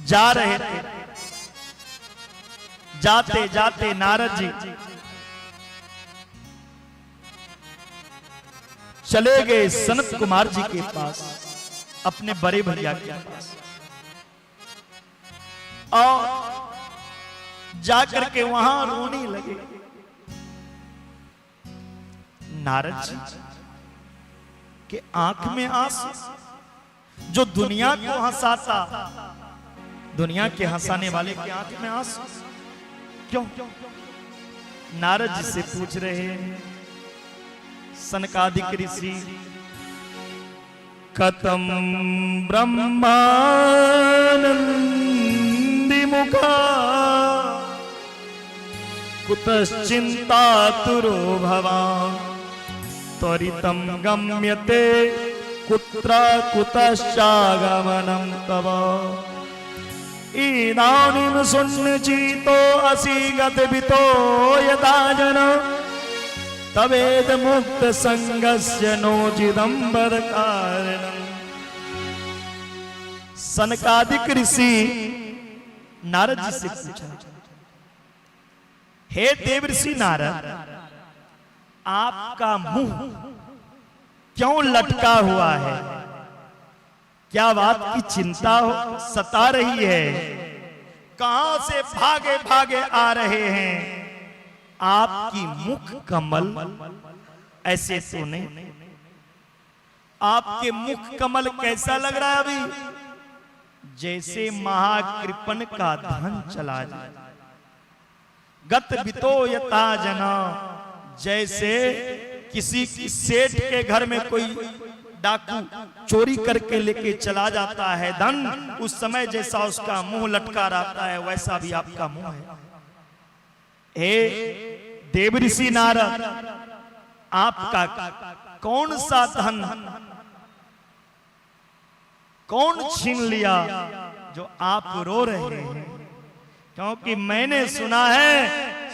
जा रहे थे, जाते जाते नारद जी चले गए सनत कुमार जी के पास, अपने बड़े भैया के पास, और जाकर के वहां रोने लगे। नारद जी के आंख में आंसू, जो दुनिया को हंसाता, दुनिया के हंसाने वाले के आंख में आंसू क्यों? नारद जी से पूछ रहे हैं सनकादिक ऋषि, कथम ब्रह्मानंदी मुखा कुतश्चिंतातुरो भवान् त्वरितं गम्यते कुत्र कुतश्चागमनं तव। इदानीं सुनिचितो असि गतवितो यदा जन तवेद मुक्त संगस्य नोचिदंबर कारणम्। सनकादिक ऋषि नारद जी से पूछा, हे देवर्षि नारद, आपका मुंह क्यों लटका हुआ है? क्या बात की चिंता हो सता रही है? कहां से भागे भागे आ रहे हैं? आपकी मुख कमल ऐसे तो नहीं, आपके मुख कमल कैसा लग रहा है अभी? जैसे महाकृपण का धन चला जाए। गत बितो यथा जना, जैसे किसी सेठ के घर में कोई डाकू चोरी करके लेके चला जाता है धन, उस समय जैसा उसका मुंह लटका रहता है वैसा भी आपका मुंह है। हे देवर्षि नारद, आपका कौन सा धन कौन छीन लिया जो आप रो रहे हैं? क्योंकि मैंने सुना है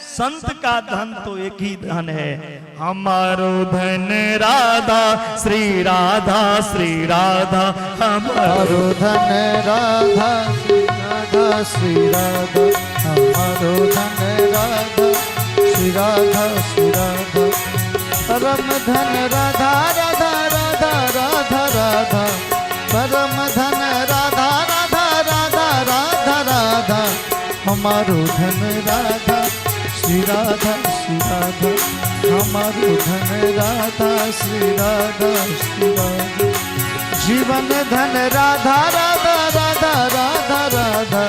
संत का धन तो एक ही धन है, हमारो धन राधा श्री राधा श्री राधा, हमारो धन राधा श्री राधा श्री राधा, हमारो धन राधा श्री राधा श्री राधा, परम धन राधा राधा राधा राधा राधा, परम धन राधा राधा राधा राधा राधा, हमारो धन राधा श्री राधा श्री राधा, हमारो धन राधा श्री राधा श्री राधा, जीवन धन राधा राधा राधा राधा राधा,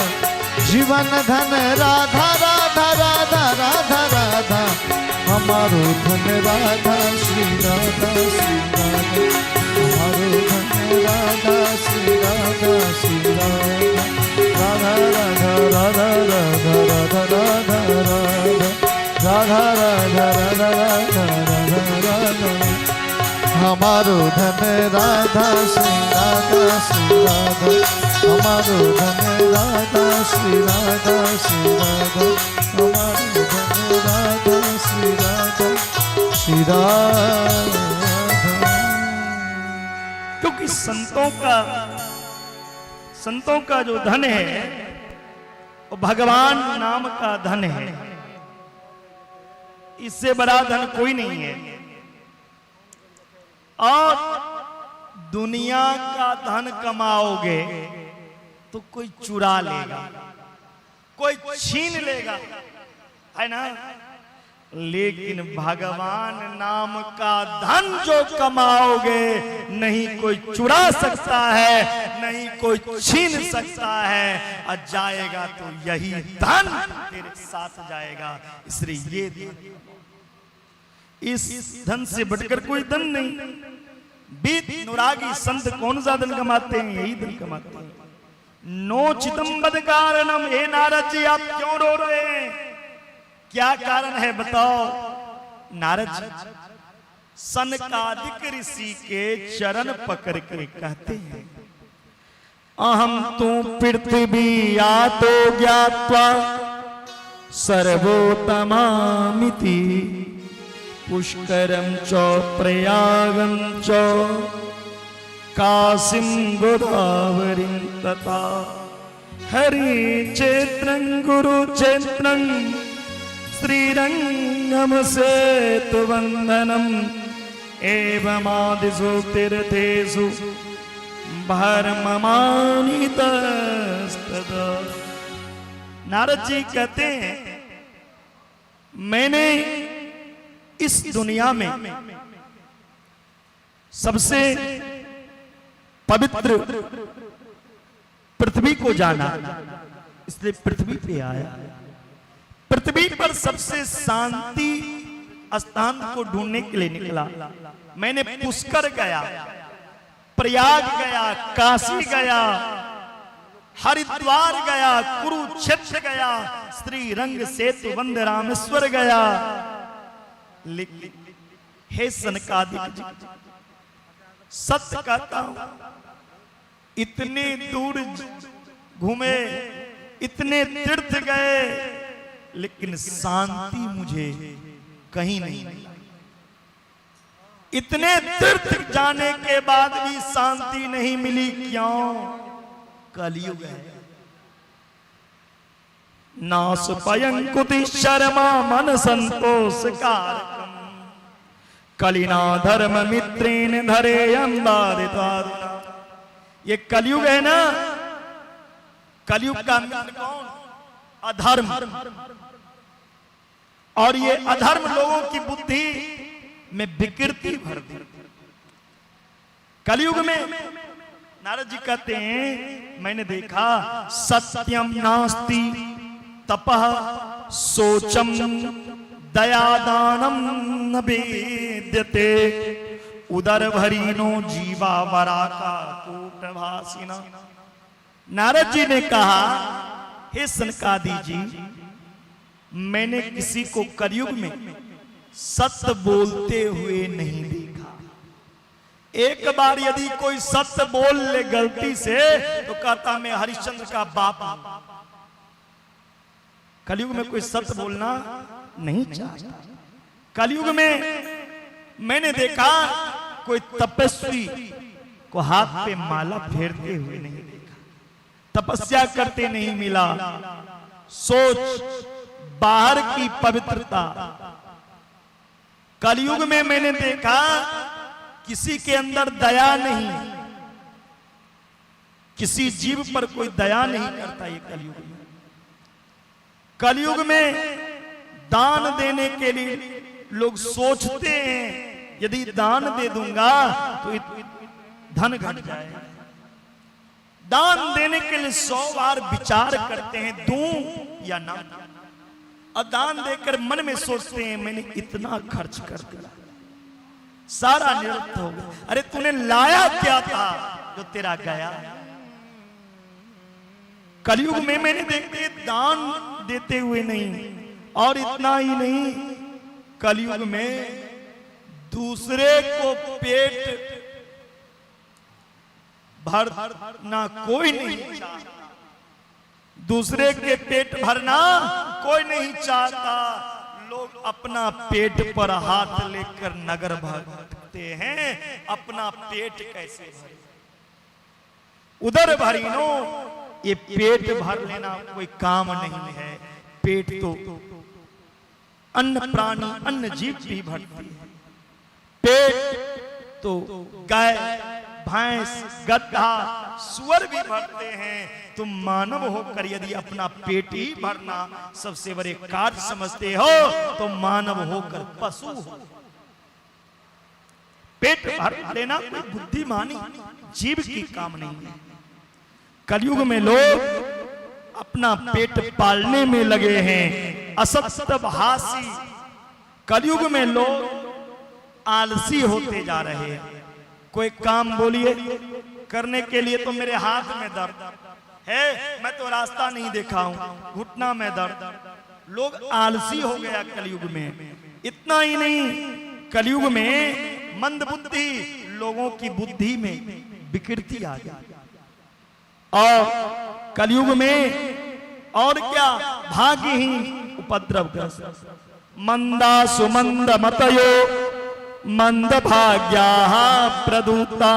जीवन धन राधा राधा राधा राधा राधा, हमारो धन राधा श्री राधा श्री राधा, हमारो धन राधा श्री राधा श्री राधा, राधा राधा राधा राधा राधा राधा राधा राधा राधा राधा राधा, हमारो धन राधा श्री राधा श्री राधा, हमारो धन राधा श्री राधा श्री राधा, हमारो धन राधा श्री राधा श्री राधा। क्योंकि संतों का जो धन है वो भगवान नाम का धन है। इससे बड़ा धन कोई नहीं है। और दुनिया का धन कमाओगे तो कोई चुरा लेगा, कोई छीन लेगा, है ना। लेकिन भगवान नाम का धन जो कमाओगे नहीं कोई चुरा सकता है, नहीं कोई छीन सकता है, और जाएगा तो यही धन तेरे साथ जाएगा। इसलिए ये धन, इस धन से बढ़कर कोई धन नहीं। बीत अनुरागी संत कौन सा धन कमाते हैं? यही धन कमाते हैं। नोचितम बद कारणम, हे नारद जी आप क्यों रो रहे हैं? क्या कारण है बताओ? नारद जी सनकादिक ऋषि के चरण पकड़ के कहते हैं, अहम तू पृथ्वी आतो ज्ञात्वा सर्वोत्तमामिति पुष्करम च प्रयागम च काशीं गोदावरीं तथा हरि क्षेत्रं गुरु क्षेत्रं श्रीरंगम सेतुवंदनम एवमादिषु तीर्थेषु भर्ममानितस्तदा। नारद जी कहते हैं मैंने इस दुनिया में सबसे पवित्र पृथ्वी को जाना, इसलिए पृथ्वी पे आया। पृथ्वी पर सबसे शांति स्थान को ढूंढने के लिए निकला। मैंने पुष्कर गया, प्रयाग गया, काशी गया, हरिद्वार गया, कुरुक्षेत्र गया, श्री रंग सेतुवंद रामेश्वर गया। लेकिन हे सनकादिक जी, सत्य कहता हूं, इतने दूर घूमे, इतने तीर्थ गए, लेकिन शांति मुझे कहीं नहीं मिला। इतने तीर्थ जाने के बाद भी शांति नहीं मिली। क्यों? कलयुग है। नास पयंकुति शर्मा मन संतोष कारकम कलिना धर्म मित्रेन धरे अंधारितार। ये कलयुग है ना। कलयुग का मित्र कौन? अधर्म। और ये अधर्म लोगों की बुद्धि में विकृति भर दी। कलयुग में नारद जी कहते हैं मैंने देखा सत्यम नास्ति तपः शोचम दयादानम न वेद्यते उदर भरीनो जीवा वरा का कूटभासिना। नारद जी ने कहा हे सनकादि जी, मैंने किसी को कलयुग में सत्य बोलते हुए नहीं देखा। एक बार यदि कोई सत्य बोल ले गलती से तो कहता मैं हरिश्चंद्र का बाप हूं। कलयुग में कोई सत्य बोलना नहीं चाहता। कलयुग में मैंने देखा कोई तपस्वी को हाथ पे माला फेरते हुए नहीं देखा, तपस्या करते नहीं मिला। सोच बाहर की पवित्रता। कलयुग में मैंने देखा किसी के अंदर दया नहीं, किसी जीव पर कोई दया नहीं करता। ये कलयुग में, कलयुग में दान देने के लिए लोग सोचते हैं यदि दान दे दूंगा तो धन घट जाएगा। दान देने के लिए 100 बार विचार करते हैं दूं या ना। और दान देकर मन में सोचते हैं मैंने इतना खर्च कर दिया, सारा निरर्थ हो गया। अरे तूने लाया क्या था जो तेरा गया? कलयुग में मैंने देखते दान देते हुए नहीं। और इतना ही नहीं, कलयुग में दूसरे को पेट भरना कोई नहीं चाहता। दूसरे के पेट भरना कोई नहीं चाहता। लोग अपना पेट पर हाथ लेकर नगर भरते हैं। अपना पेट कैसे भरे? उधर भरीनो, ये पेट भर लेना कोई काम नहीं है। पेट तो अन्न प्राणी अन्न जीव भी भरती है। पेट तो गाय भैंस गधा सुअर भी भरते हैं। तुम मानव होकर यदि अपना पेट ही भरना सबसे बड़े कार्य समझते हो तो मानव होकर पशु हो। पेट भर लेना कोई बुद्धिमानी जीव की काम नहीं है। कलयुग में लोग अपना पेट पालने में लगे हैं, असत्यभाषी। कलयुग में लोग आलसी होते जा रहे हैं। कोई काम बोलिए करने के लिए तो मेरे हाथ में दर्द है, मैं तो रास्ता नहीं देखा हूं, घुटना में दर्द। लोग आलसी हो गया कलयुग में। इतना ही नहीं, कलयुग में मंदबुद्धि लोगों की बुद्धि में विकृति आ गई। और कलयुग में और क्या, भाग्यहीन उपद्रवग्रस्त। मंदा सुमंद मतयो मंद भाग्या प्रदूता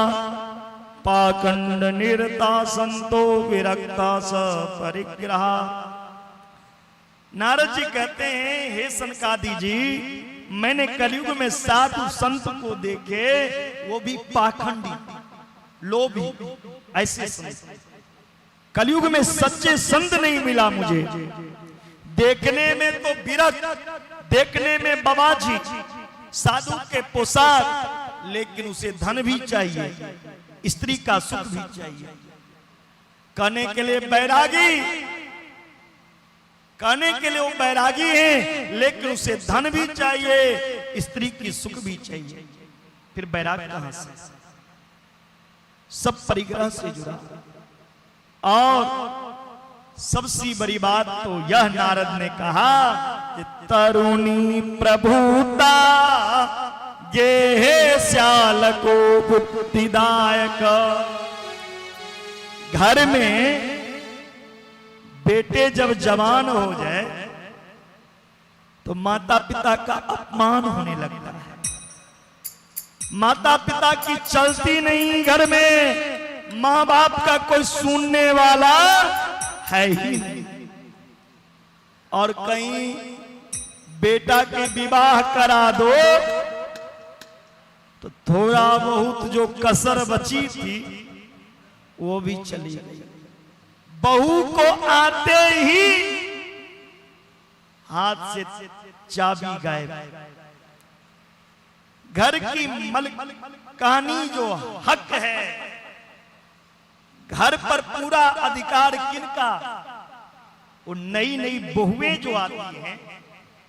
पाखंड निरता संतो विरक्ता स परिग्रह। नारद जी कहते हैं, हे सनकादि जी, मैंने कलयुग में साधु संत को देखे, वो भी पाखंडी लोभी ऐसे संत। कलयुग में सच्चे संत नहीं मिला मुझे। देखने में तो विरक्त, देखने में बाबाजी, साधु के पोशाक, लेकिन उसे धन भी चाहिए, स्त्री का सुख भी चाहिए। कहने के लिए बैरागी, कहने के लिए वो बैरागी है, लेकिन उसे धन भी चाहिए, स्त्री की सुख भी चाहिए। फिर बैराग कहां से? सब परिग्रह से जुड़ा। और सबसे बड़ी बात तो यह नारद ने कहा कि तरुणी प्रभुता ये श्याल को बुद्धिदायक। घर में बेटे जब जवान हो जाए तो माता पिता का अपमान होने लगता है। माता पिता की चलती नहीं घर में, माँ बाप का कोई सुनने वाला है ही नहीं। और कहीं बेटा के विवाह करा दो तो थोड़ा बहुत जो कसर बची थी वो भी चली गई। बहू को आते ही हाथ से चाबी गायब। घर की कहानी जो हक है, घर पर पूरा अधिकार किनका? वो नई नई बहुएं जो आती हैं,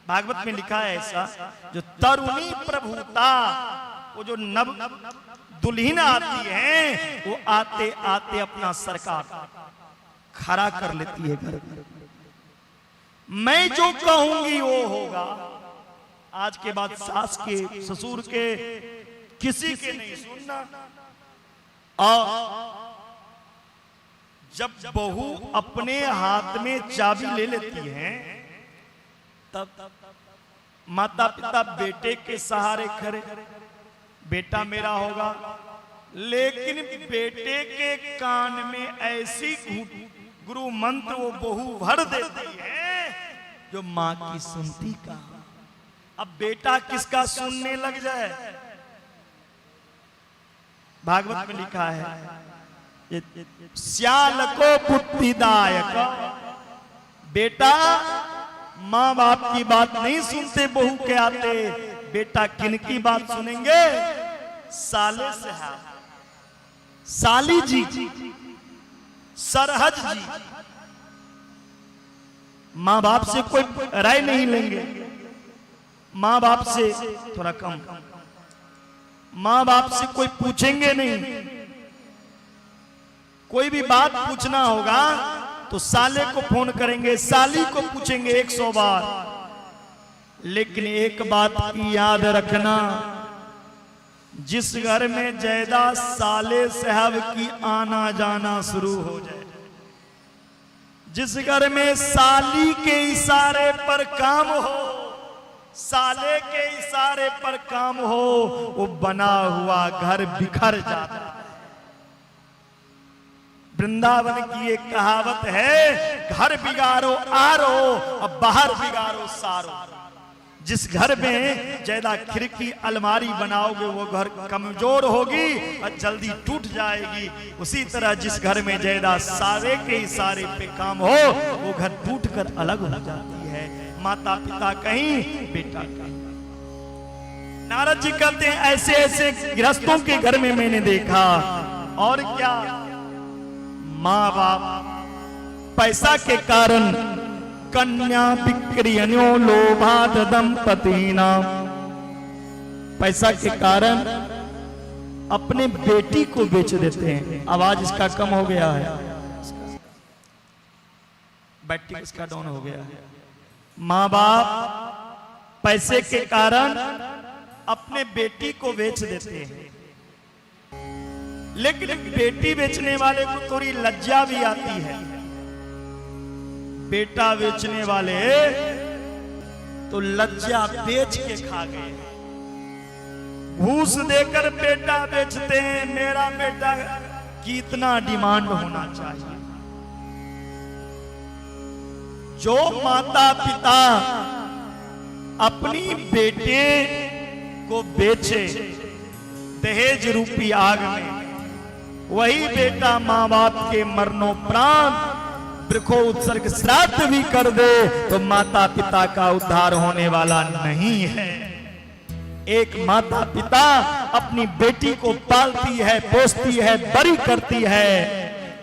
भागवत में लिखा है ऐसा, जो तरुणी प्रभुता, वो जो नव दुल्हन आती है, वो आते आते अपना सरकार खड़ा कर लेती है घर। मैं जो कहूंगी वो होगा। आज के बाद सास के, ससुर के, किसी के नहीं सुनना। और जब बहू अपने हाथ में चाबी ले लेती है, तब माता पिता बेटे के सहारे खड़े, बेटा मेरा होगा। लेकिन बेटे के कान में ऐसी गुरु मंत्र वो बहू भर देती है जो माँ की सुनती का। अब बेटा किसका सुनने लग जाए? भागवत में लिखा है, श्याल को बुद्धिदायक। बेटा माँ बाप की बात नहीं सुनते बहू के आते, बेटा किनकी बात सुनेंगे? साले से है, साली जी, सरहज जी। माँ बाप से कोई राय नहीं लेंगे, माँ बाप से थोड़ा कम, माँ बाप से कोई पूछेंगे नहीं। कोई भी बात पूछना होगा तो साले को फोन करेंगे, साली को पूछेंगे 100 बार। लेकिन एक बात की याद रखना, जिस घर में जैदा साले साहब की आना जाना शुरू हो जाए, जिस घर में साली के इशारे पर काम हो, साले के इशारे पर काम हो, वो बना हुआ घर बिखर जाता है। वृंदावन की एक कहावत है, घर बिगाड़ो आरो और बाहर बिगाड़ो सारो। जिस घर में ज्यादा खिड़की अलमारी बनाओगे वो घर कमजोर होगी और जल्दी टूट जाएगी। उसी तरह जिस घर में ज्यादा सारे के इशारे पे काम हो वो घर टूट कर अलग हो जाती है। माता पिता कहीं, बेटा कहीं। नारद जी कहते हैं ऐसे ऐसे गृहस्थों के घर में मैंने देखा। और क्या, माँ बाप पैसा के कारण कन्या विक्रियनो लोभाद दंपति नाम, पैसा के कारण अपने बेटी को बेच देते हैं। आवाज इसका कम हो गया है, बैटरी इसका डाउन हो गया है। माँ बाप पैसे के कारण अपने बेटी को बेच देते हैं, लेकिन बेटी बेचने वाले को थोड़ी लज्जा भी आती है। बेटा बेचने वाले तो लज्जा बेच के खा गए। घूस देकर बेटा बेचते हैं। मेरा बेटा की इतना डिमांड होना चाहिए। जो माता पिता अपनी बेटे को बेचे दहेज रूपी आग में, वही बेटा माँ बाप के मरणोपरांत वृखो उत्सर्ग श्राद्ध भी कर दे तो माता पिता का उद्धार होने वाला नहीं है। एक माता पिता अपनी बेटी को पालती है, पोसती है, बड़ी करती है,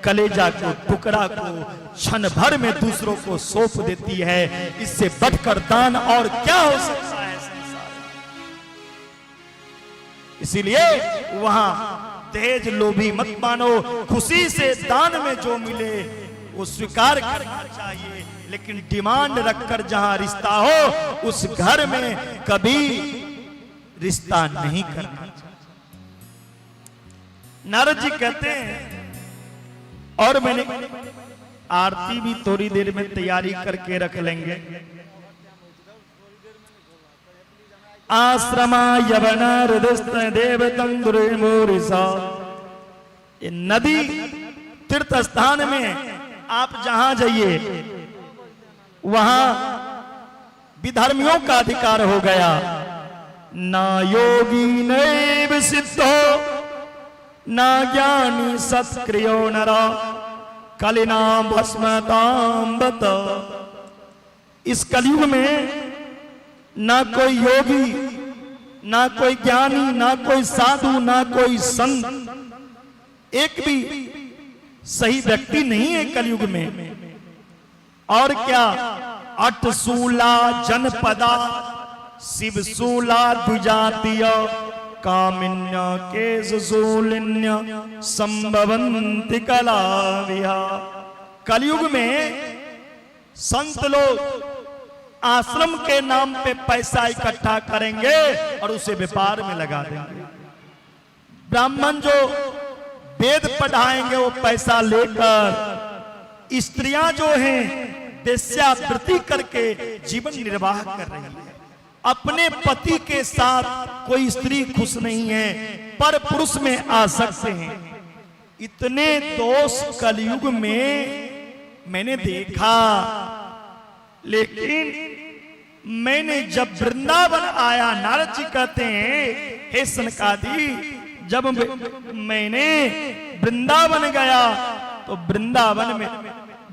कलेजा को टुकड़ा को क्षण भर में दूसरों को सौंप देती है। इससे बढ़कर दान और क्या हो सकता है संसार में। इसीलिए वहां दहेज लोभी मत मानो। खुशी से दान में जो मिले वो स्वीकार करना चाहिए, लेकिन डिमांड रखकर जहां रिश्ता हो उस घर में कभी रिश्ता नहीं करना चाहिए। नारद जी कहते हैं, और मैंने आरती भी थोड़ी देर में तैयारी करके रख लेंगे। आश्रमा यवना हृदयस्थ देव तंदुरे मोरिसा, ये नदी तीर्थ स्थान में आप जहां जाइए वहां विधर्मियों का अधिकार हो गया। ना योगी नैव सिद्धो ना ज्ञानी सत्क्रियो नरा कलिना भस्मताम बत। इस कलयुग में ना कोई योगी, ना कोई ज्ञानी, ना कोई साधु, ना कोई संत, एक भी सही व्यक्ति नहीं है कलयुग में। और क्या, अटसूला जनपदा शिवसूला द्विजातीय कामिन्य केशूलिन्य संभवंति कला विहा। कलयुग में संत लोग आश्रम के नाम पे पैसा इकट्ठा करेंगे और उसे व्यापार में लगा देंगे। ब्राह्मण जो वेद पढ़ाएंगे वो पैसा लेकर, स्त्रियां जो हैं वेश्यावृत्ति करके जीवन निर्वाह कर रही है। अपने पति के साथ कोई स्त्री खुश नहीं है, पर पुरुष में आसक्त हैं। इतने दोष कलयुग में मैंने देखा, लेकिन मैंने जब वृंदावन आया, नारद जी कहते हैं, हे सनकादि, जब मैंने वृंदावन गया तो वृंदावन में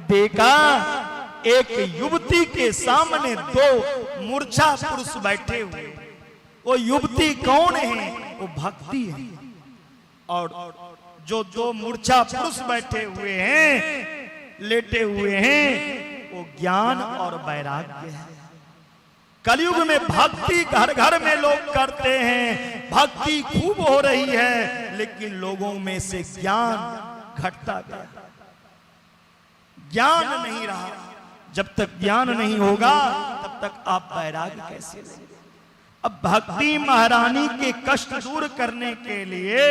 देखा एक युवती के सामने दो मूर्छा पुरुष बैठे हुए। वो युवती कौन है? वो भक्ति है। और जो दो मूर्छा पुरुष बैठे हुए हैं, लेटे हुए हैं, वो ज्ञान और वैराग्य है। कलयुग में भक्ति घर घर में लोग करते हैं, भक्ति खूब हो रही है, लेकिन लोगों में से ज्ञान घटता गया। ज्ञान नहीं रहा। जब तक ज्ञान नहीं होगा तब तक आप वैराग्य कैसे लेंगे? अब भक्ति महारानी के कष्ट दूर करने के लिए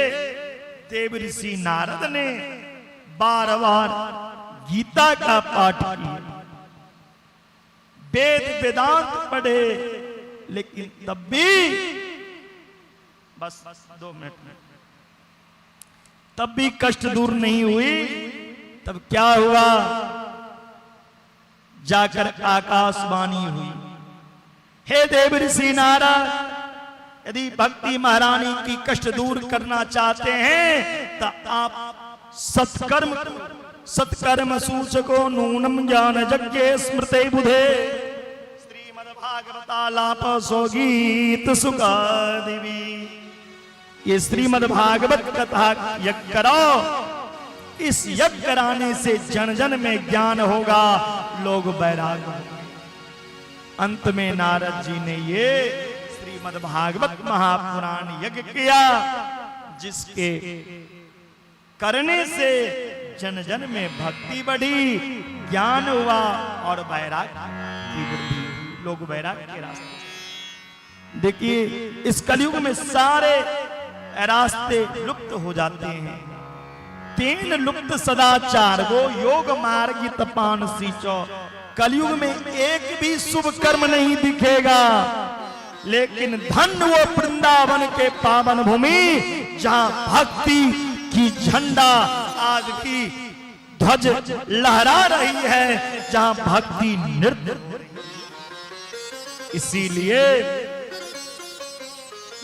देव ऋषि नारद ने बार बार गीता का पाठ किया, वेद वेदांत पढ़े, लेकिन तब भी बस 2 मिनट में तब भी कष्ट दूर नहीं हुई। तब क्या हुआ? जाकर आकाशवाणी हुई, हे देव ऋषि नारद, यदि भक्ति महारानी की कष्ट दूर करना चाहते हैं तो आप सत्कर्म सूचको नूनम ज्ञान यज्ञ स्मृते बुधे श्रीमद्भागवतालाप गीत सुखादिवी। ये श्रीमद्भागवत कथा यज्ञ करो, इस यज्ञ कराने से जन जन में ज्ञान होगा, लोग बैराग होंगे। अंत में नारद जी ने ये श्रीमद्भागवत महापुराण यज्ञ किया, जिसके करने से जन जन में भक्ति बढ़ी, ज्ञान हुआ और वैराग्य की वृद्धि, लोग वैराग्य के रास्ते। देखिए इस कलयुग में सारे रास्ते लुप्त हो जाते हैं। 3 लुप्त सदाचार वो योग मार्ग तपान सींचो। कलयुग में एक भी शुभ कर्म नहीं दिखेगा, लेकिन धन वो वृंदावन के पावन भूमि जहां भक्ति की झंडा आज की ध्वज लहरा रही है, जहां भक्ति नृत्य। इसीलिए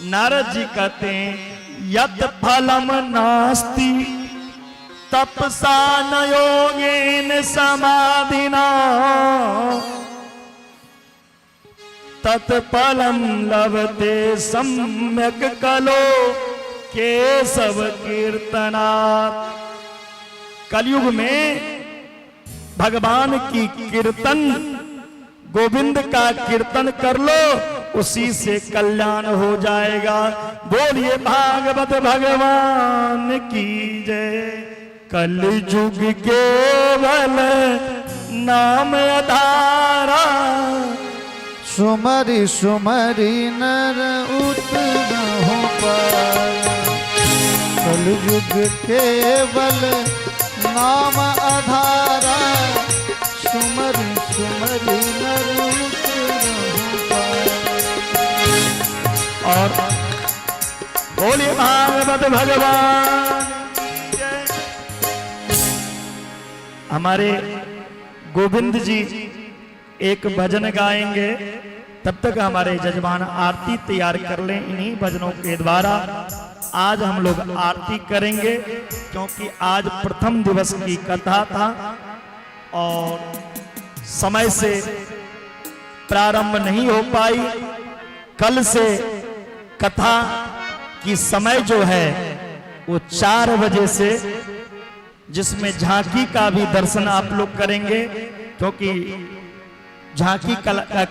नारद जी कहते हैं यत् फलम नास्ति तपसा न योगेन समाधिना तत्फलम लभते सम्यक कलो केशव कीर्तनात्। कलयुग में भगवान की कीर्तन, गोविंद का कीर्तन कर लो, उसी से कल्याण हो जाएगा। बोलिए भागवत भगवान की जय। कलयुग केवल नाम आधारा, सुमरि सुमरि नर उतरहु पार। कलयुग केवल नाम आधारा, सुमरि सुमरि नर उतरहु पार। और बोलिए भागवत भगवान। हमारे गोविंद जी एक भजन गाएंगे, तब तक हमारे जजमान आरती तैयार कर लें। इन्हीं भजनों के द्वारा आज हम लोग आरती करेंगे, क्योंकि आज प्रथम दिवस की कथा था और समय से प्रारंभ नहीं हो पाई। कल से कथा की समय जो है वो 4 बजे से, जिसमें झांकी का भी दर्शन आप लोग करेंगे, क्योंकि झांकी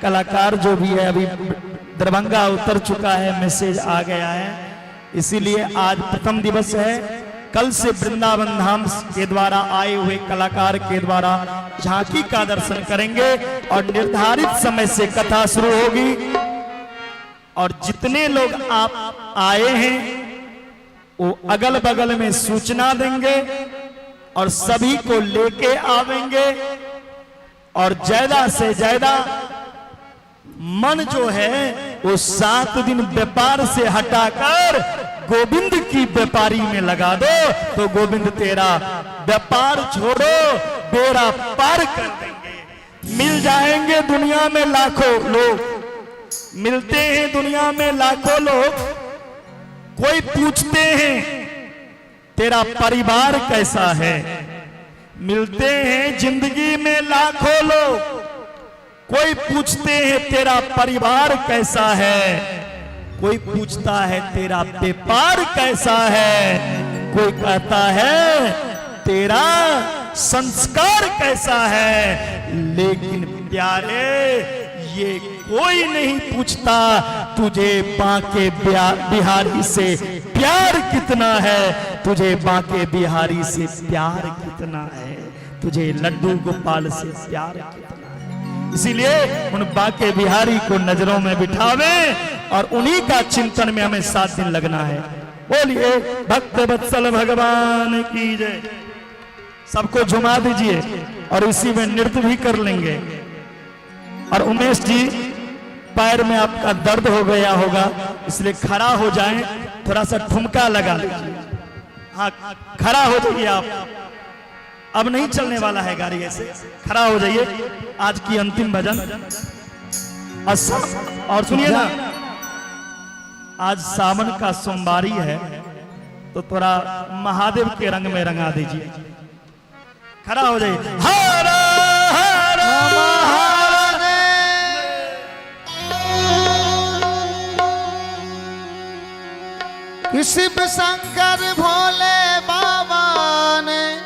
कलाकार जो भी है अभी दरभंगा उतर चुका है, मैसेज आ गया है। इसीलिए आज प्रथम दिवस है। कल से वृंदावन धाम के द्वारा आए हुए कलाकार के द्वारा झांकी का दर्शन करेंगे और निर्धारित समय से कथा शुरू होगी। और जितने लोग आप आए हैं वो अगल बगल में सूचना देंगे और सभी को लेके आवेंगे। और ज्यादा से ज्यादा मन जो है वो 7 दिन व्यापार से हटाकर गोविंद की व्यापारी में लगा दो, तो गोविंद तेरा व्यापार छोड़ो बेड़ा पार कर देंगे। मिल जाएंगे दुनिया में लाखों लोग, मिलते हैं दुनिया में लाखों लोग। कोई पूछते हैं तेरा परिवार कैसा है, मिलते हैं जिंदगी में लाखों लोग। कोई पूछते हैं तेरा परिवार कैसा है, कोई पूछता है तेरा व्यापार कैसा है, कोई कहता है तेरा संस्कार कैसा है। लेकिन प्यारे ये कोई नहीं पूछता तुझे बांके बिहारी से प्यार कितना है, तुझे बांके बिहारी से प्यार कितना है, तुझे लड्डू गोपाल से प्यार कितना है। इसीलिए उन बांके बिहारी को नजरों में बिठावे और उन्हीं का चिंतन में हमें 7 दिन लगना है। बोलिए भक्त वत्सल भगवान की जय। सबको झुमा दीजिए और इसी में नृत्य भी कर लेंगे। और उमेश जी पैर में आपका दर्द हो गया होगा, इसलिए खड़ा हो जाएं, थोड़ा सा ठुमका लगा लीजिए। हाँ खड़ा हो जाइए आप, अब नहीं चलने वाला है गाड़ी, ऐसे खड़ा हो जाइए। आज की अंतिम भजन और सुनिए ना, आज सावन का सोमवारी है, तो थोड़ा महादेव के रंग में रंगा दीजिए। खड़ा हो जाइए। हर हर महादेव। शिव शंकर भोले बाबा ने,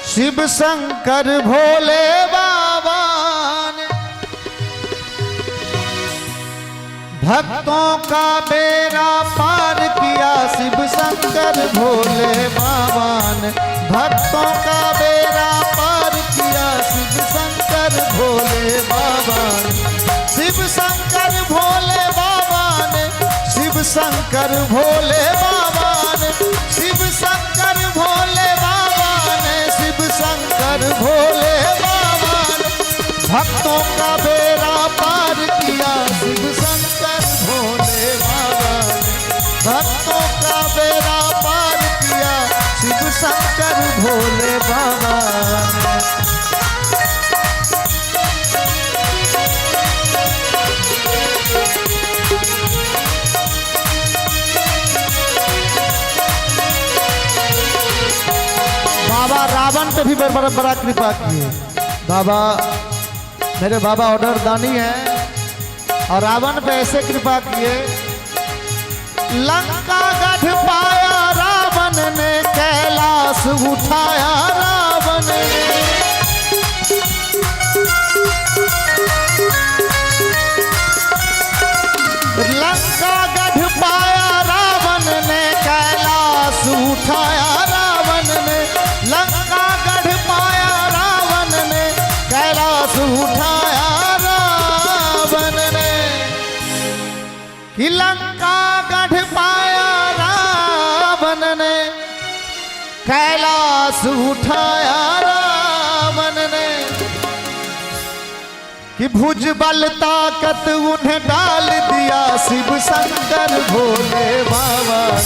शिव शंकर भोले बाबा ने भक्तों का बेड़ा पार किया। शिव शंकर भोले बाबा ने भक्तों का बेड़ा पार किया। शिव शंकर भोले बाबा ने, शिव शंकर भोले बाबा ने, शिव शंकर भोले बाबा ने, शिव शंकर भोले बाबा ने, शिव शंकर भोले बाबा ने भक्तों का बेड़ा पार किया। शिव शंकर भोले बाबा ने भक्तों का बेड़ा पार किया। शिव शंकर भोले बाबा ने। बाबा रावण पे भी बड़ा कृपा किए। बाबा मेरे बाबा ऑर्डर दानी है, और रावण पे ऐसे कृपा किए, लंका गढ़ पाया रावण ने, कैलाश उठाया रावण ने। लंका गढ़ पाया रावण ने, कैलाश उठाया रावण ने। लंका गढ़ पाया रावण ने, कैलाश उठाया रावण ने। कि लंका गढ़ पाया रावण ने, कैलाश उठाया रावण ने। कि भुजबल ताकत उन्हें डाल दिया। शिव शंकर भोले बाबा ने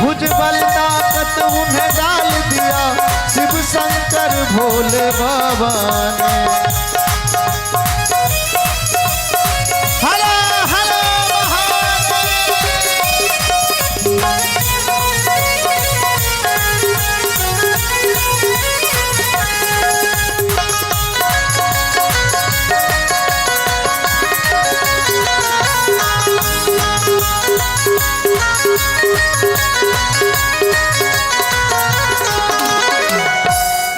भुजबल ताकत उन्हें डाल दिया। शिव शंकर भोले बाबा ने। हरा हरा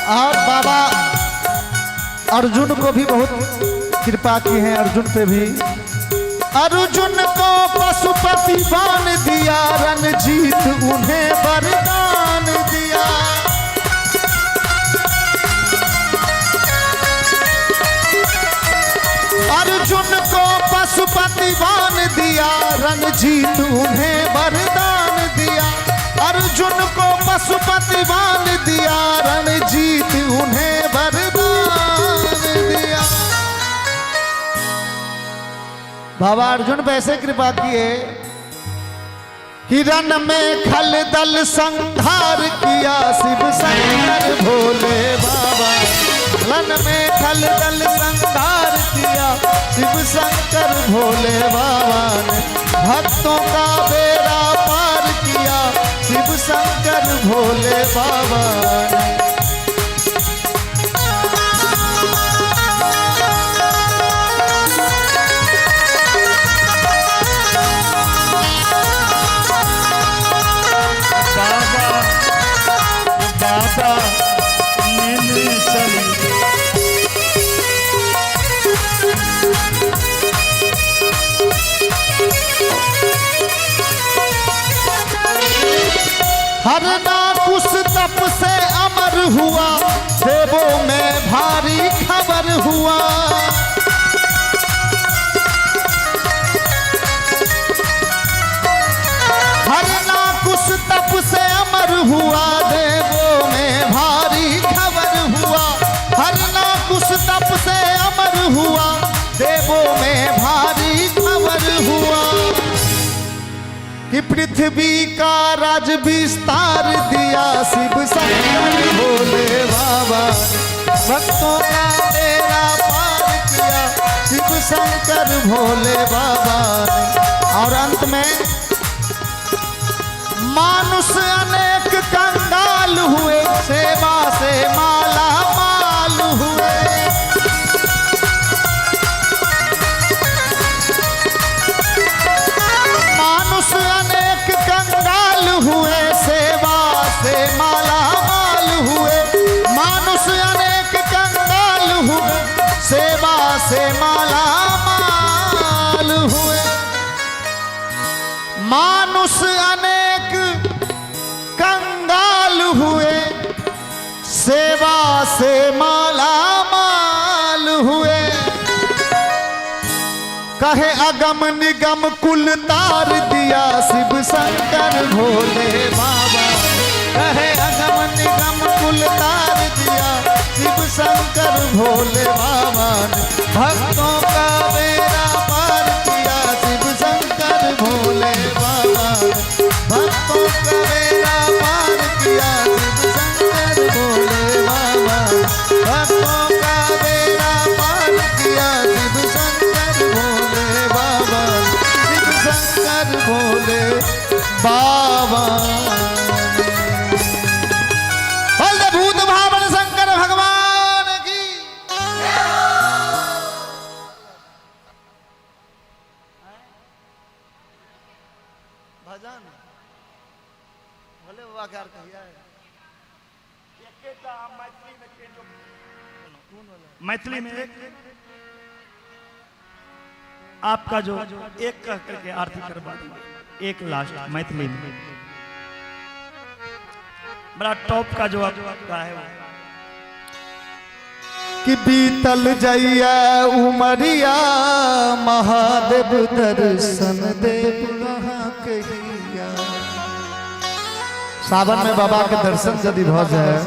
और बाबा अर्जुन को भी बहुत कृपा की है। अर्जुन पे भी, अर्जुन को पशुपति बान दिया। रणजीत उन्हें वरदान दिया। अर्जुन को पशुपति बान दिया। रणजीत उन्हें वरदान दिया। अर्जुन को पशुपति बान दिया। रणजीत उन्हें वरदान दिया। बाबा अर्जुन पे ऐसे कृपा किए कि रण में खल दल संहार किया। शिव शंकर भोले बाबा रण में खल दल संहार किया। शिव शंकर भोले बाबा ने भक्तों का बेड़ा पार किया। शिव शंकर भोले बाबा ने। बाबा नींद चली हर नाकुश तप से अमर हुआ। देवों में भारी खबर हुआ। हर नाकुश तप से अमर हुआ। देवों में भारी खबर हुआ। हर नाकुश तप से अमर हुआ। देवों में भारी खबर हुआ। कि पृथ्वी का राज विस्तार दिया। शिव शंकर भोले बाबा ने भक्तों का बेड़ा पार किया। शिव शंकर भोले बाबा ने। और अंत में मानुष अनेक कंगाल हुए, सेवा से माला माल हुए। मानुष अनेक कंगाल हुए, सेवा से माला माल हुए। मानुष अनेक कंगाल हुए, सेवा से माला माल हुए। मानुष अनेक कंगाल हुए, सेवा से माला माल हुए। कहे अगम निगम कुल तार दिया शिव शंकर भोले बाबा। कहे अगम निगम कुल तार दिया शिव शंकर भोले बाबा ने। भक्तों का बेड़ा पार किया शिव शंकर भोले बाबा ने। भक्तों का बेड़ा पार किया शिव शंकर भोले बाबा ने। भक्तों का बेड़ा पार किया शिव शंकर भोले बाबा ने। शिव शंकर भोले बाबा ने। भूत भावन शंकर भगवान की। भजन भोले बाबा का कहिया है। मैथिली में एक आपका जो एक कह करके आरती करवा दूंगा, एक लास्ट मैथिली में बड़ा टॉप का जो आपका है वो। कि बीतल जइया उमरिया महादेव दर्शन देव कहाँ कहिया। सावन में बाबा के दर्शन यदि भ जाए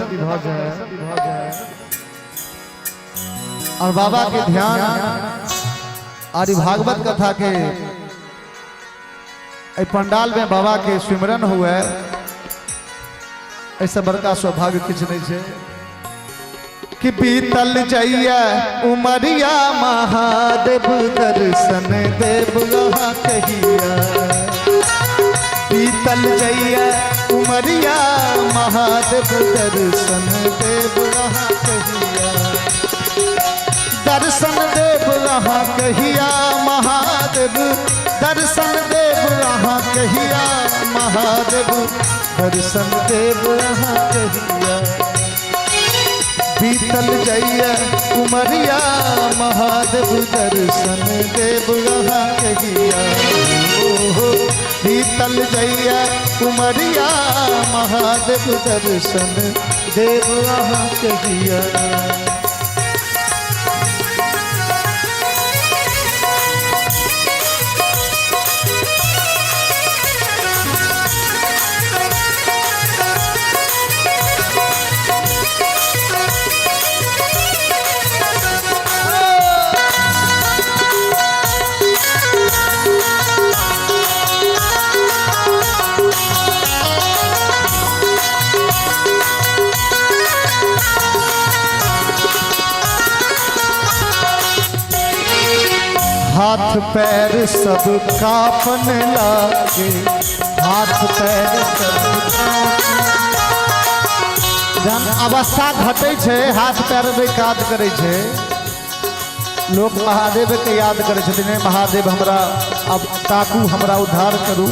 और बाबा के ध्यान और भागवत कथा के पंडाल में बाबा के सिमरन हुए, ऐसा बड़का सौभाग्य कुछ नहीं है। कि बीतल जइया उमरिया महादेव दर्शन देव कहाँ कहिया। बीतल जइया उमरिया महादेव दर्शन देव कहाँ कहिया। दर्शन देव कहाँ कहिया महादेव। दर्शन देव कहाँ कहिया महादेव। दर्शन देव कहाँ कहिया। बीतल जइया उमरिया महादेव दर्शन देव कहाँ कहिया। बीतल जइया उमरिया महादेव दर्शन देव कहाँ कहिया। हाथ पैर सब कांपने लागे। हाथ पैर सब जन अवस्था घटे छे, हाथ पैर में काज करे छे। लोग महादेव के याद करे छथिन, महादेव हमरा अब ताकू, हमरा उद्धार करू।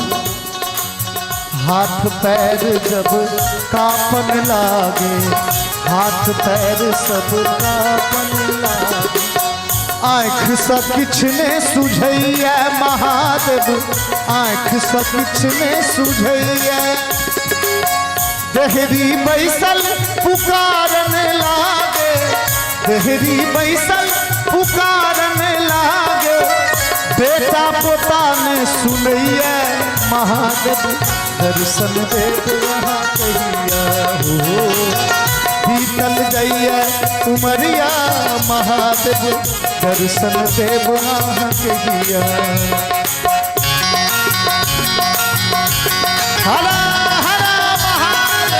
हाथ पैर जब कांपने लागे, हाथ पैर सब कांपने लागे। आँख से किछ ने सुझैया महादेव, आँख से किछ ने सुझैया। देहरी बैसल पुकारन लागे, देहरी बैसल पुकारन लागे। बेटा पोता ने सुनैया महादेव दर्शन देव वहाँ कहिया। हो बीतल जइया उमरिया महादेव दर्शन देव वहाँ कहिया। हरा हरा महादेव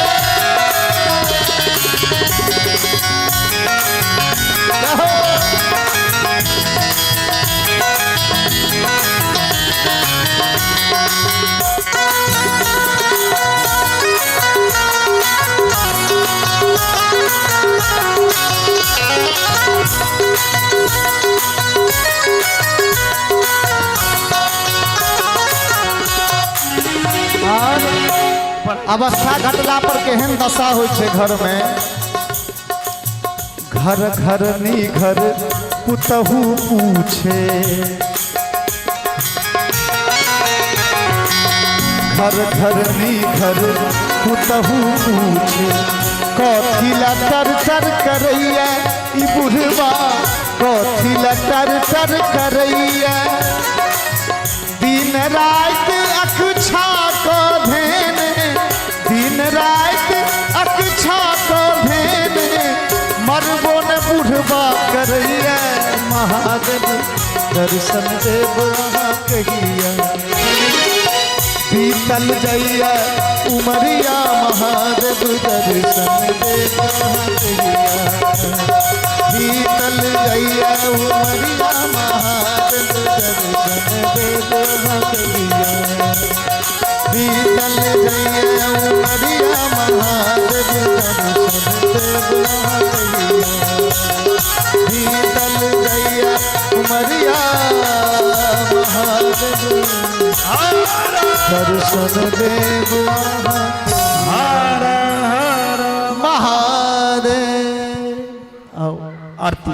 अवस्था घटला पर केहन दशा होइ छै घर में। घर घर नी घर पुतहु पूछे, घर घर नी घर पुतहु पूछे, कथी ला तर तर करैया ई बुढ़वा, कथी ला तर तर करैया। दिन रात अकछा को धेने, दिन रात अकछा को धेने, मरबो न बुढ़वा करैया। महादेव दर्शन देव वहाँ कहिया, बीतल जइया उमरिया। महादेव दर्शन देव वहाँ कहिया, बीतल जइया उमरिया। महादेव दर्शन देव वहाँ कहिया, बीतल जइया उमरिया। महादेव दर्शन देव वहाँ कहिया, बीतल जइया उमरिया। महादेव दर्शन देव हर हर महादेव। आओ आरती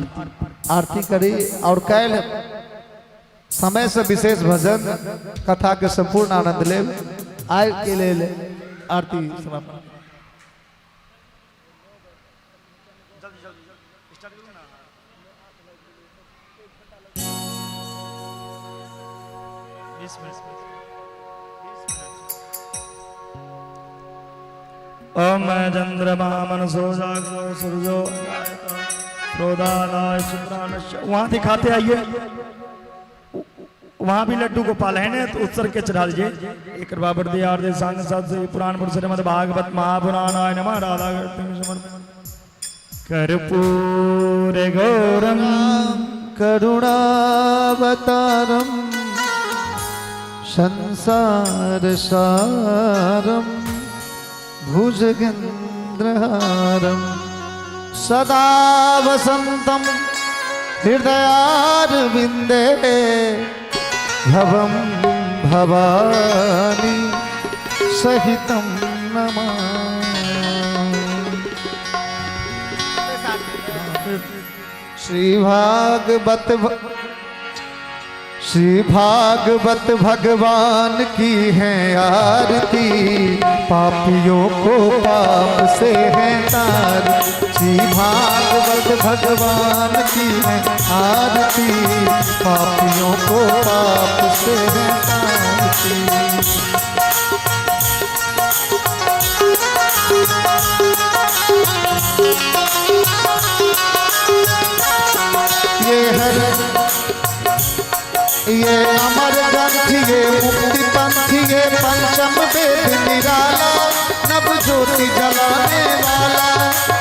आरती करी और कैल समय से विशेष भजन कथा के संपूर्ण आनंद ले आय के ले आरती समाप्त। ओम चंद्रमा मनसो जागो सूर्यो प्रोदानाय शुक्रानश्च। वहां दिखाते आइए, वहां भी लड्डू गोपाल है ना, तो उत्सर्ग के चढ़ा लीजिए। एक बाबर दियार दे सांग साथ से पुराण पुरुष श्रीमद् भागवत महापुराणाय नमः। राधा कर्पूर गौरम करुणावतारम संसार सारम भुजगेन्द्रहारम सदा वसंतम हृदयारविंदे भवम भवानी सहितं नमामि। श्री भागवत भगवान की है आरती, पापियों को पाप से है तार। श्री भागवत भगवान की है आरती, पापियों को पाप से है तारती। ये अमर ग्रंथ ये मुक्ति पंथ ये पंचम वेद निराला, नव ज्योति जलाने वाला।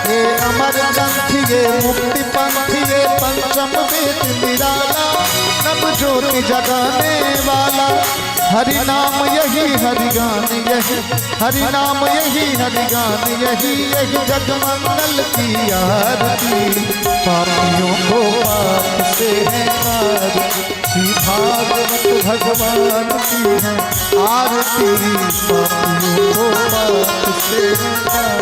ये अमर ग्रंथ ये मुक्ति पंथ ये पंचम वेद निराला, नव ज्योति जगाने वाला। हरि नाम यही हरि गान यही, हरि नाम यही हरि गान यही, यही जगमंडल की आरती, पापियों को पाप से है तार। श्री भागवत भगवान की है आरती, पापियों को पाप से है तार।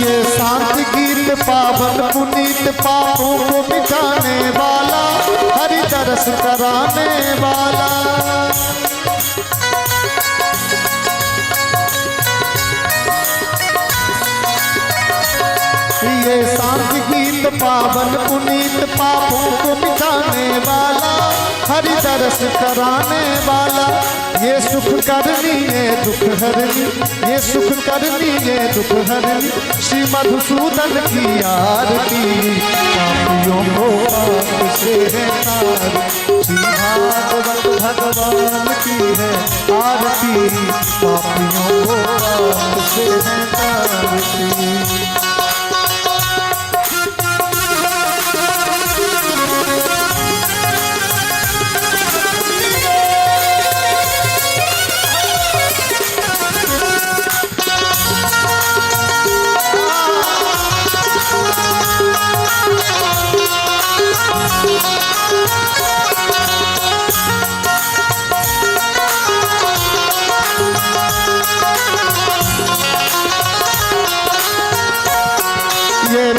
ये शांति गीत पावन पुनीत पापों को मिटाने वाला, हरि दरस कराने वाला। ये शांति गीत पावन पुनीत पापों को मिटाने वाला, हरि दरस कराने वाला। ये सुख करनी ये दुख हरनी, ये सुख करनी ये दुख हरनी, श्री मधुसूदन की आरती, पापियों को पाप से है तार। श्री भागवत भगवान की है आरती, पापियों को पाप से है तारती।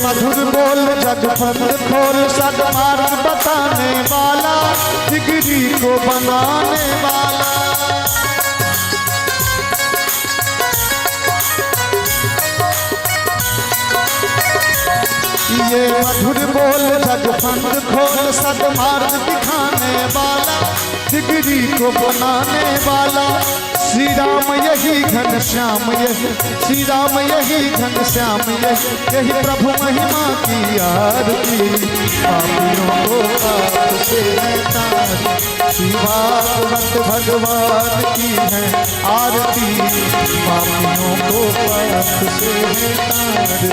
मधुर बोल जग फल खोल, सदमार्ग बताने वाला, जिगरी को बनाने वाला। ये मधुर बोल जग फल खोल, सदमार्ग दिखाने वाला, जिगरी को बनाने वाला। श्री राम यही घन श्याम यही, श्री राम यही घन श्याम यही, यही प्रभु महिमा की आरती, पापियों को पाप से है तारती। श्री भागवत भगवान की है आरती, पापियों को पाप से है तारती।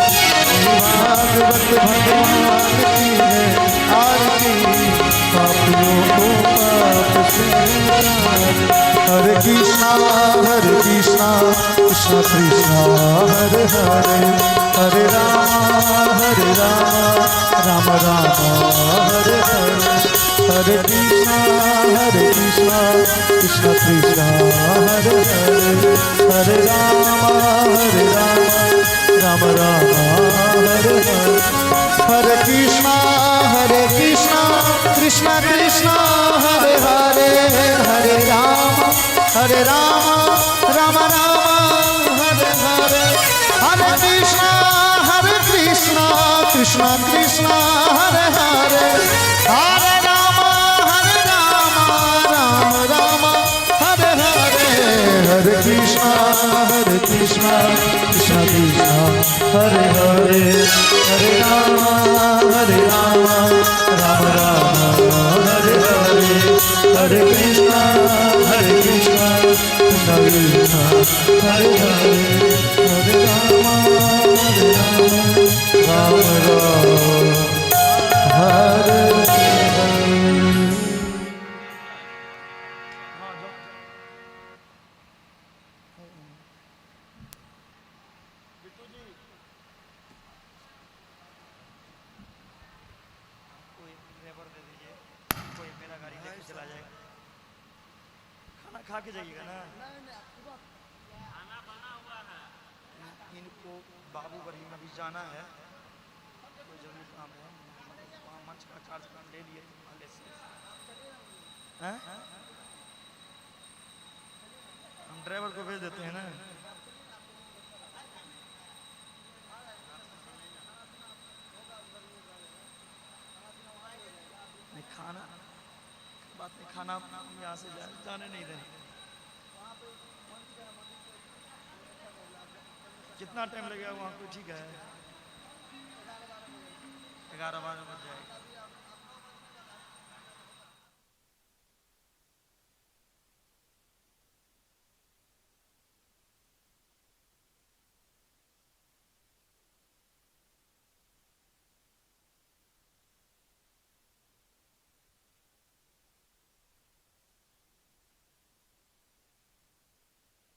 श्री भागवत भगवान की है आरती, पापियों को पाप से है तारती। हरे कृष्णा कृष्ण कृष्ण हरे हरे, हरे राम राम राम हरे हरे। हरे कृष्ण कृष्ण कृष्ण हरे हरे, हरे राम राम राम हरे हरे। हरे कृष्ण कृष्ण कृष्ण हरे हरे, हरे राम राम राम हरे हरे। हरे कृष्ण कृष्ण कृष्ण हरे हरे, हरे राम राम राम हरे हरे। हरे कृष्ण कृष्ण कृष्ण हरे हरे, हरे राम राम राम हरे हरे। हरे कृष्ण कृष्ण हरे हरे, हरे राम राम हरे हरे। खा के जाइएगा ना। इनको बाबू बड़ी में भी जाना है, कोई जरूरी काम है, वहाँ मंच का कार्यक्रम ले लिए पहले से। हैं? हम ड्राइवर को भेज देते हैं ना। नहीं खाना बात नहीं, खाना हम यहाँ से जाने नहीं देंगे। कितना टाइम लगेगा वहाँ पे? ठीक है 11-12 बज जाएगा।